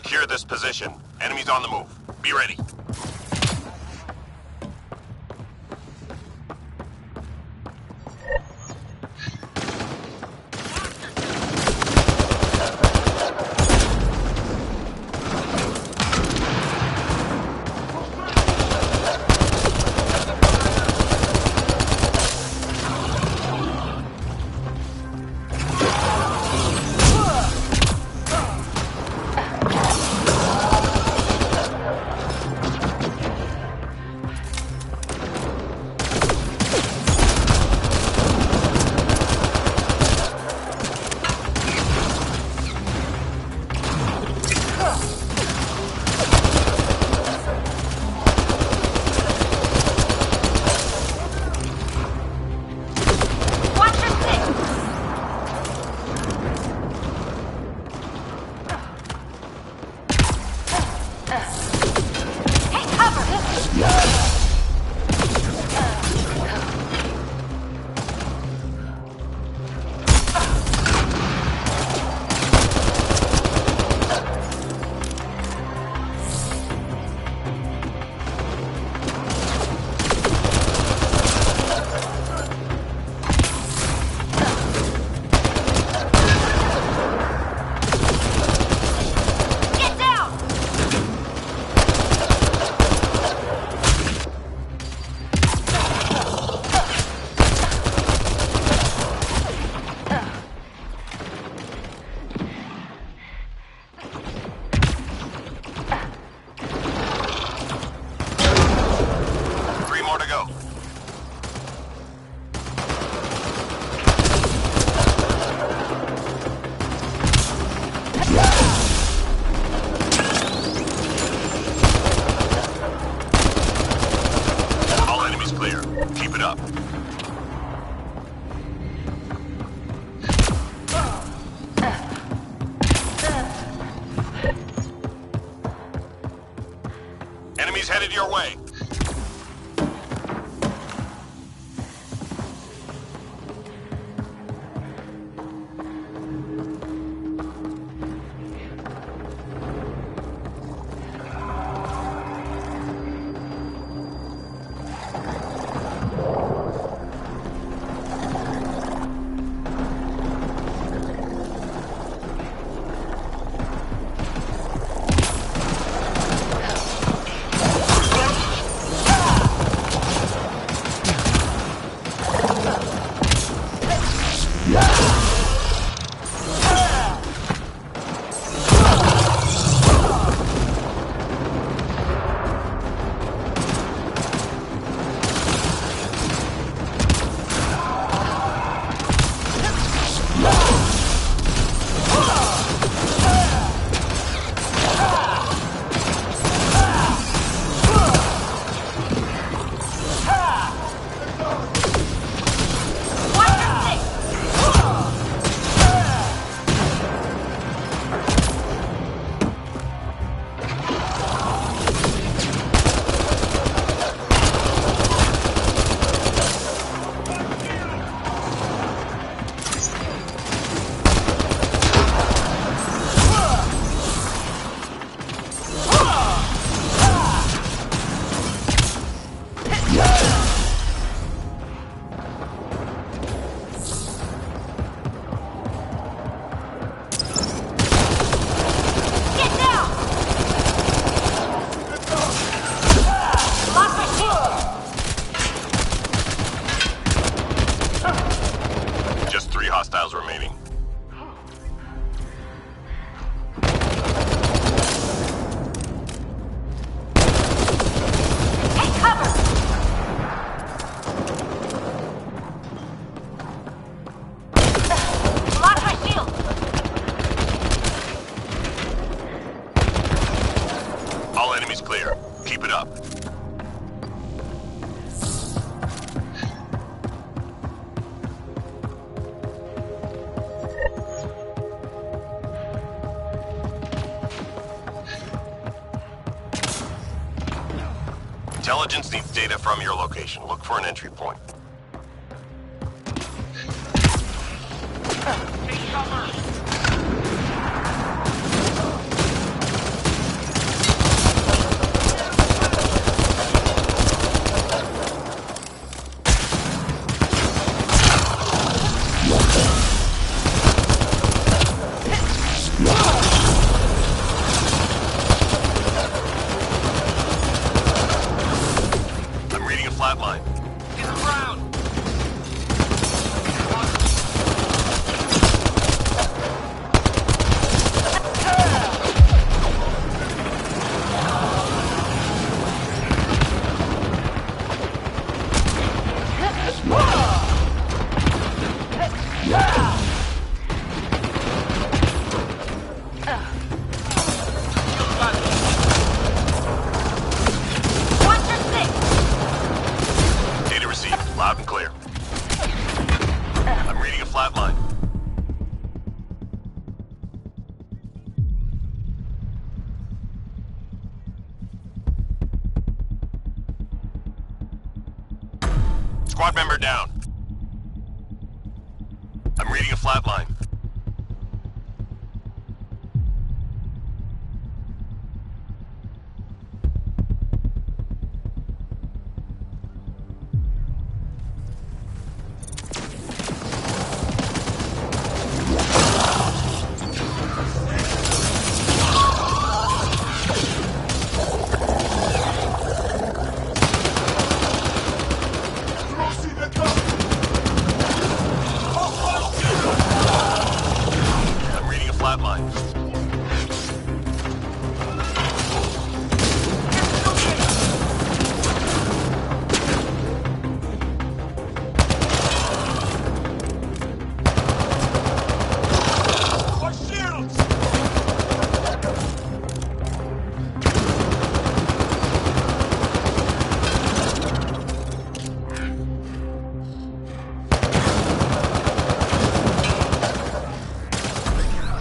Secure this position. Enemies on the move. Be ready. Enemies headed your way. Hostiles remaining. Take cover! Lock my shield! All enemies clear. Keep it up. Intelligence needs data from your location. Look for an entry point. Take cover! Squad member down. I'm reading a flatline.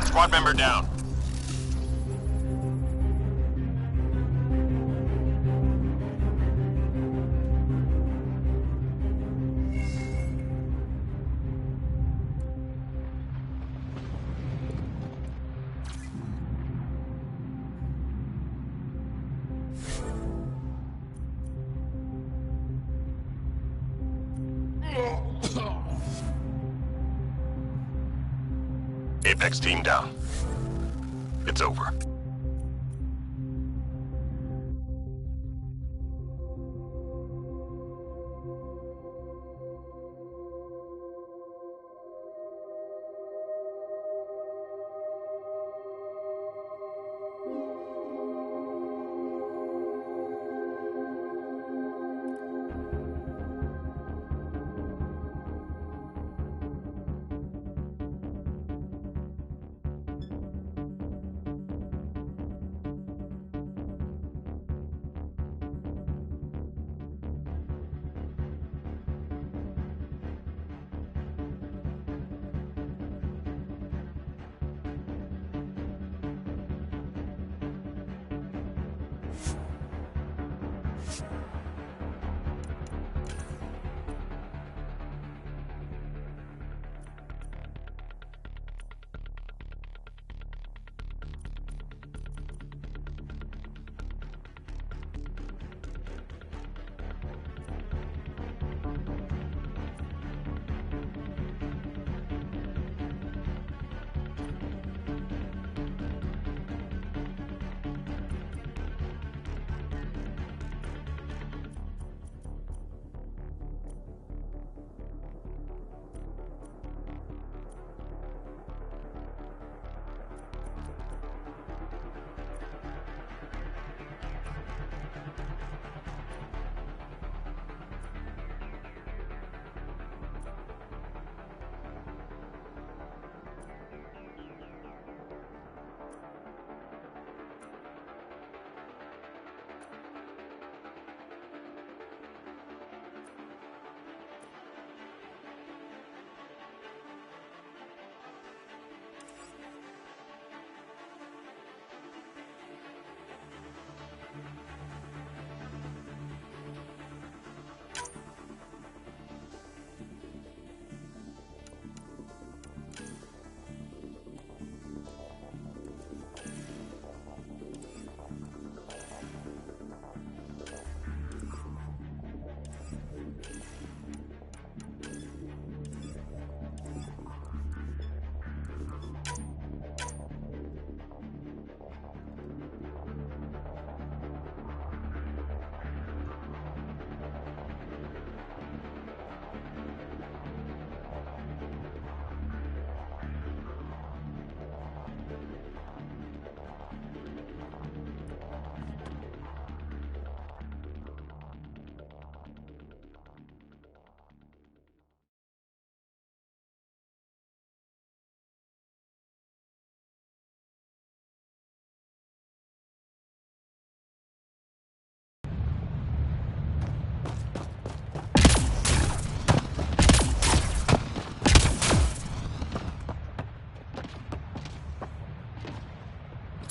Squad member down. Apex team down. It's over.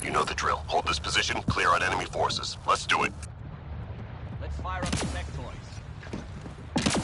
You know the drill. Hold this position, clear out enemy forces. Let's do it. Let's fire up the tech toys.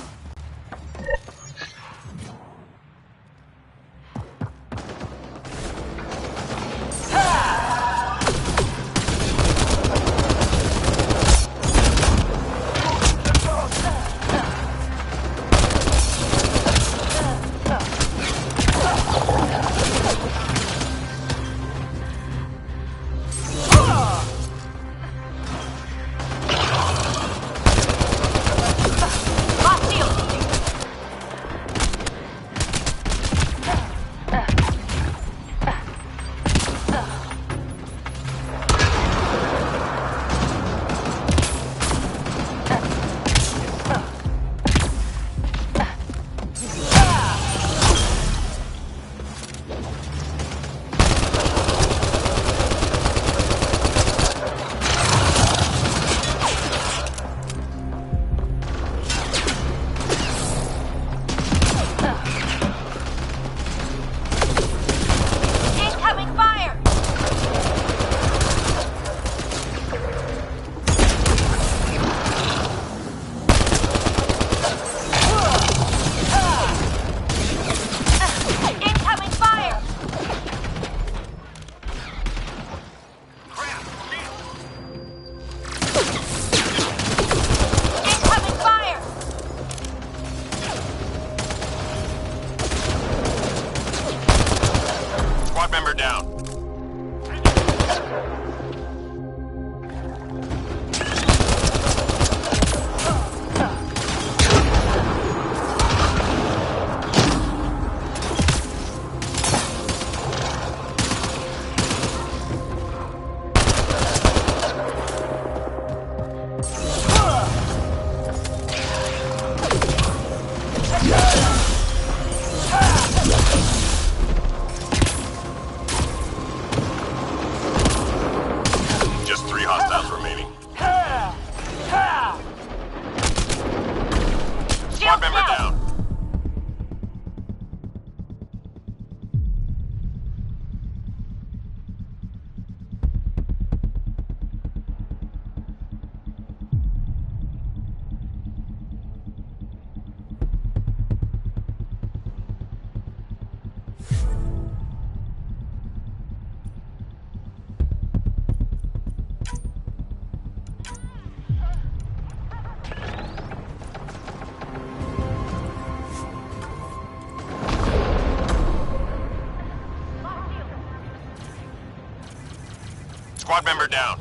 Squad member down.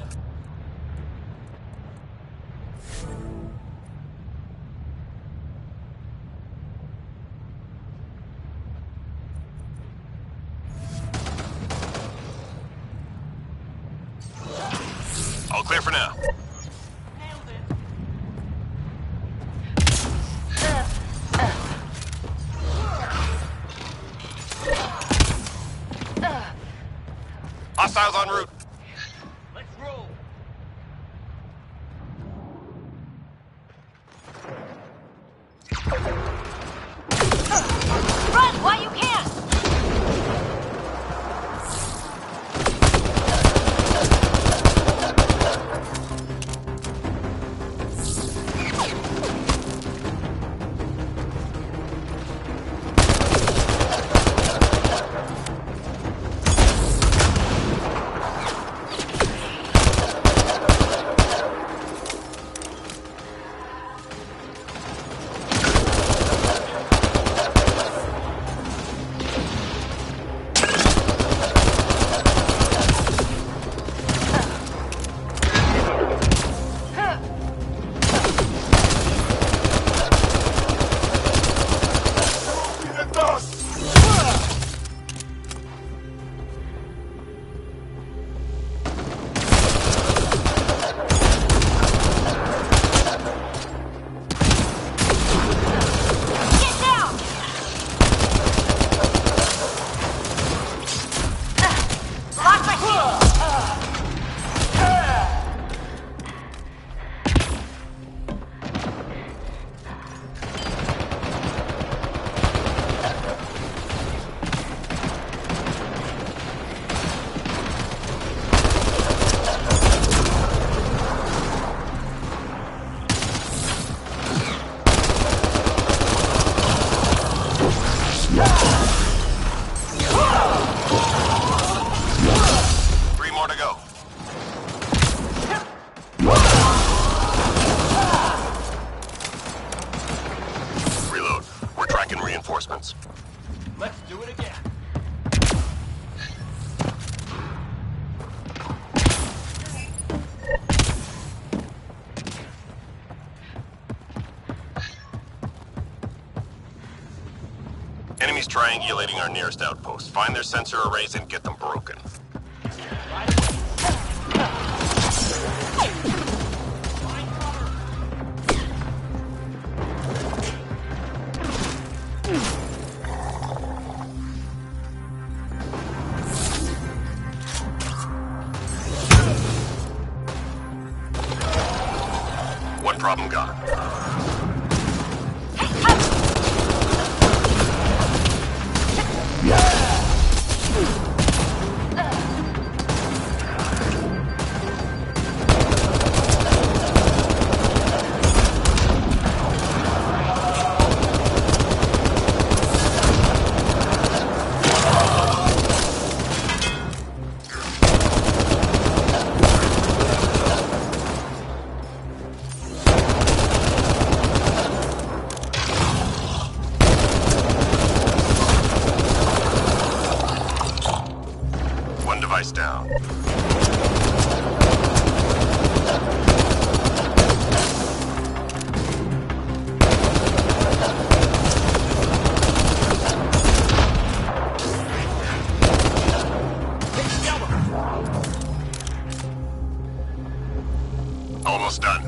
All clear for now. Hostiles en route. Let's roll. Run while you can! reinforcements. Let's do it again. Enemies triangulating our nearest outpost. Find their sensor arrays and get them broken. One problem gone. One device down. Almost done.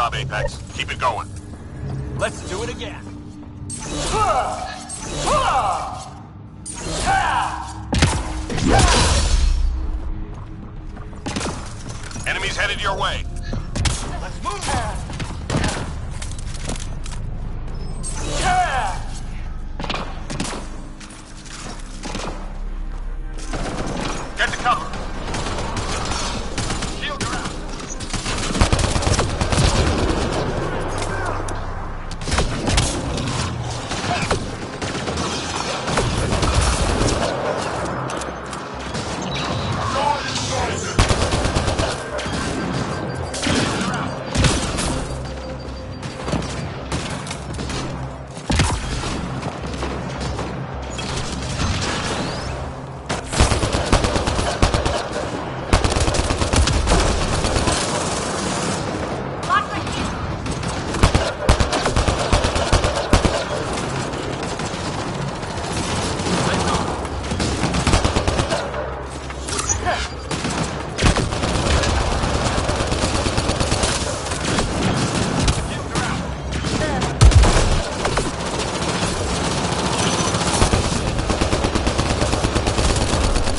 job, Apex. Keep it going. Let's do it again. Enemies headed your way. Let's move! Get to cover. Shields are out.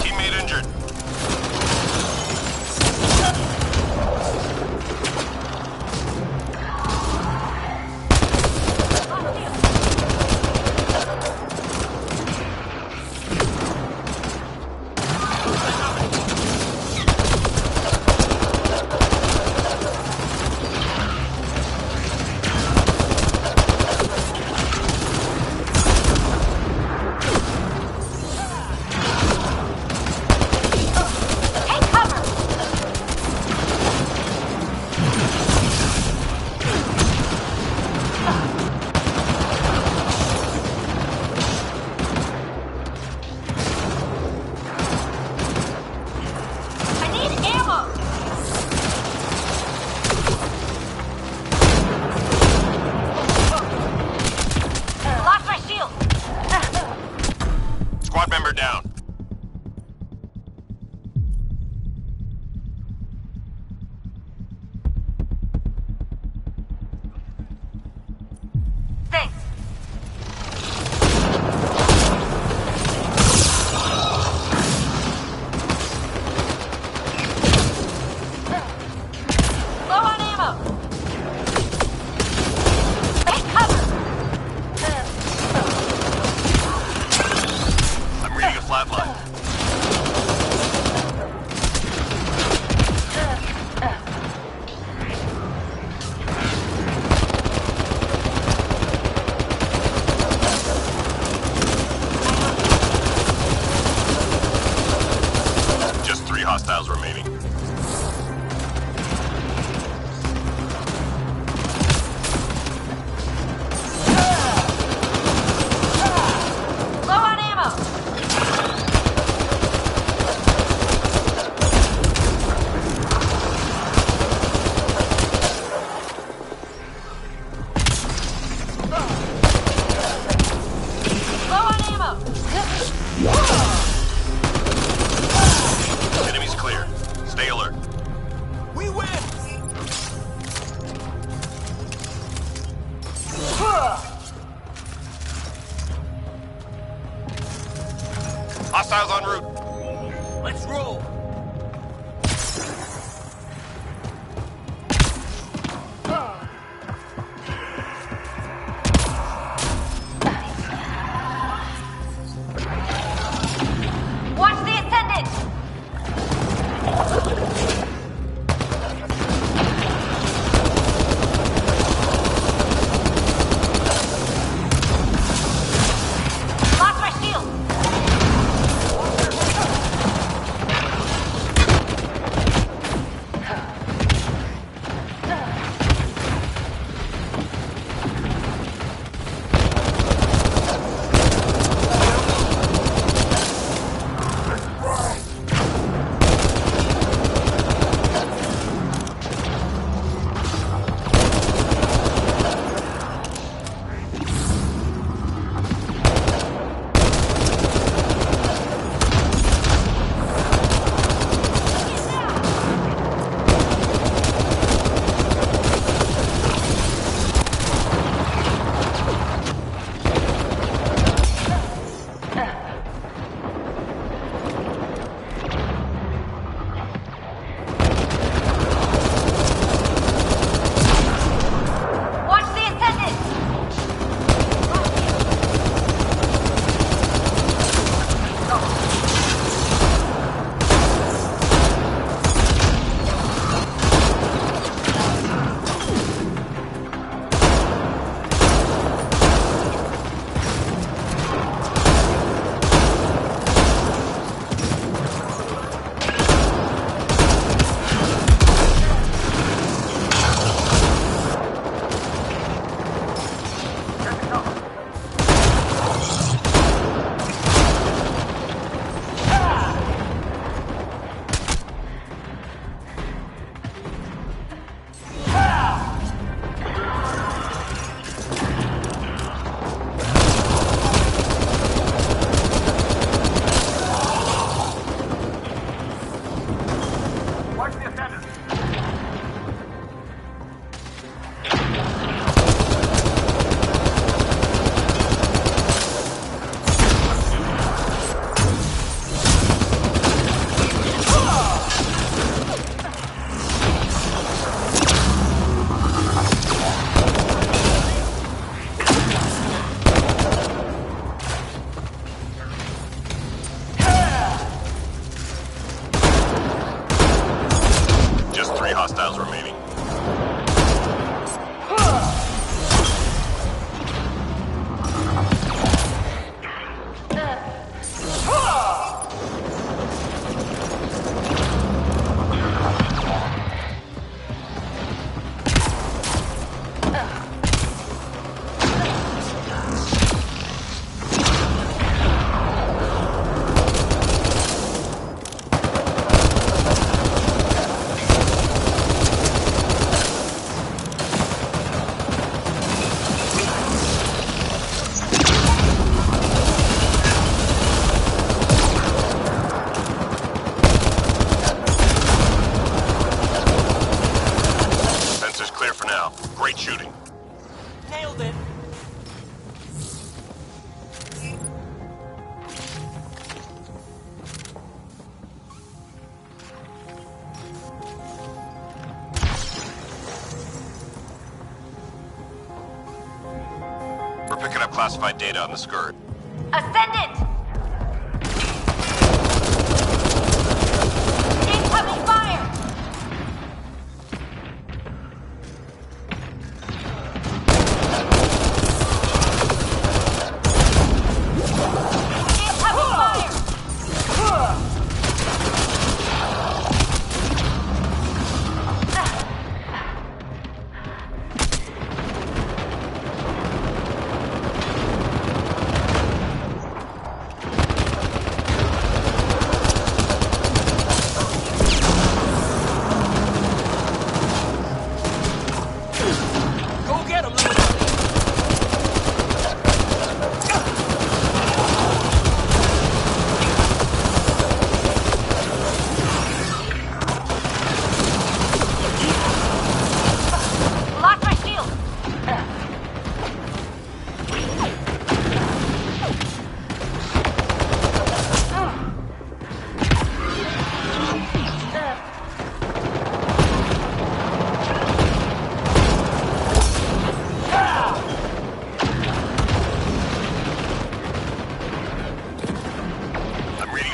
Teammate injured. Squad member down. Thanks. Low on ammo. Take cover. I'm reading a flatline. Just 3 hostiles remaining. Low on ammo. Low on ammo. Enemies clear. Stay alert. We win! Hostiles en route. Let's roll! Watch the ascendant. Lost my shield. hostiles remaining. Great shooting. Nailed it. We're picking up classified data on the skirt. Ascendant! Incoming fire!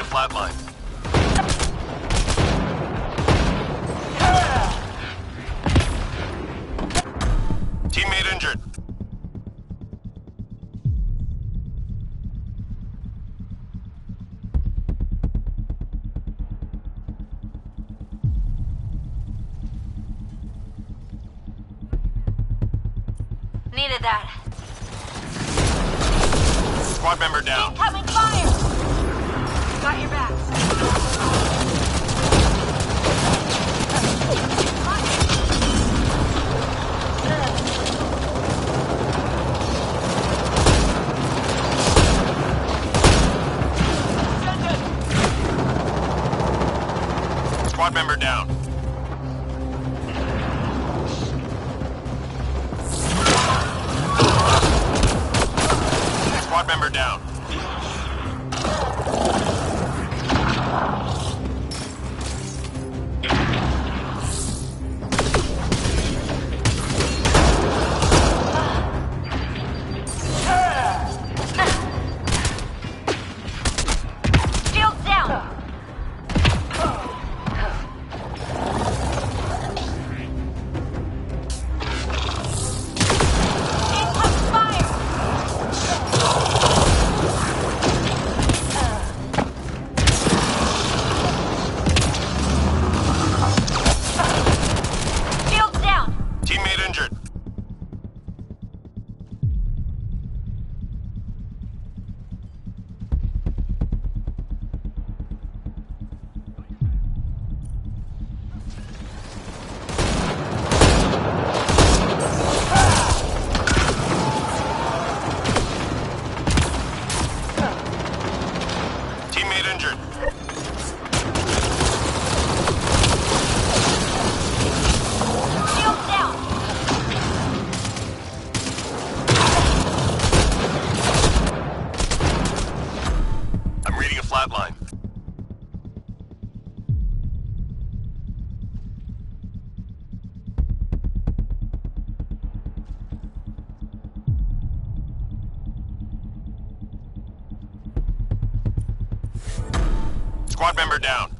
Flatline. Teammate injured. Needed that. Squad member down. Incoming fire! Got your back. Squad member down. Squad member down. Flatline. Squad member down.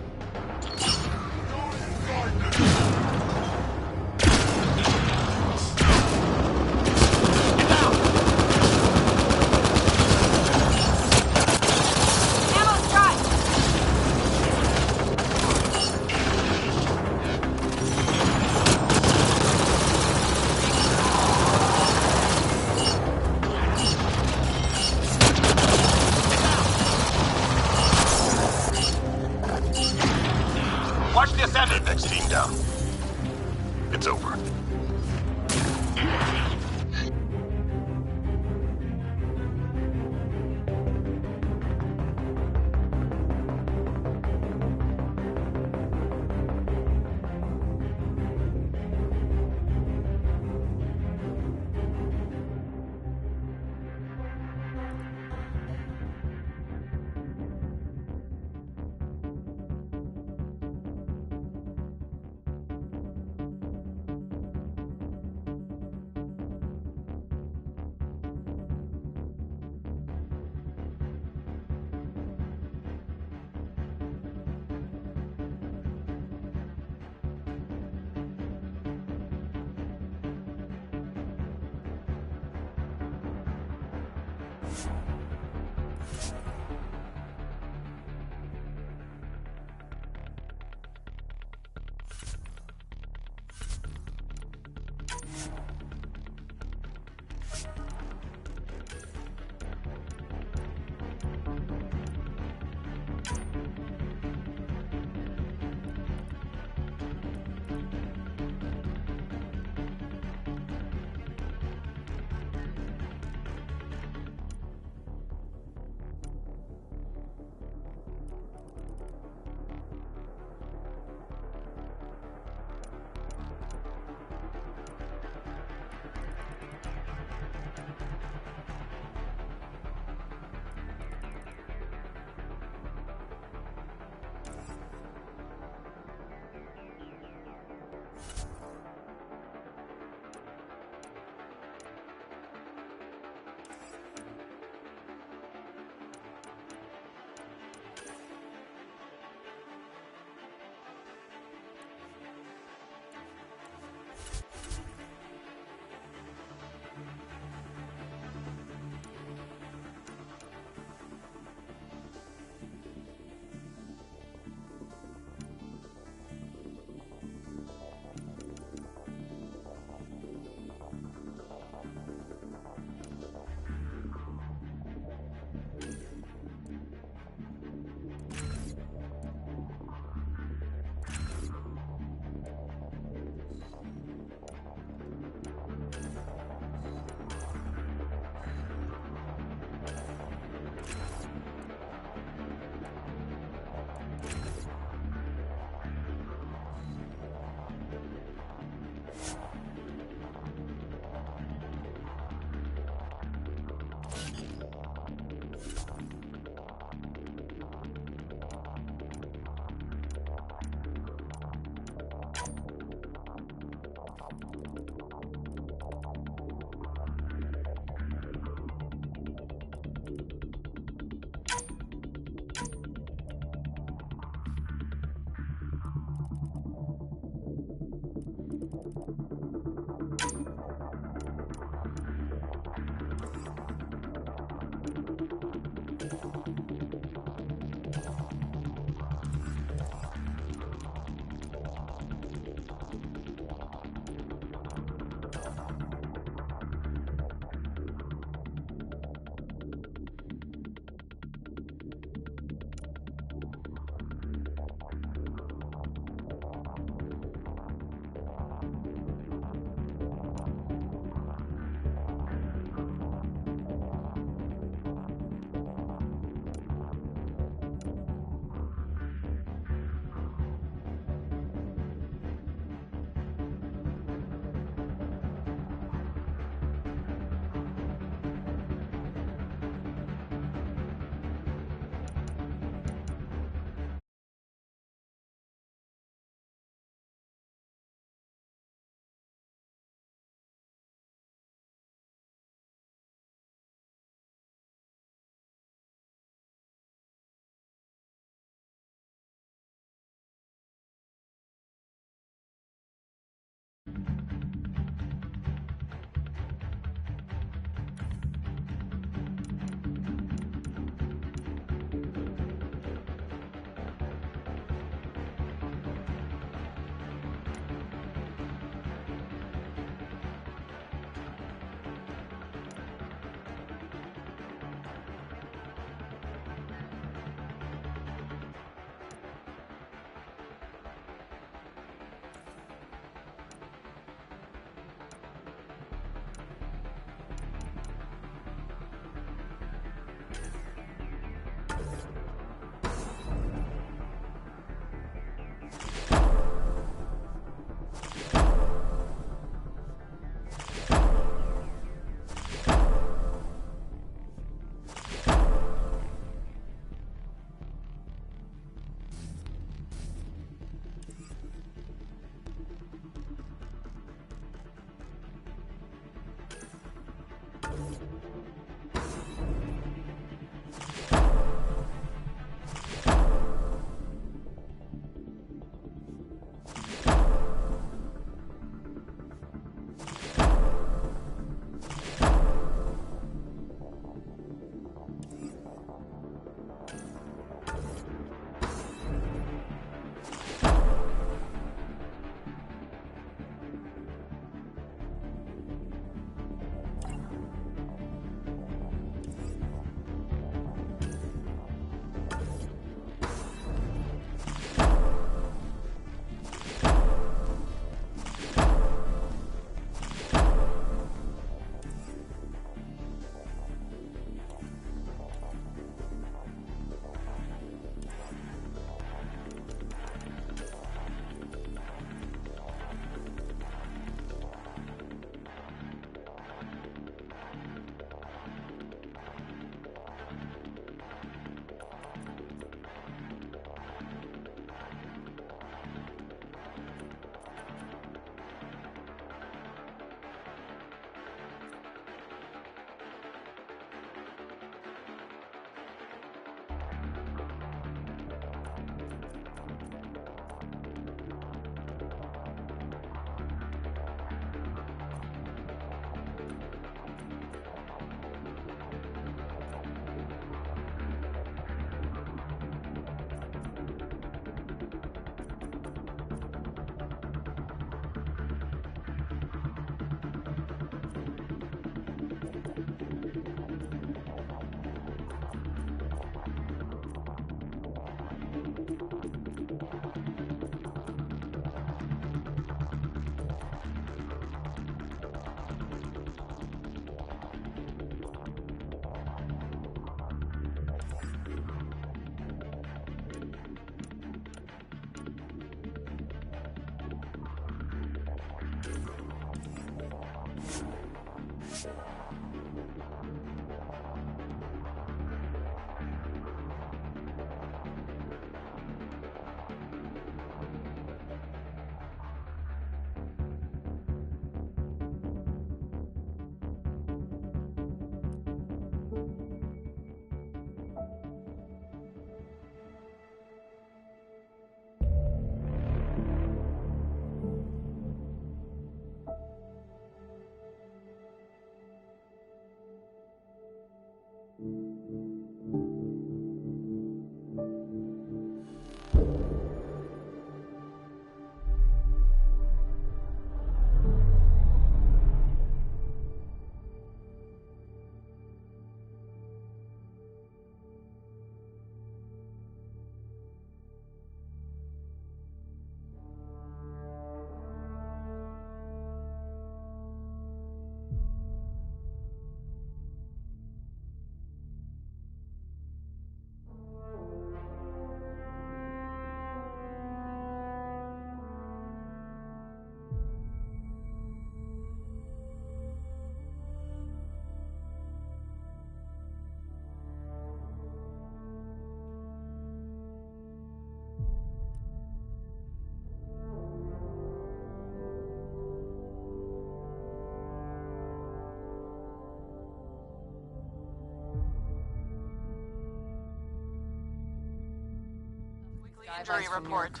injury report.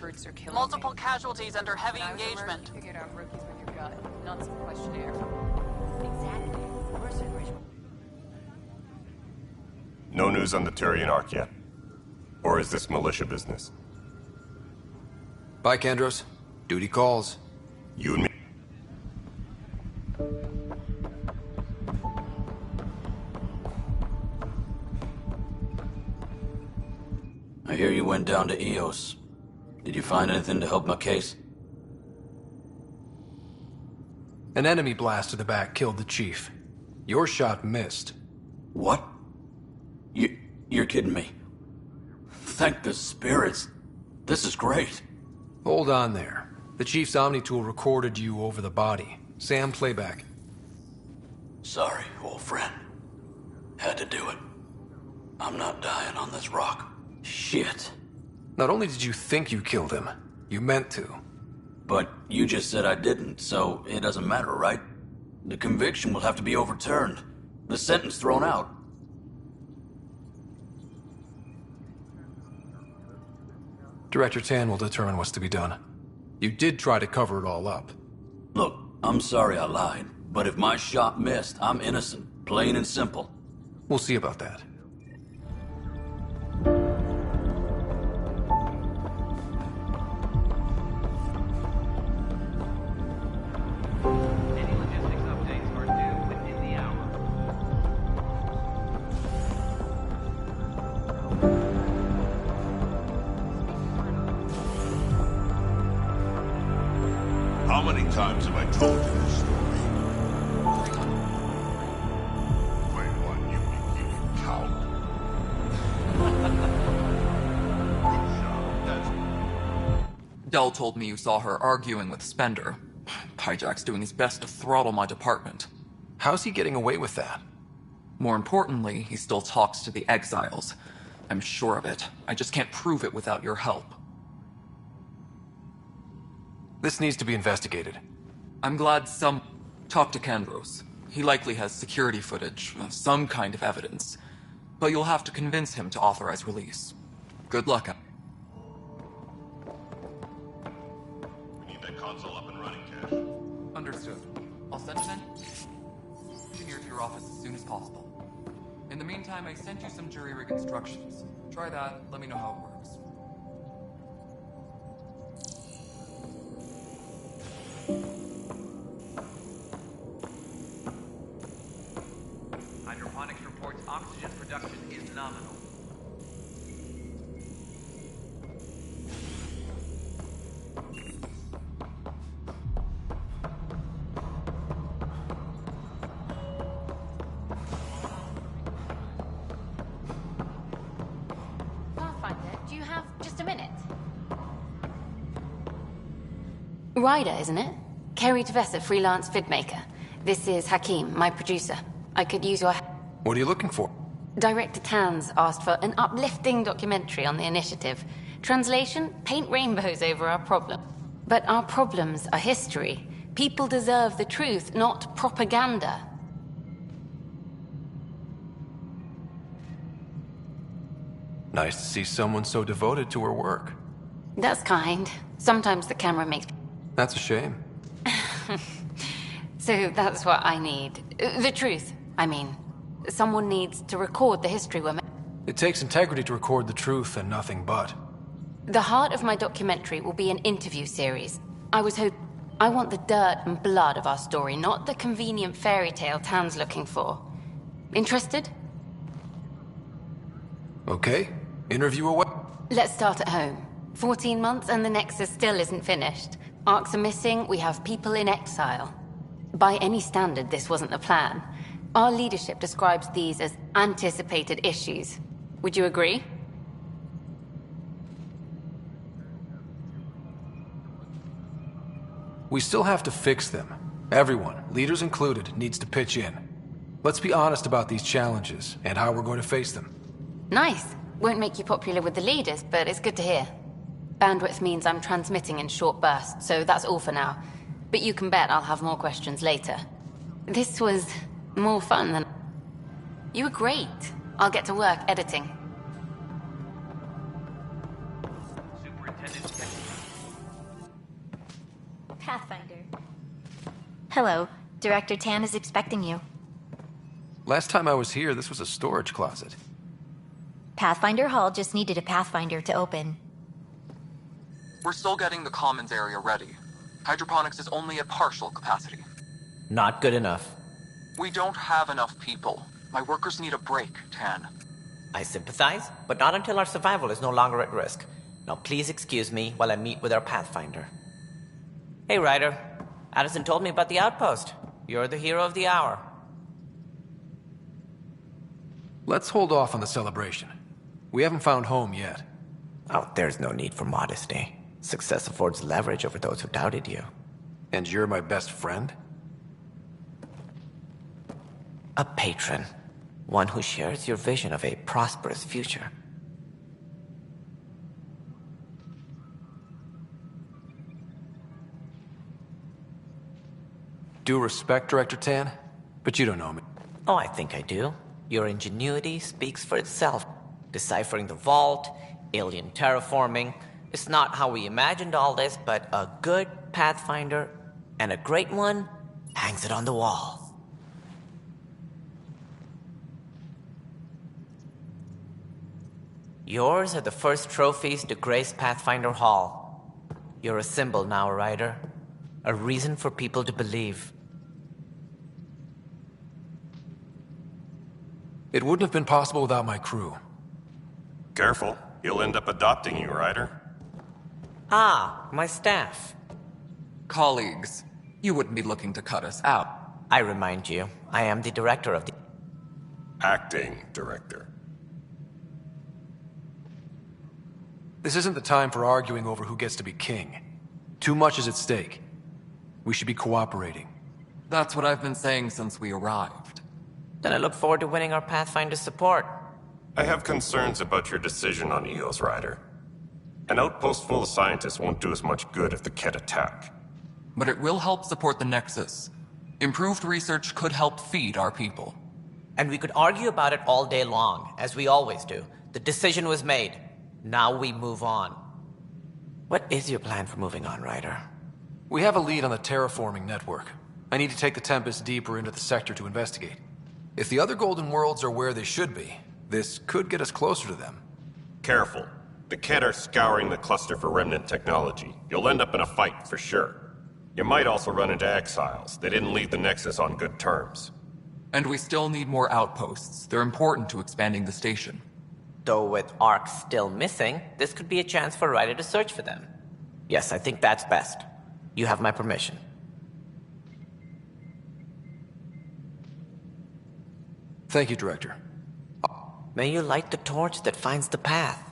Multiple casualties under heavy engagement. You figured out rookies with your gut, not some questionnaire. Exactly. Mercenaries. No news on the Turian Ark yet? Or is this militia business? Bye, Kandros. Duty calls. You and me. I hear you went down to Eos. Did you find anything to help my case? An enemy blast to the back killed the chief. Your shot missed. What? You're kidding me. Thank the spirits. This is great. Hold on there. The chief's Omni tool recorded you over the body. Sam, playback. Sorry, old friend. Had to do it. I'm not dying on this rock. Shit. Not only did you think you killed him, you meant to. But you just said I didn't, so it doesn't matter, right? The conviction will have to be overturned. The sentence thrown out. Director Tan will determine what's to be done. You did try to cover it all up. Look, I'm sorry I lied, but if my shot missed, I'm innocent. Plain and simple. We'll see about that. Any logistics updates are due within the hour. How many times have I told you this story? Wait, what? You keep count? Dell told me you saw her arguing with Spender. Hijack's doing his best to throttle my department. How's he getting away with that? More importantly, he still talks to the exiles. I'm sure of it. I just can't prove it without your help. This needs to be investigated. I'm glad Talk to Kandros. He likely has security footage, some kind of evidence. But you'll have to convince him to authorize release. Good luck. We need that console up and running, Cash. Understood. I'll send it in. Engineer to your office as soon as possible. In the meantime, I sent you some jury rig instructions. Try that, let me know how it works. Hydroponics reports oxygen production is nominal. Pathfinder, do you have just a minute? Ryder, isn't it? Kerry Tavessa, freelance vidmaker. This is Hakim, my producer. I could use your... What are you looking for? Director Tanz asked for an uplifting documentary on the initiative. Translation, paint rainbows over our problem. But our problems are history. People deserve the truth, not propaganda. Nice to see someone so devoted to her work. That's kind. Sometimes the camera makes... That's a shame. So that's what I need. The truth, I mean. Someone needs to record the history we're... It takes integrity to record the truth and nothing but. The heart of my documentary will be an interview series. I want the dirt and blood of our story, not the convenient fairy tale Tan's looking for. Interested? Okay. Interview away. Let's start at home. 14 months and the Nexus still isn't finished. Arcs are missing, we have people in exile. By any standard, this wasn't the plan. Our leadership describes these as anticipated issues. Would you agree? We still have to fix them. Everyone, leaders included, needs to pitch in. Let's be honest about these challenges and how we're going to face them. Nice. Won't make you popular with the leaders, but it's good to hear. Bandwidth means I'm transmitting in short bursts, so that's all for now. But you can bet I'll have more questions later. This was more fun than... You were great. I'll get to work editing. Pathfinder. Hello. Director Tan is expecting you. Last time I was here, this was a storage closet. Pathfinder Hall just needed a Pathfinder to open. We're still getting the commons area ready. Hydroponics is only at partial capacity. Not good enough. We don't have enough people. My workers need a break, Tan. I sympathize, but not until our survival is no longer at risk. Now please excuse me while I meet with our Pathfinder. Hey, Ryder. Addison told me about the outpost. You're the hero of the hour. Let's hold off on the celebration. We haven't found home yet. Oh, there's no need for modesty. Success affords leverage over those who doubted you. And you're my best friend? A patron. One who shares your vision of a prosperous future. Due respect, Director Tan, but you don't know me. Oh, I think I do. Your ingenuity speaks for itself. Deciphering the vault, alien terraforming. It's not how we imagined all this, but a good Pathfinder, and a great one, hangs it on the wall. Yours are the first trophies to grace Pathfinder Hall. You're a symbol now, Ryder. A reason for people to believe. It wouldn't have been possible without my crew. Careful, he'll end up adopting you, Ryder. Ah, my staff. Colleagues, you wouldn't be looking to cut us out. I remind you, I am the director of the... Acting director. This isn't the time for arguing over who gets to be king. Too much is at stake. We should be cooperating. That's what I've been saying since we arrived. Then I look forward to winning our Pathfinder's support. I have concerns about your decision on Eos, Ryder. An outpost full of scientists won't do us much good if the Kett attack. But it will help support the Nexus. Improved research could help feed our people. And we could argue about it all day long, as we always do. The decision was made. Now we move on. What is your plan for moving on, Ryder? We have a lead on the terraforming network. I need to take the Tempest deeper into the sector to investigate. If the other Golden Worlds are where they should be, this could get us closer to them. Careful. The Kett are scouring the cluster for remnant technology. You'll end up in a fight, for sure. You might also run into exiles. They didn't leave the Nexus on good terms. And we still need more outposts. They're important to expanding the station. Though with Ark still missing, this could be a chance for Ryder to search for them. Yes, I think that's best. You have my permission. Thank you, Director. May you light the torch that finds the path.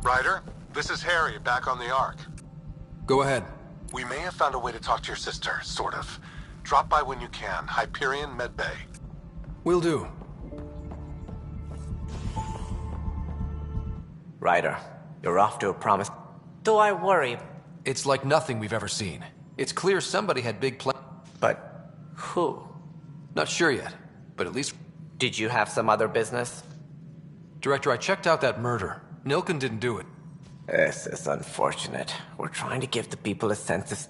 Ryder, this is Harry, back on the Ark. Go ahead. We may have found a way to talk to your sister, sort of. Drop by when you can. Hyperion Medbay. Will do. Ryder, you're off to a promise. Though I worry. It's like nothing we've ever seen. It's clear somebody had big plans. But who? Not sure yet, but at least... Did you have some other business? Director, I checked out that murder. Nilken didn't do it. This is unfortunate. We're trying to give the people a sense of...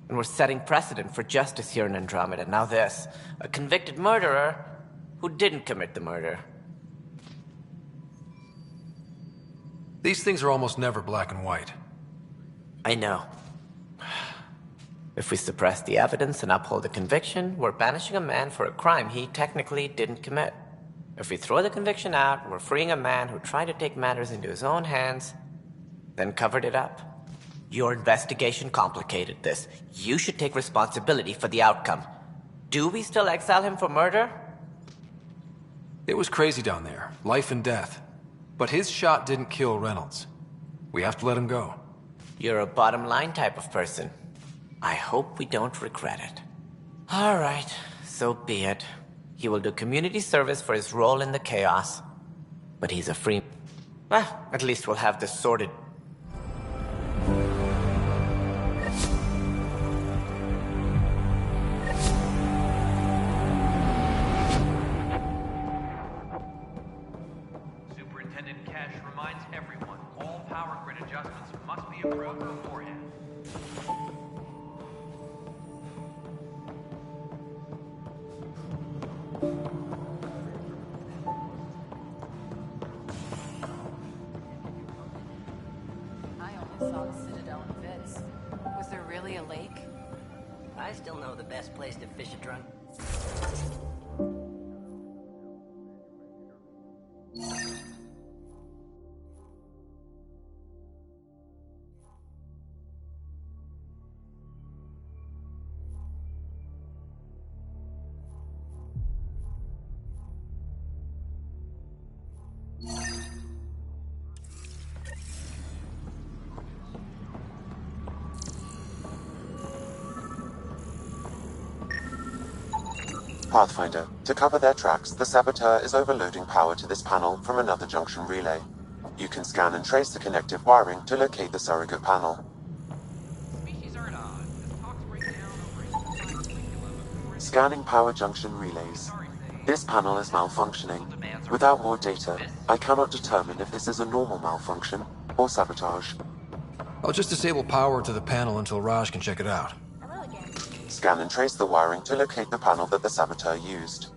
And we're setting precedent for justice here in Andromeda. Now this. A convicted murderer who didn't commit the murder. These things are almost never black and white. I know. If we suppress the evidence and uphold the conviction, we're banishing a man for a crime he technically didn't commit. If we throw the conviction out, we're freeing a man who tried to take matters into his own hands, then covered it up. Your investigation complicated this. You should take responsibility for the outcome. Do we still exile him for murder? It was crazy down there. Life and death. But his shot didn't kill Reynolds. We have to let him go. You're a bottom line type of person. I hope we don't regret it. All right, so be it. He will do community service for his role in the chaos. But he's a free... Well, at least we'll have this sorted. Superintendent drunk beforehand. I only saw the Citadel in bits. Was there really a lake? I still know the best place to fish a drunk. Pathfinder, to cover their tracks, the saboteur is overloading power to this panel from another junction relay. You can scan and trace the connective wiring to locate the surrogate panel. Scanning power junction relays. This panel is malfunctioning. Without more data, I cannot determine if this is a normal malfunction or sabotage. I'll just disable power to the panel until Raj can check it out. Scan and trace the wiring to locate the panel that the saboteur used.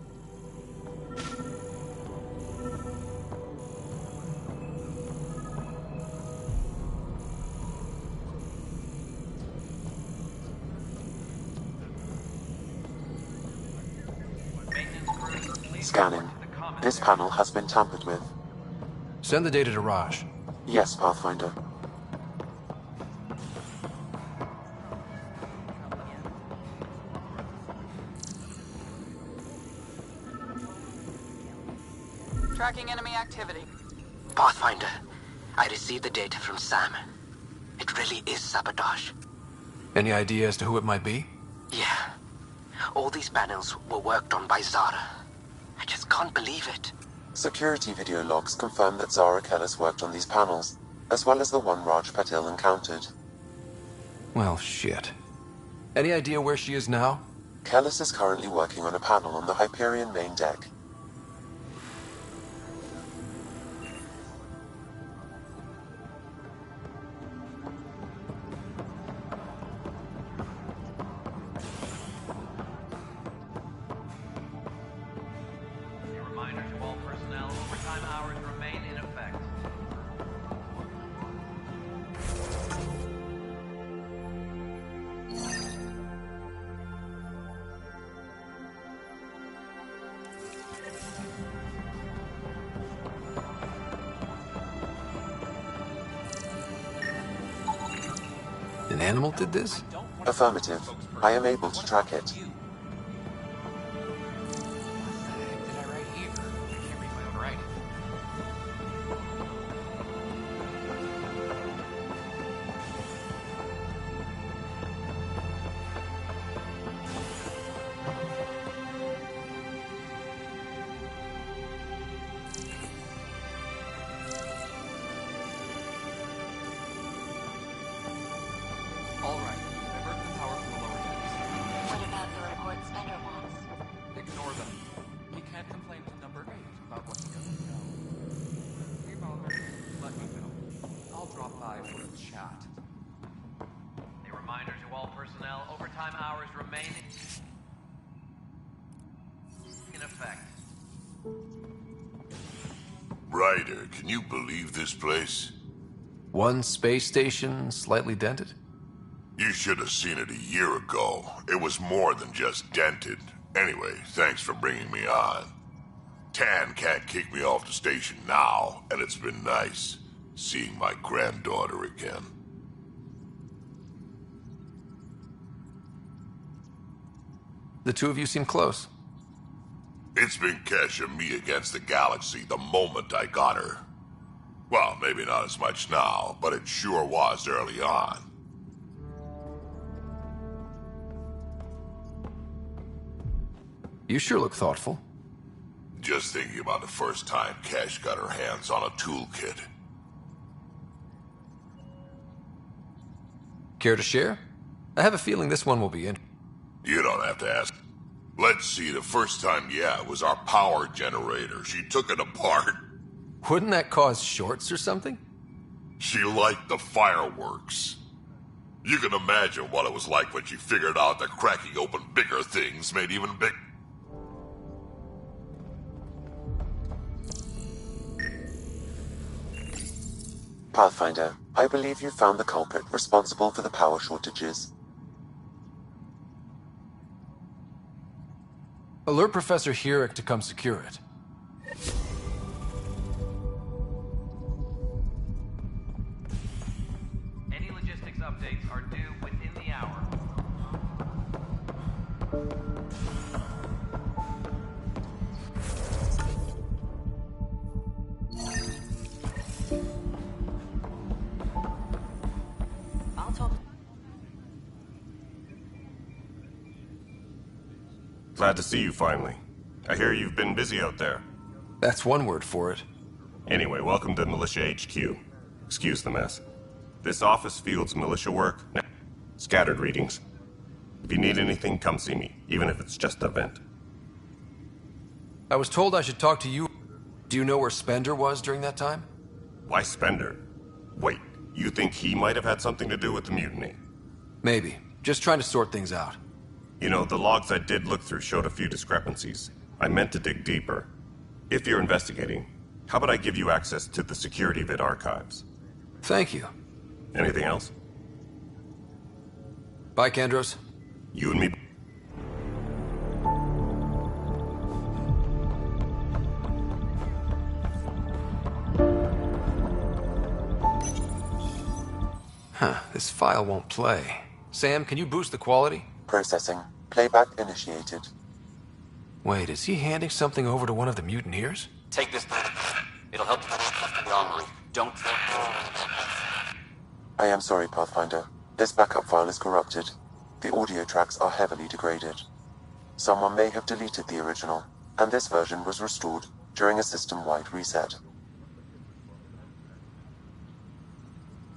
Scanning. This panel has been tampered with. Send the data to Raj. Yes, Pathfinder. Tracking enemy activity. Pathfinder, I received the data from Sam. It really is sabotage. Any idea as to who it might be? Yeah. All these panels were worked on by Zara. I just can't believe it. Security video logs confirm that Zara Kellis worked on these panels, as well as the one Raj Patil encountered. Well, shit. Any idea where she is now? Kellis is currently working on a panel on the Hyperion main deck. An animal did this? Affirmative. I am able to track it. Ryder, can you believe this place? One space station, slightly dented? You should have seen it a year ago. It was more than just dented. Anyway, thanks for bringing me on. Tan can't kick me off the station now, and it's been nice seeing my granddaughter again. The two of you seem close. It's been Kesha me against the galaxy the moment I got her. Well, maybe not as much now, but it sure was early on. You sure look thoughtful. Just thinking about the first time Cash got her hands on a toolkit. Care to share? I have a feeling this one will be in. You don't have to ask. Let's see, the first time, yeah, it was our power generator. She took it apart. Wouldn't that cause shorts or something? She liked the fireworks. You can imagine what it was like when she figured out that cracking open bigger things made even big... Pathfinder, I believe you found the culprit responsible for the power shortages. Alert Professor Herrick to come secure it. Any logistics updates are due within the hour. I'll talk. Glad to see you finally. I hear you've been busy out there. That's one word for it. Anyway, welcome to Militia HQ. Excuse the mess. This office fields militia work, scattered readings. If you need anything, come see me, even if it's just a vent. I was told I should talk to you. Do you know where Spender was during that time? Why Spender? Wait, you think he might have had something to do with the mutiny? Maybe. Just trying to sort things out. You know, the logs I did look through showed a few discrepancies. I meant to dig deeper. If you're investigating, how about I give you access to the security vid archives? Thank you. Anything else? Bye, Kandros. You and me. Huh, this file won't play. Sam, can you boost the quality? Processing. Playback initiated. Wait, is he handing something over to one of the mutineers? Take this. It'll help you on brief. Don't. I am sorry, Pathfinder. This backup file is corrupted. The audio tracks are heavily degraded. Someone may have deleted the original, and this version was restored during a system-wide reset.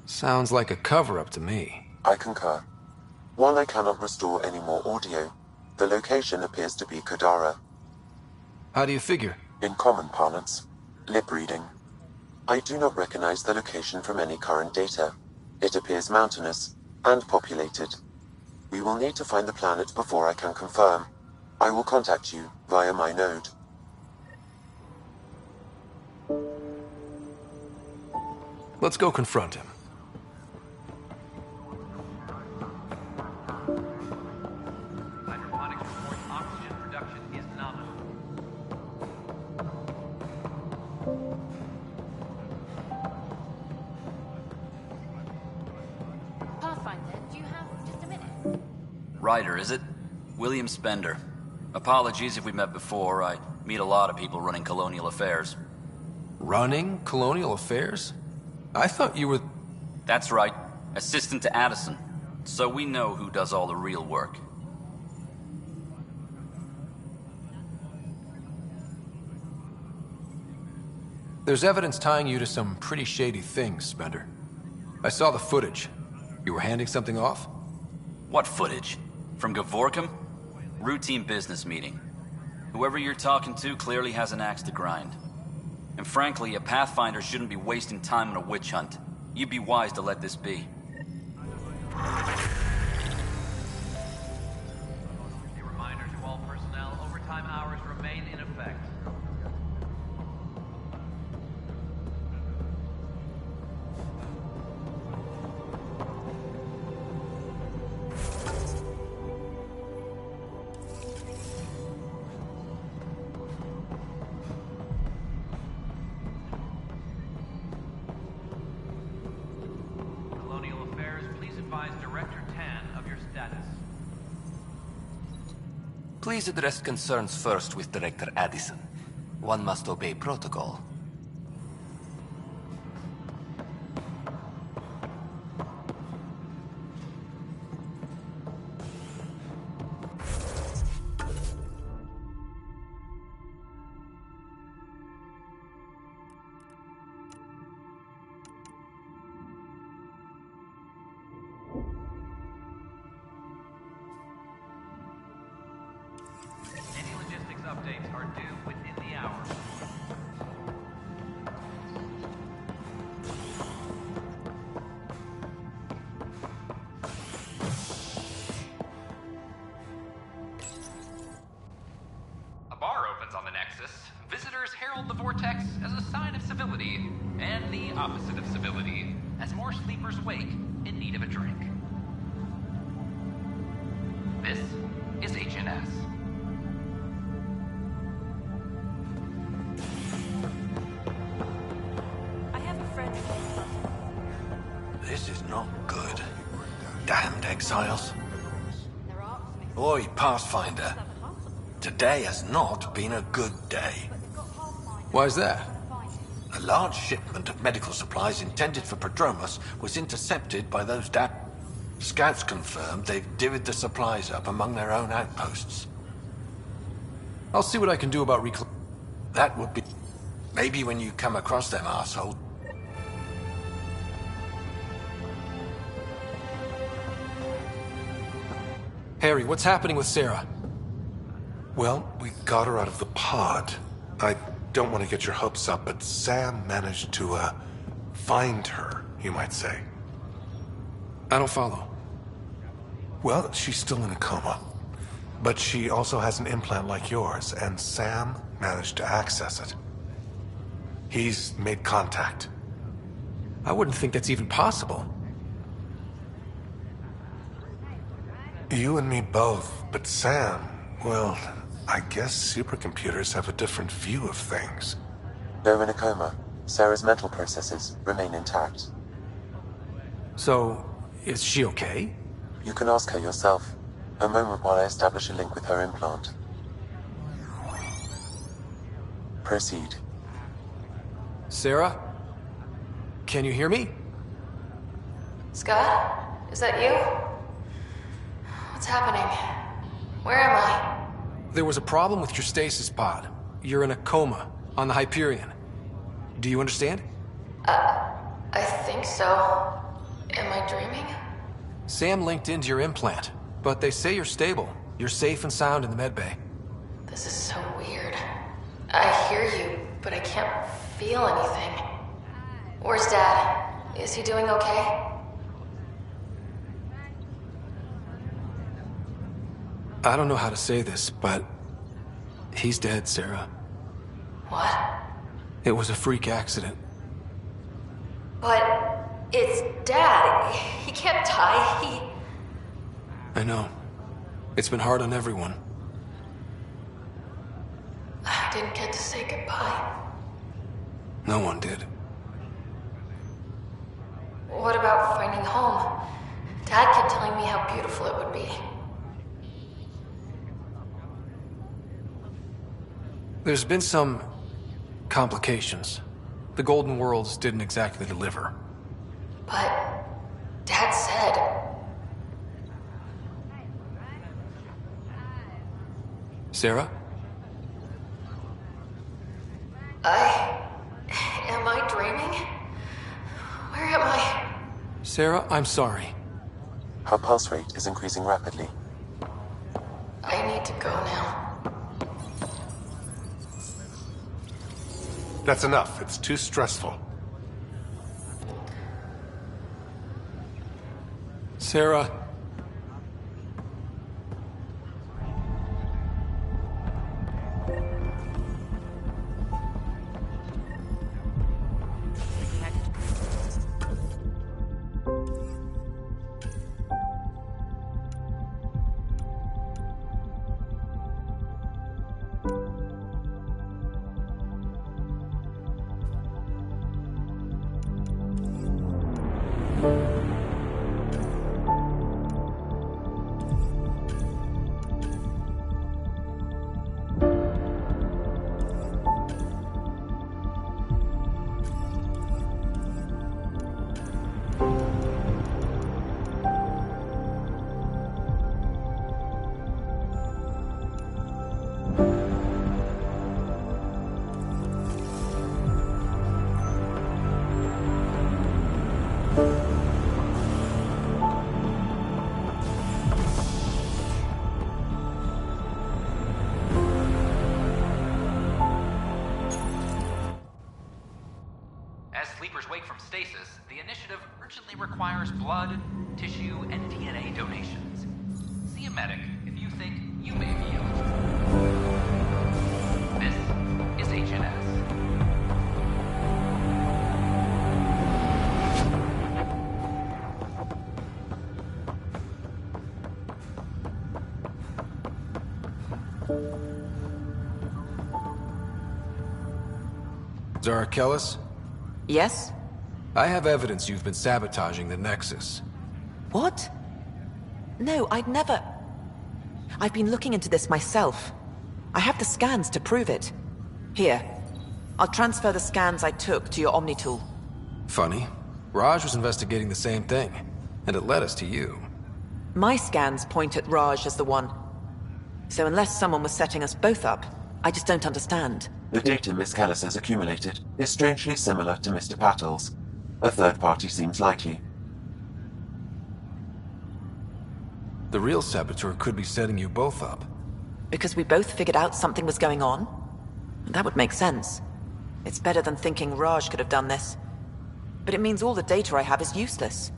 Sounds like a cover-up to me. I concur. While I cannot restore any more audio, the location appears to be Kadara. How do you figure? In common parlance, lip reading. I do not recognize the location from any current data. It appears mountainous and populated. We will need to find the planet before I can confirm. I will contact you via my node. Let's go confront him. Hydroponics reports oxygen production is nominal. Pathfinder, do you have just a minute? Ryder, is it? William Spender. Apologies if we met before. I meet a lot of people running colonial affairs. Running colonial affairs? I thought you were... That's right. Assistant to Addison. So we know who does all the real work. There's evidence tying you to some pretty shady things, Spender. I saw the footage. You were handing something off? What footage? From Gavorkum? Routine business meeting. Whoever you're talking to clearly has an axe to grind. And frankly, a Pathfinder shouldn't be wasting time on a witch hunt. You'd be wise to let this be. A reminder to all personnel, overtime hours remain in effect. Colonial Affairs, please advise Director Tan of your status. Please address concerns first with Director Addison. One must obey protocol. Any logistics updates are due within the hour. herald the vortex as a sign of civility, and the opposite of civility, as more sleepers wake in need of a drink. This is HNS. I have a friend. This is not good. Damned exiles. Oi, Pathfinder. Today has not been a good day. Why's that? A large shipment of medical supplies intended for Prodromos was intercepted by those Scouts confirmed they've divvied the supplies up among their own outposts. I'll see what I can do about That would be... Maybe when you come across them assholes. Harry, what's happening with Sarah? Well, we got her out of the pod. I don't want to get your hopes up, but Sam managed to, find her, you might say. I don't follow. Well, she's still in a coma. But she also has an implant like yours, and Sam managed to access it. He's made contact. I wouldn't think that's even possible. You and me both, but Sam, well, I guess supercomputers have a different view of things. Though in a coma, Sarah's mental processes remain intact. So, is she okay? You can ask her yourself. A moment while I establish a link with her implant. Proceed. Sarah? Can you hear me? Scott? Is that you? What's happening? Where am I? There was a problem with your stasis pod. You're in a coma on the Hyperion. Do you understand? I think so. Am I dreaming? Sam linked into your implant, but they say you're stable. You're safe and sound in the medbay. This is so weird. I hear you, but I can't feel anything. Where's Dad? Is he doing okay? I don't know how to say this, but he's dead, Sarah. What? It was a freak accident. But it's Dad. He can't die. I know. It's been hard on everyone. I didn't get to say goodbye. No one did. What about finding home? Dad kept telling me how beautiful it would be. There's been some complications. The Golden Worlds didn't exactly deliver. But Dad said... Sarah? Am I dreaming? Where am I? Sarah, I'm sorry. Her pulse rate is increasing rapidly. I need to go now. That's enough. It's too stressful. Sarah. Stasis, the initiative urgently requires blood, tissue, and DNA donations. See a medic if you think you may be ill. This is HNS. Zara Kellis? Yes? I have evidence you've been sabotaging the Nexus. What? No, I'd never... I've been looking into this myself. I have the scans to prove it. Here. I'll transfer the scans I took to your Omni tool. Funny. Raj was investigating the same thing, and it led us to you. My scans point at Raj as the one. So unless someone was setting us both up, I just don't understand. The data Miss Kellis has accumulated is strangely similar to Mr. Patel's. A third party seems likely. The real saboteur could be setting you both up. Because we both figured out something was going on? That would make sense. It's better than thinking Raj could have done this. But it means all the data I have is useless.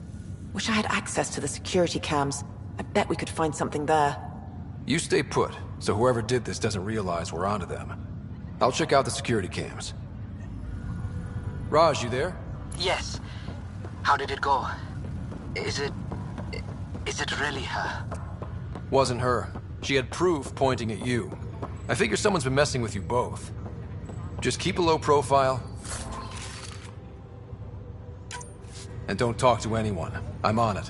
Wish I had access to the security cams. I bet we could find something there. You stay put, so whoever did this doesn't realize we're onto them. I'll check out the security cams. Raj, you there? Yes. How did it go? Is it really her? Wasn't her. She had proof pointing at you. I figure someone's been messing with you both. Just keep a low profile. And don't talk to anyone. I'm on it.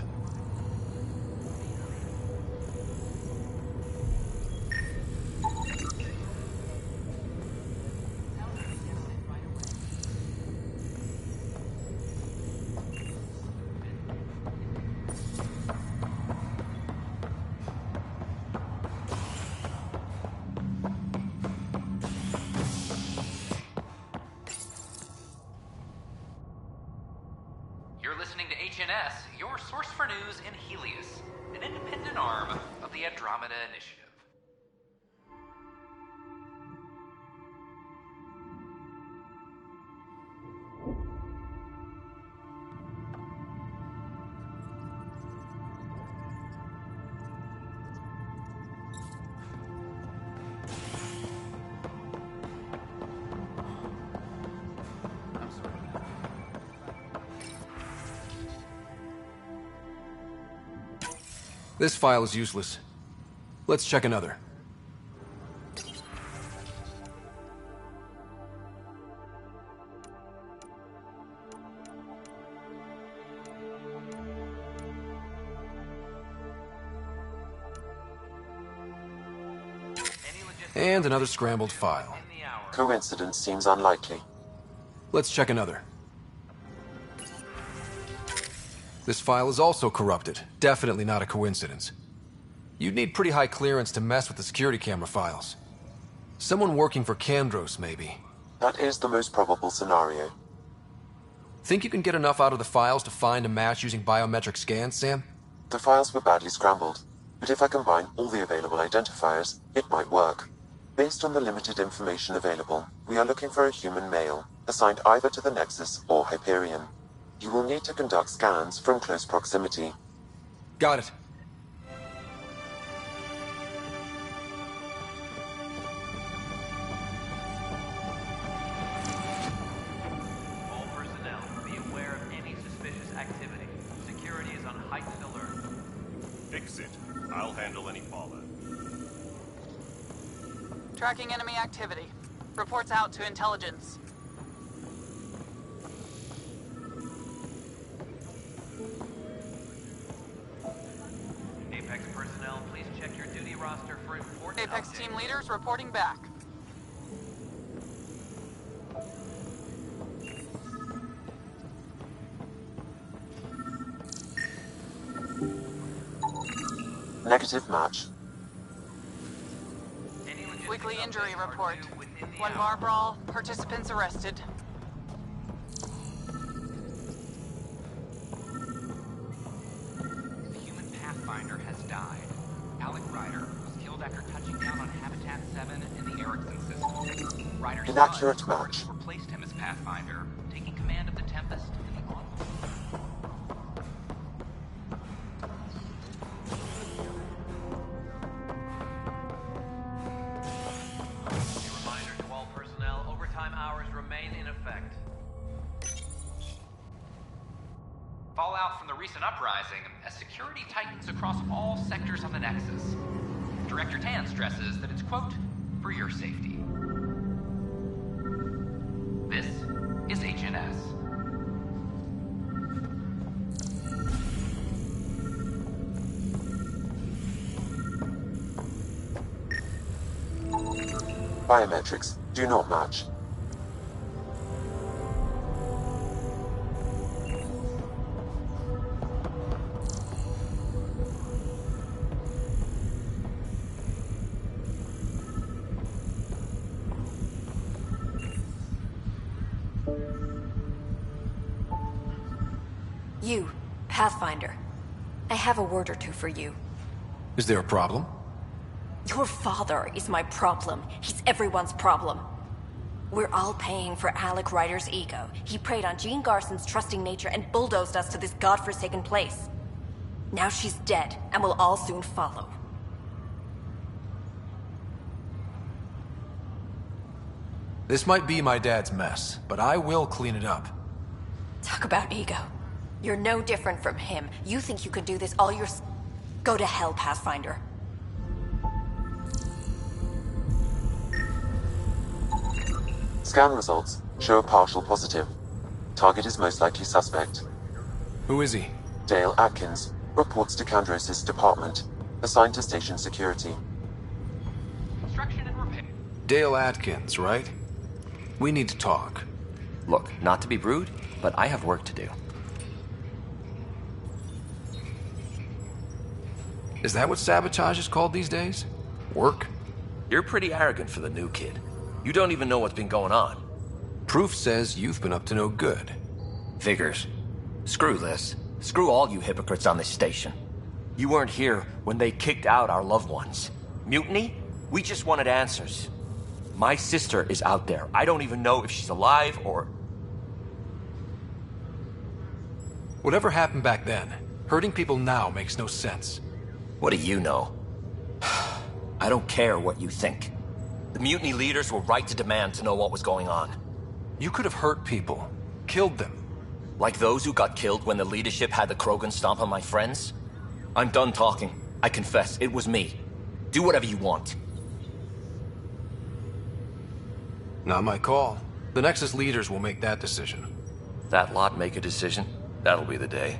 You're listening to HNS, your source for news in Helios, an independent arm of the Andromeda Initiative. This file is useless. Let's check another. And another scrambled file. Coincidence seems unlikely. Let's check another. This file is also corrupted. Definitely not a coincidence. You'd need pretty high clearance to mess with the security camera files. Someone working for Kandros, maybe. That is the most probable scenario. Think you can get enough out of the files to find a match using biometric scans, Sam? The files were badly scrambled, but if I combine all the available identifiers, it might work. Based on the limited information available, we are looking for a human male, assigned either to the Nexus or Hyperion. You will need to conduct scans from close proximity. Got it. All personnel, be aware of any suspicious activity. Security is on heightened alert. Fix it. I'll handle any fallout. Tracking enemy activity. Reports out to intelligence. Apex personnel, please check your duty roster for important Apex updates. team leaders reporting back. Negative match. Weekly injury report. One bar brawl, participants arrested. The human Pathfinder has died. Alec Ryder was killed after touching down on Habitat 7 in the Erickson system. Ryder's Inaccurate son match. replaced him as Pathfinder, taking command of the Tempest in the Envoy. A reminder to all personnel, overtime hours remain in effect. Fallout from the recent uprising as security tightens across all sectors of the Nexus. Director Tan stresses that it's, quote, for your safety. This is HNS. Biometrics do not match. You, Pathfinder. I have a word or two for you. Is there a problem? Your father is my problem. He's everyone's problem. We're all paying for Alec Ryder's ego. He preyed on Jean Garson's trusting nature and bulldozed us to this godforsaken place. Now she's dead, and we'll all soon follow. This might be my dad's mess, but I will clean it up. Talk about ego. You're no different from him. You think you can do this all Go to hell, Pathfinder. Scan results show a partial positive. Target is most likely suspect. Who is he? Dale Atkins, reports to Kandros' department, assigned to station security. Construction and repair. Dale Atkins, right? We need to talk. Look, not to be rude, but I have work to do. Is that what sabotage is called these days? Work? You're pretty arrogant for the new kid. You don't even know what's been going on. Proof says you've been up to no good. Figures. Screw this. Screw all you hypocrites on this station. You weren't here when they kicked out our loved ones. Mutiny? We just wanted answers. My sister is out there. I don't even know if she's alive or... Whatever happened back then, hurting people now makes no sense. What do you know? I don't care what you think. The mutiny leaders were right to demand to know what was going on. You could have hurt people. Killed them. Like those who got killed when the leadership had the Krogan stomp on my friends? I'm done talking. I confess, it was me. Do whatever you want. Not my call. The Nexus leaders will make that decision. That lot make a decision? That'll be the day.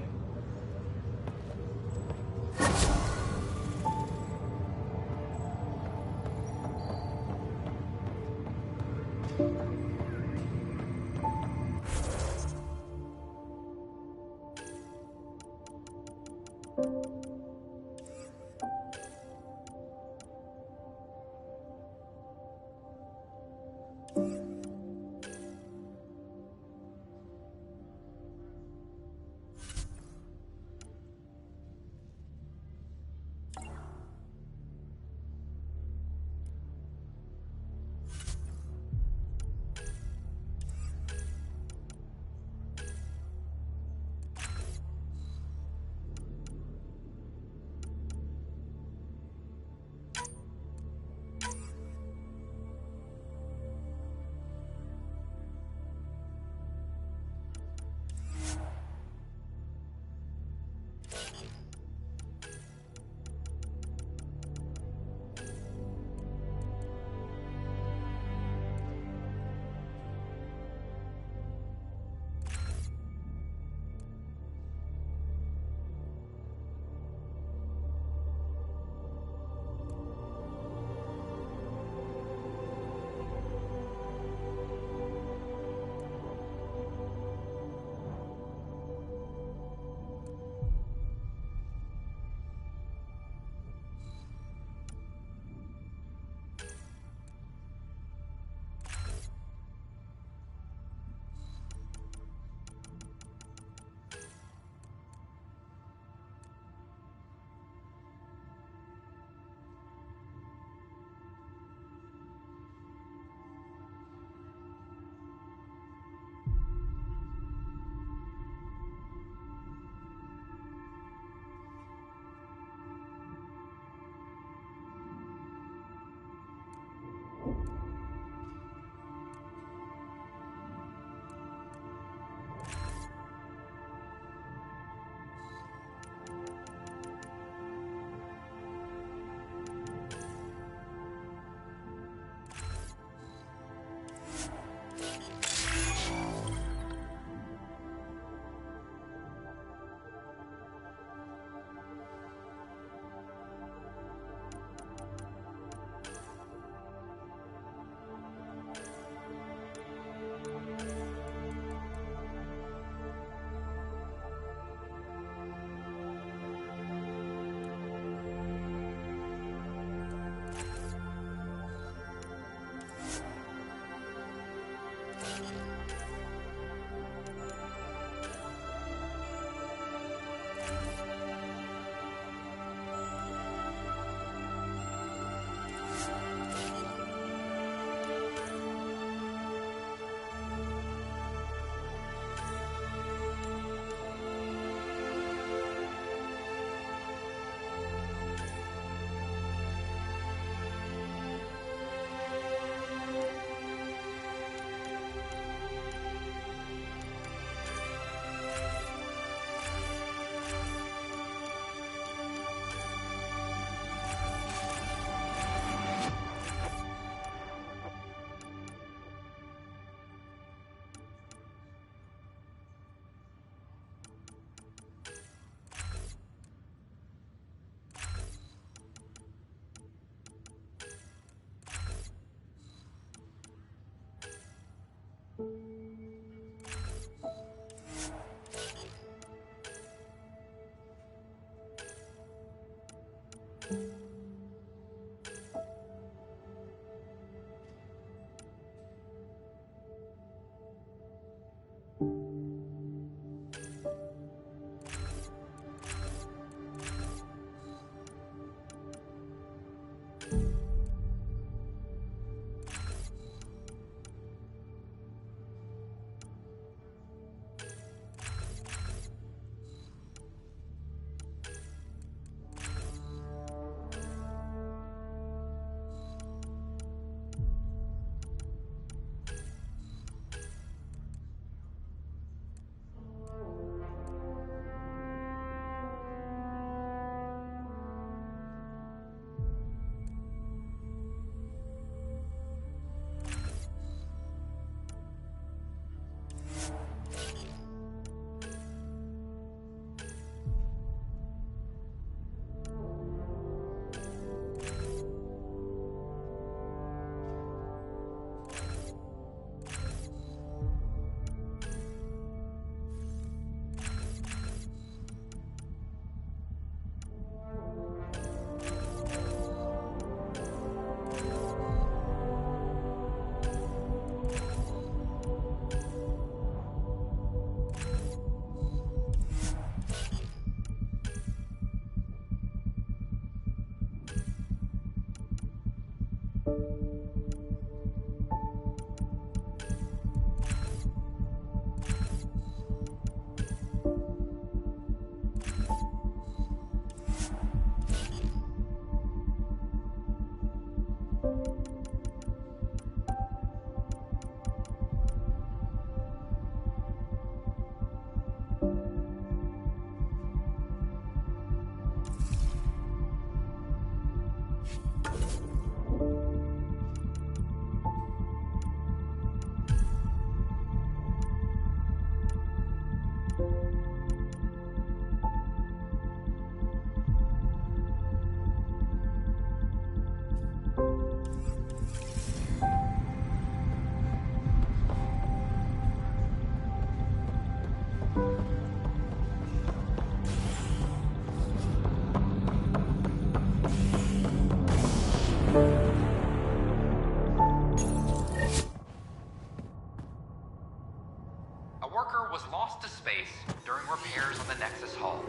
Was lost to space during repairs on the Nexus hull.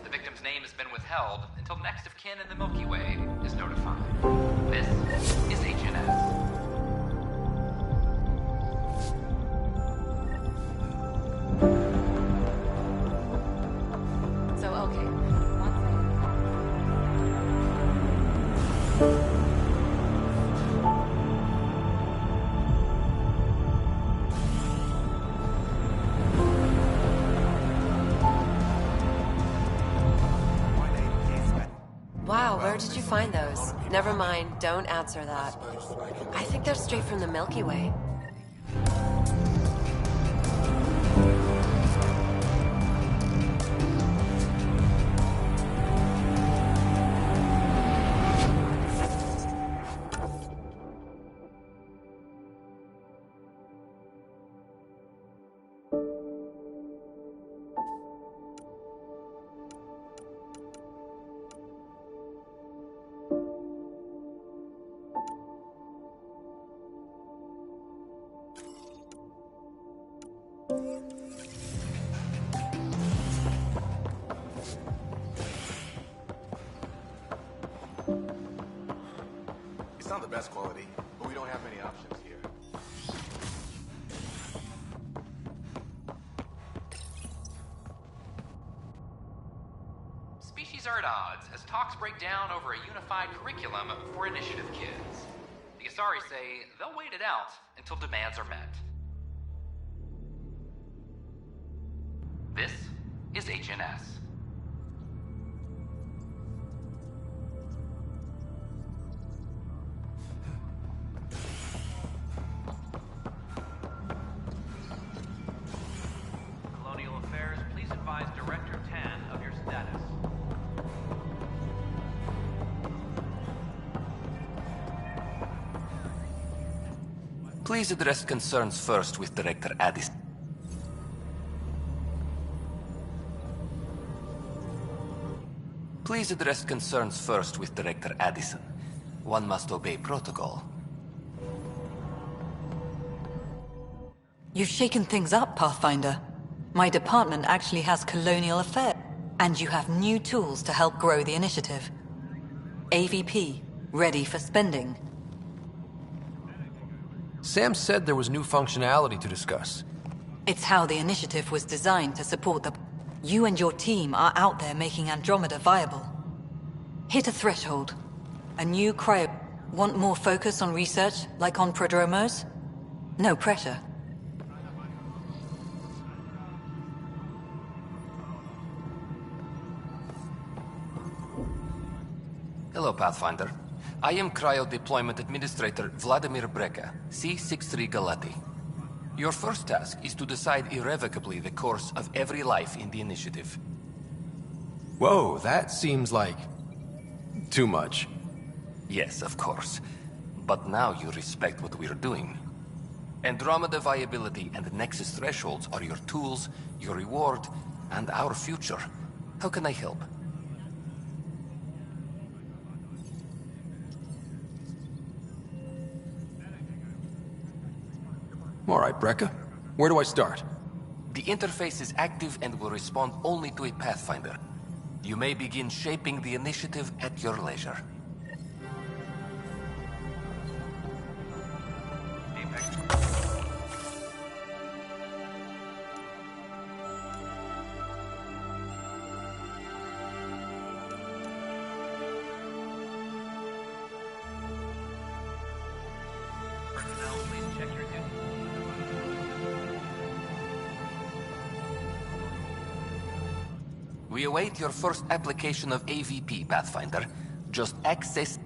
The victim's name has been withheld until next of kin in the Milky Way is notified. This is HNS. So, okay. Wow, where did you find those? Never mind, don't answer that. I think they're straight from the Milky Way. It's not the best quality, but we don't have many options here. Species are at odds as talks break down over a unified curriculum for initiative kids. The Asari say they'll wait it out until demands are met. This is HNS. Colonial Affairs, please advise Director Tan of your status. Please address concerns first with Director Addison. Please address concerns first with Director Addison. One must obey protocol. You've shaken things up, Pathfinder. My department actually has colonial affairs, and you have new tools to help grow the initiative. AVP, ready for spending. Sam said there was new functionality to discuss. It's how the initiative was designed to support the... You and your team are out there making Andromeda viable. Hit a threshold. A new cryo... Want more focus on research, like on prodromos? No pressure. Hello, Pathfinder. I am Cryo Deployment Administrator Vladimir Breka, C-63 Galati. Your first task is to decide irrevocably the course of every life in the initiative. Whoa, that seems like... too much. Yes, of course. But now you respect what we're doing. Andromeda viability and Nexus thresholds are your tools, your reward, and our future. How can I help? All right, Breka. Where do I start? The interface is active and will respond only to a Pathfinder. You may begin shaping the initiative at your leisure. We await your first application of AVP, Pathfinder. Just access...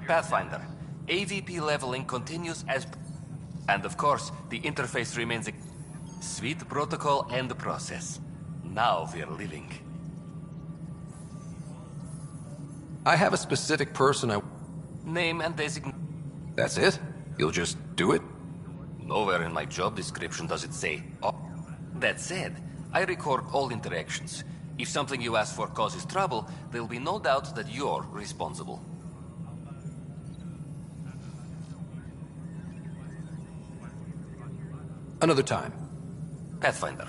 Pathfinder, AVP leveling continues as... And of course, the interface remains a... Sweet protocol and process. Now we're living. I have a specific person I... Name and designate... That's it? You'll just do it? Nowhere in my job description does it say... Oh. That said, I record all interactions. If something you ask for causes trouble, there'll be no doubt that you're responsible. Another time. Pathfinder.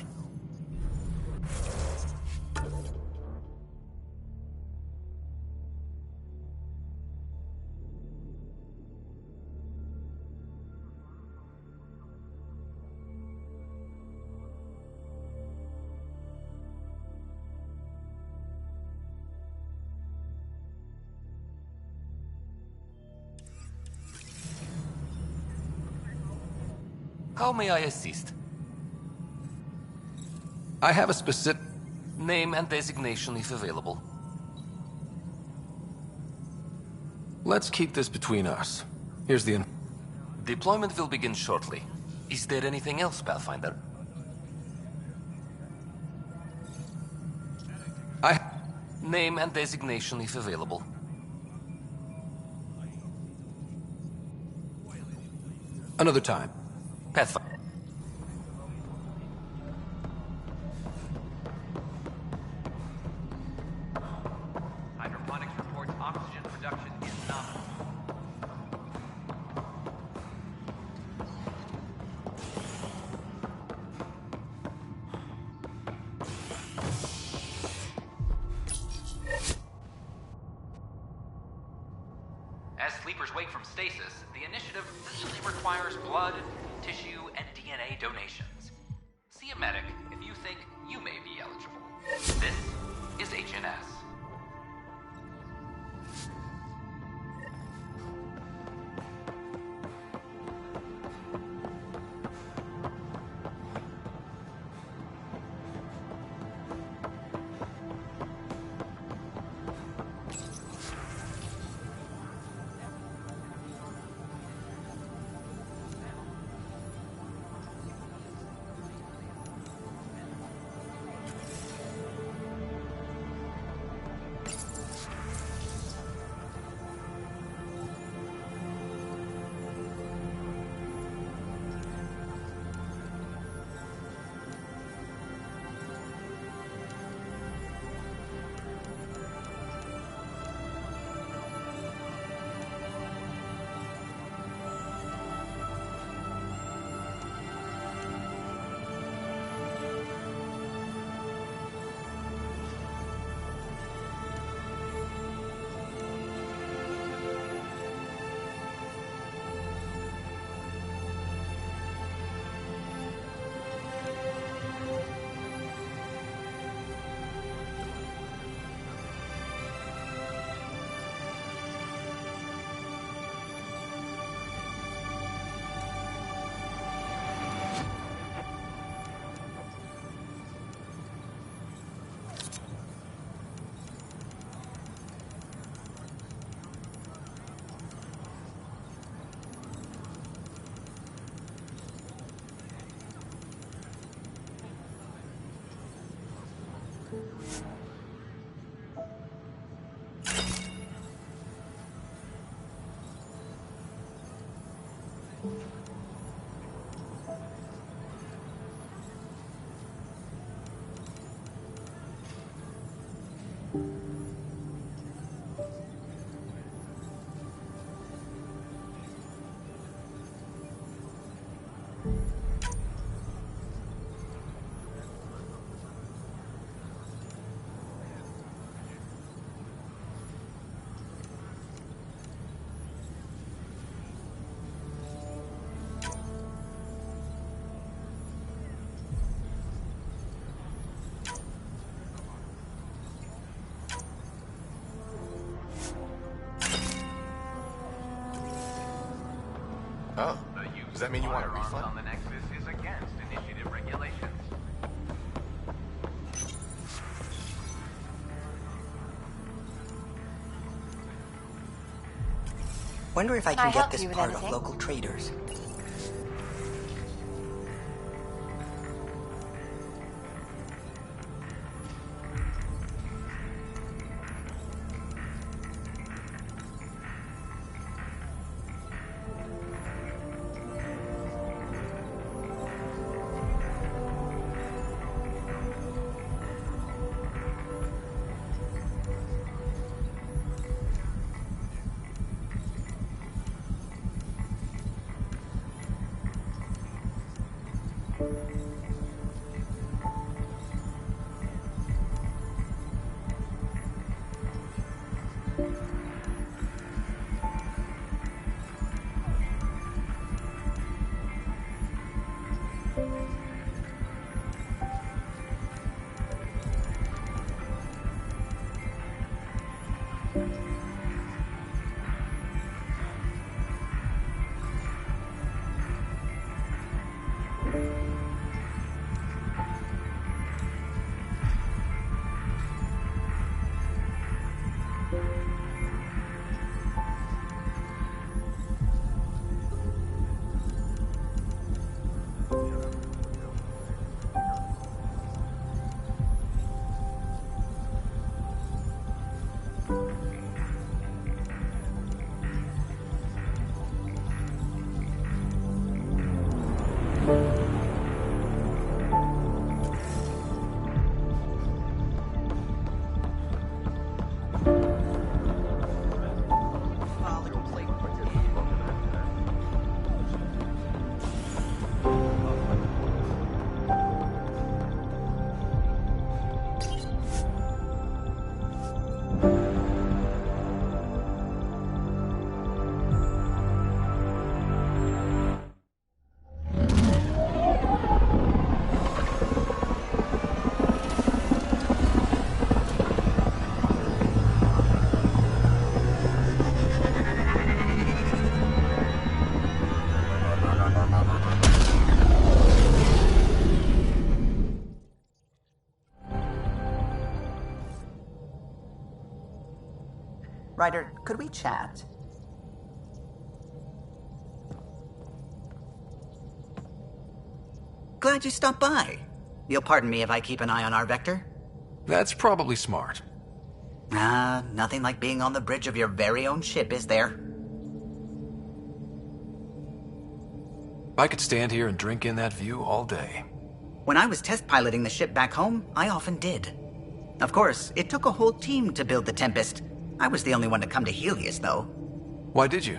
How may I assist? I have a specific... Name and designation if available. Let's keep this between us. Here's the... Deployment will begin shortly. Is there anything else, Pathfinder? Name and designation if available. Another time. Pathfinder. Hydroponics reports oxygen production is nominal. As sleepers wake from stasis, the initiative usually requires blood, tissue, and DNA donations. See a medic if you think you may be eligible. This is HNS. Oh, does that mean you want a Firearms refund? on the Nexus is against initiative regulations. Wonder if I Can I can get help this you with part anything? of local traders. Ryder, could we chat? Glad you stopped by. You'll pardon me if I keep an eye on our vector? That's probably smart. Nothing like being on the bridge of your very own ship, is there? I could stand here and drink in that view all day. When I was test piloting the ship back home, I often did. Of course, it took a whole team to build the Tempest. I was the only one to come to Helios, though. Why did you?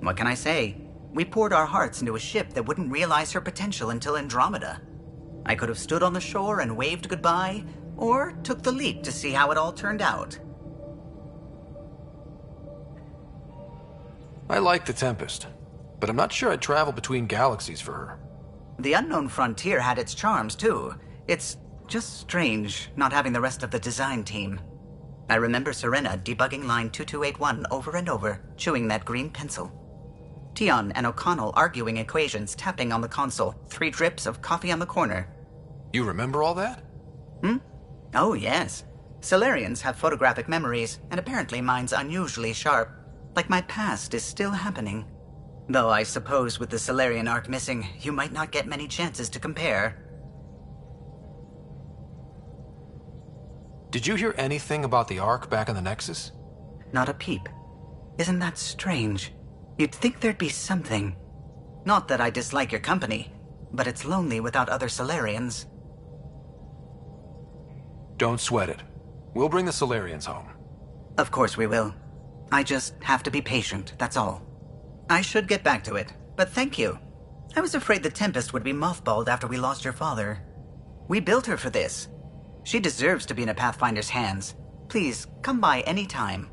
What can I say? We poured our hearts into a ship that wouldn't realize her potential until Andromeda. I could have stood on the shore and waved goodbye, or took the leap to see how it all turned out. I like the Tempest, but I'm not sure I'd travel between galaxies for her. The unknown frontier had its charms, too. It's just strange not having the rest of the design team. I remember Serena debugging line 2281 over and over, chewing that green pencil. Tion and O'Connell arguing equations, tapping on the console, 3 drips of coffee on the corner. You remember all that? Oh, yes. Solarians have photographic memories, and apparently mine's unusually sharp. Like my past is still happening. Though I suppose with the Solarian arc missing, you might not get many chances to compare. Did you hear anything about the Ark back in the Nexus? Not a peep. Isn't that strange? You'd think there'd be something. Not that I dislike your company, but it's lonely without other Solarians. Don't sweat it. We'll bring the Solarians home. Of course we will. I just have to be patient, that's all. I should get back to it, but thank you. I was afraid the Tempest would be mothballed after we lost your father. We built her for this. She deserves to be in a Pathfinder's hands. Please, come by any time.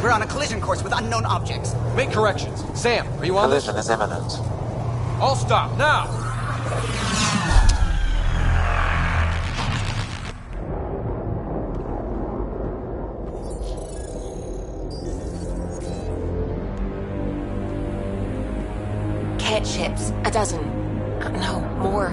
We're on a collision course with unknown objects. Make corrections. Sam, are you on this? Collision is imminent. All stop, now! Cat ships. A dozen. No, more.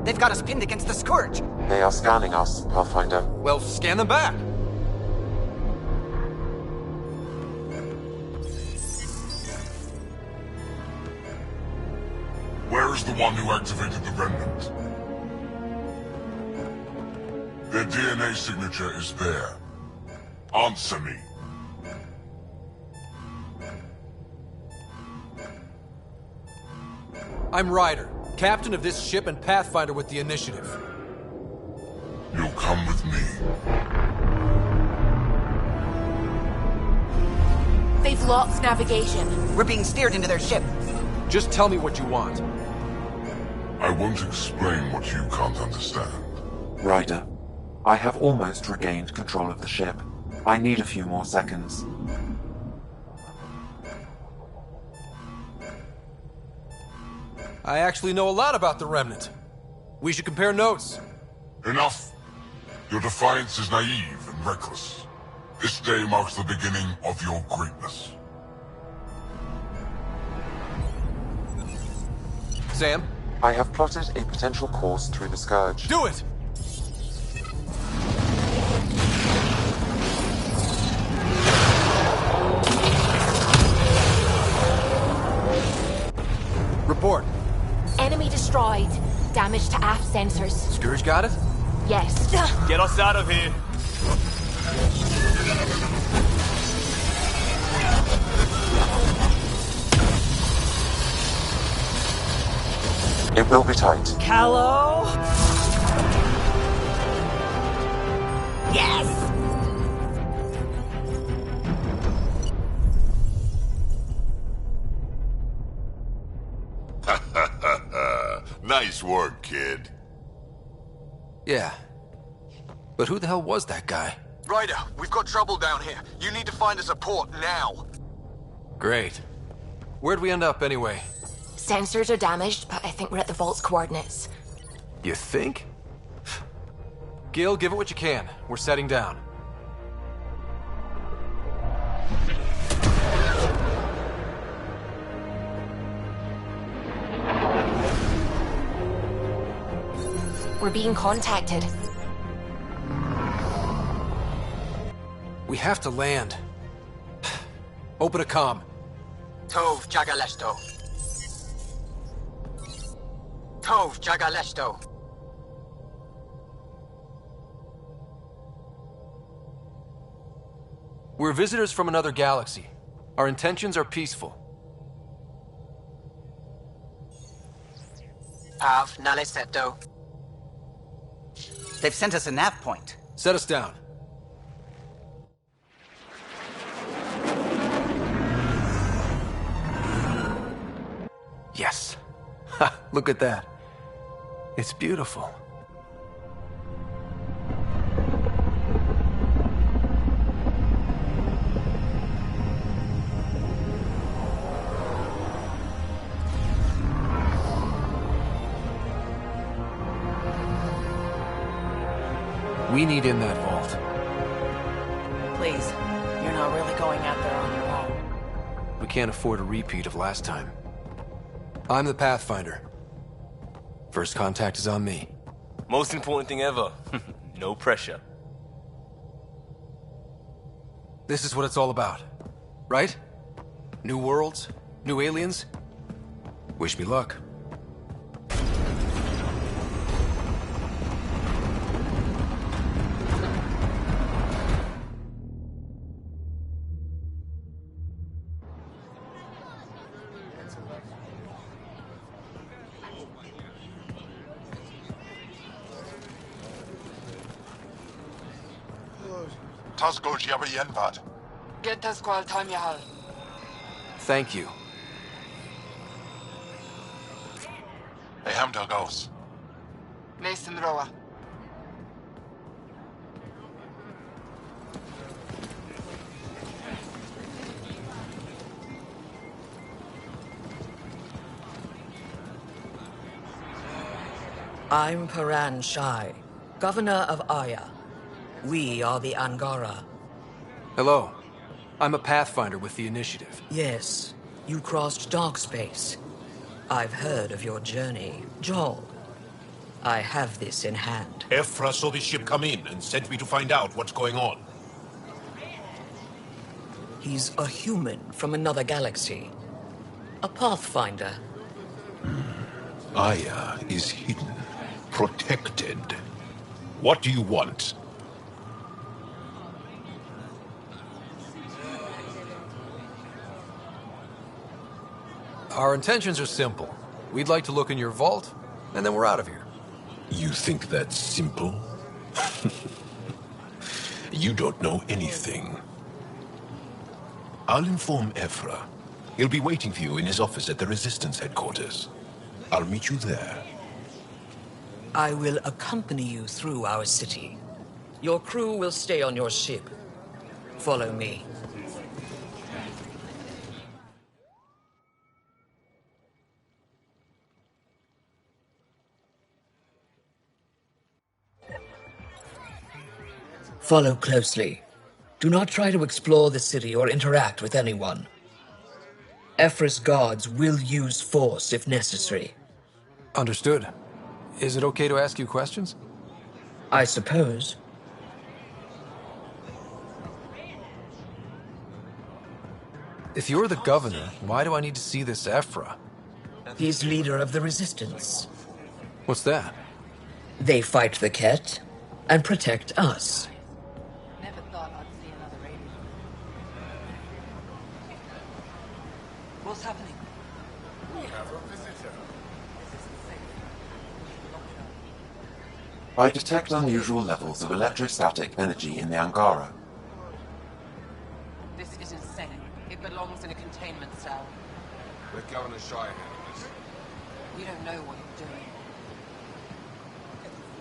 They've got us pinned against the Scourge. They are scanning us, Pathfinder. Well, scan them back. Where is the one who activated the remnant? Their DNA signature is there. Answer me. I'm Ryder, captain of this ship and Pathfinder with the Initiative. Come with me. They've lost navigation. We're being steered into their ship. Just tell me what you want. I won't explain what you can't understand. Ryder, I have almost regained control of the ship. I need a few more seconds. I actually know a lot about the Remnant. We should compare notes. Enough! Your defiance is naive and reckless. This day marks the beginning of your greatness. Sam? I have plotted a potential course through the Scourge. Do it! Report. Enemy destroyed. Damage to aft sensors. Scourge got it? Yes. Get us out of here. It will be tight. Callow? Yes! Nice work, kid. Yeah. But who the hell was that guy? Ryder, we've got trouble down here. You need to find us a port now. Great. Where'd we end up anyway? Sensors are damaged, but I think we're at the vault's coordinates. You think? Gil, give it what you can. We're setting down. We're being contacted. We have to land. Open a comm. Tov Jagalesto. Tov Jagalesto. We're visitors from another galaxy. Our intentions are peaceful. Av Naleseto. They've sent us a nav point. Set us down. Yes. Ha, look at that. It's beautiful. We need in that vault. Please, you're not really going out there on your own. We can't afford a repeat of last time. I'm the Pathfinder. First contact is on me. Most important thing ever. No pressure. This is what it's all about, right? New worlds? New aliens? Wish me luck. Thank you. I'm Paran Shai, Governor of Aya. We are the Angara. Hello. I'm a Pathfinder with the Initiative. Yes, you crossed dark space. I've heard of your journey, Joel. I have this in hand. Ephra saw the ship come in and sent me to find out what's going on. He's a human from another galaxy. A Pathfinder. Aya is hidden, protected. What do you want? Our intentions are simple. We'd like to look in your vault, and then we're out of here. You think that's simple? You don't know anything. I'll inform Ephra. He'll be waiting for you in his office at the Resistance headquarters. I'll meet you there. I will accompany you through our city. Your crew will stay on your ship. Follow me. Follow closely. Do not try to explore the city or interact with anyone. Ephra's guards will use force if necessary. Understood. Is it okay to ask you questions? I suppose. If you're the governor, why do I need to see this Ephra? He's leader of the Resistance. What's that? They fight the Ket and protect us. Never thought I'd see another alien. What's happening? We have a visitor. I detect unusual levels of electrostatic energy in the Angara. This is insane. It belongs in a containment cell. Let Governor Shire handle this. You don't know what you're doing.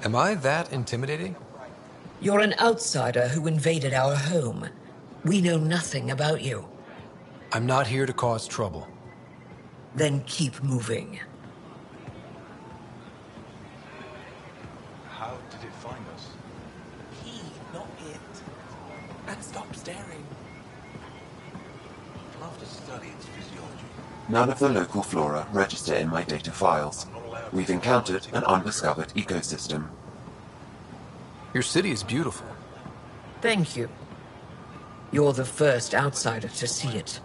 Am I that intimidating? You're an outsider who invaded our home. We know nothing about you. I'm not here to cause trouble. Then keep moving. How did it find us? He, not it. And stop staring. I'd love to study its physiology. None of the local flora register in my data files. We've encountered an undiscovered ecosystem. Your city is beautiful. Thank you. You're the first outsider to see it.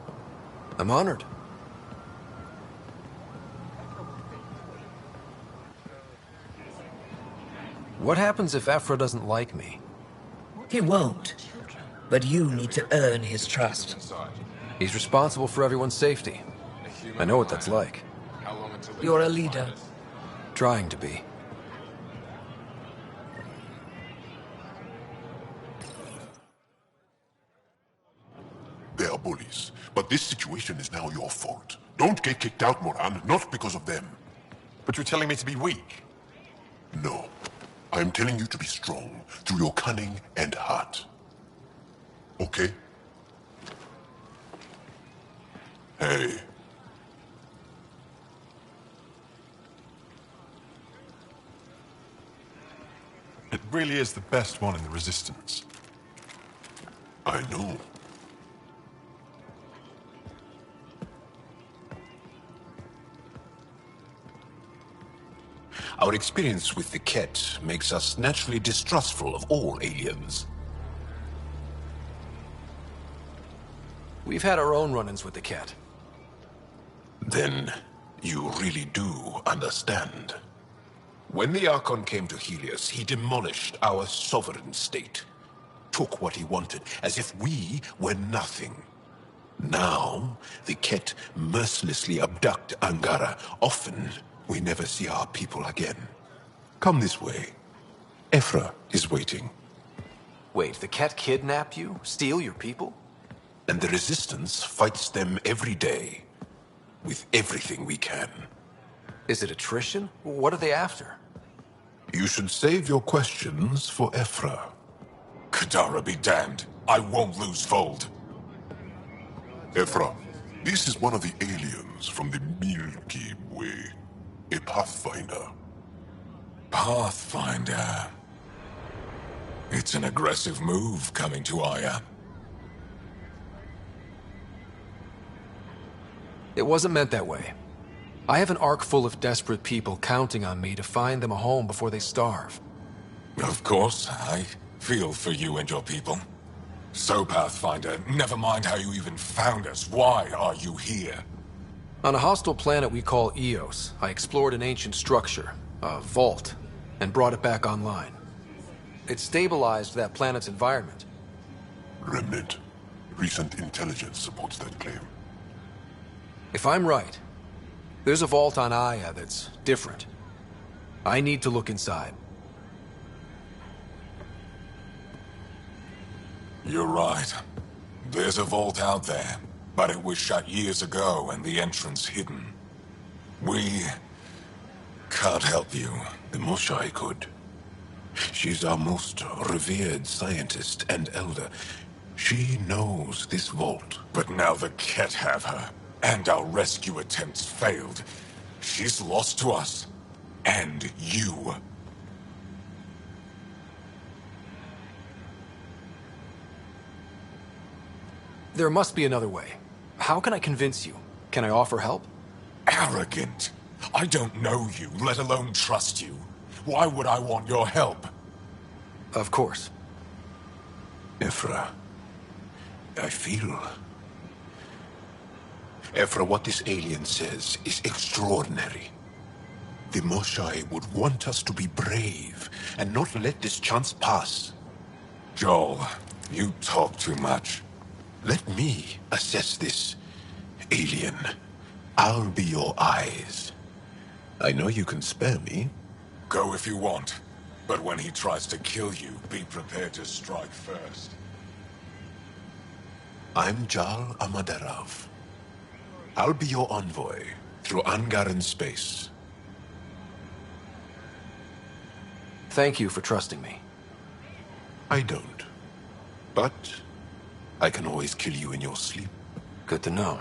I'm honored. What happens if Ephra doesn't like me? He won't. But you need to earn his trust. He's responsible for everyone's safety. I know what that's like. You're a leader. Trying to be. They are bullies, but this situation is now your fault. Don't get kicked out, Moran, not because of them. But you're telling me to be weak? No. I'm telling you to be strong through your cunning and heart. Okay? Hey. It really is the best one in the Resistance. I know. Our experience with the Ket makes us naturally distrustful of all aliens. We've had our own run-ins with the Ket. Then you really do understand. When the Archon came to Helios, he demolished our sovereign state. Took what he wanted, as if we were nothing. Now, the Ket mercilessly abduct Angara. Often, we never see our people again. Come this way. Ephra is waiting. Wait, the Ket kidnap you? Steal your people? And the Resistance fights them every day. With everything we can. Is it attrition? What are they after? You should save your questions for Ephra. Kadara be damned. I won't lose Fold. Ephra, this is one of the aliens from the Milky Way. A Pathfinder. Pathfinder. It's an aggressive move coming to Aya. It wasn't meant that way. I have an ark full of desperate people counting on me to find them a home before they starve. Of course, I feel for you and your people. So, Pathfinder, never mind how you even found us. Why are you here? On a hostile planet we call Eos, I explored an ancient structure, a vault, and brought it back online. It stabilized that planet's environment. Remnant. Recent intelligence supports that claim. If I'm right, there's a vault on Aya that's different. I need to look inside. You're right. There's a vault out there, but it was shut years ago and the entrance hidden. We can't help you. The Moshai could. She's our most revered scientist and elder. She knows this vault. But now the Ket have her, and our rescue attempts failed. She's lost to us. And you. There must be another way. How can I convince you? Can I offer help? Arrogant. I don't know you, let alone trust you. Why would I want your help? Of course. Ephra, I feel... Ephra, what this alien says is extraordinary. The Moshai would want us to be brave and not let this chance pass. Joel, you talk too much. Let me assess this, alien. I'll be your eyes. I know you can spare me. Go if you want. But when he tries to kill you, be prepared to strike first. I'm Jal Amaderov. I'll be your envoy through Angaran space. Thank you for trusting me. I don't. But I can always kill you in your sleep. Good to know.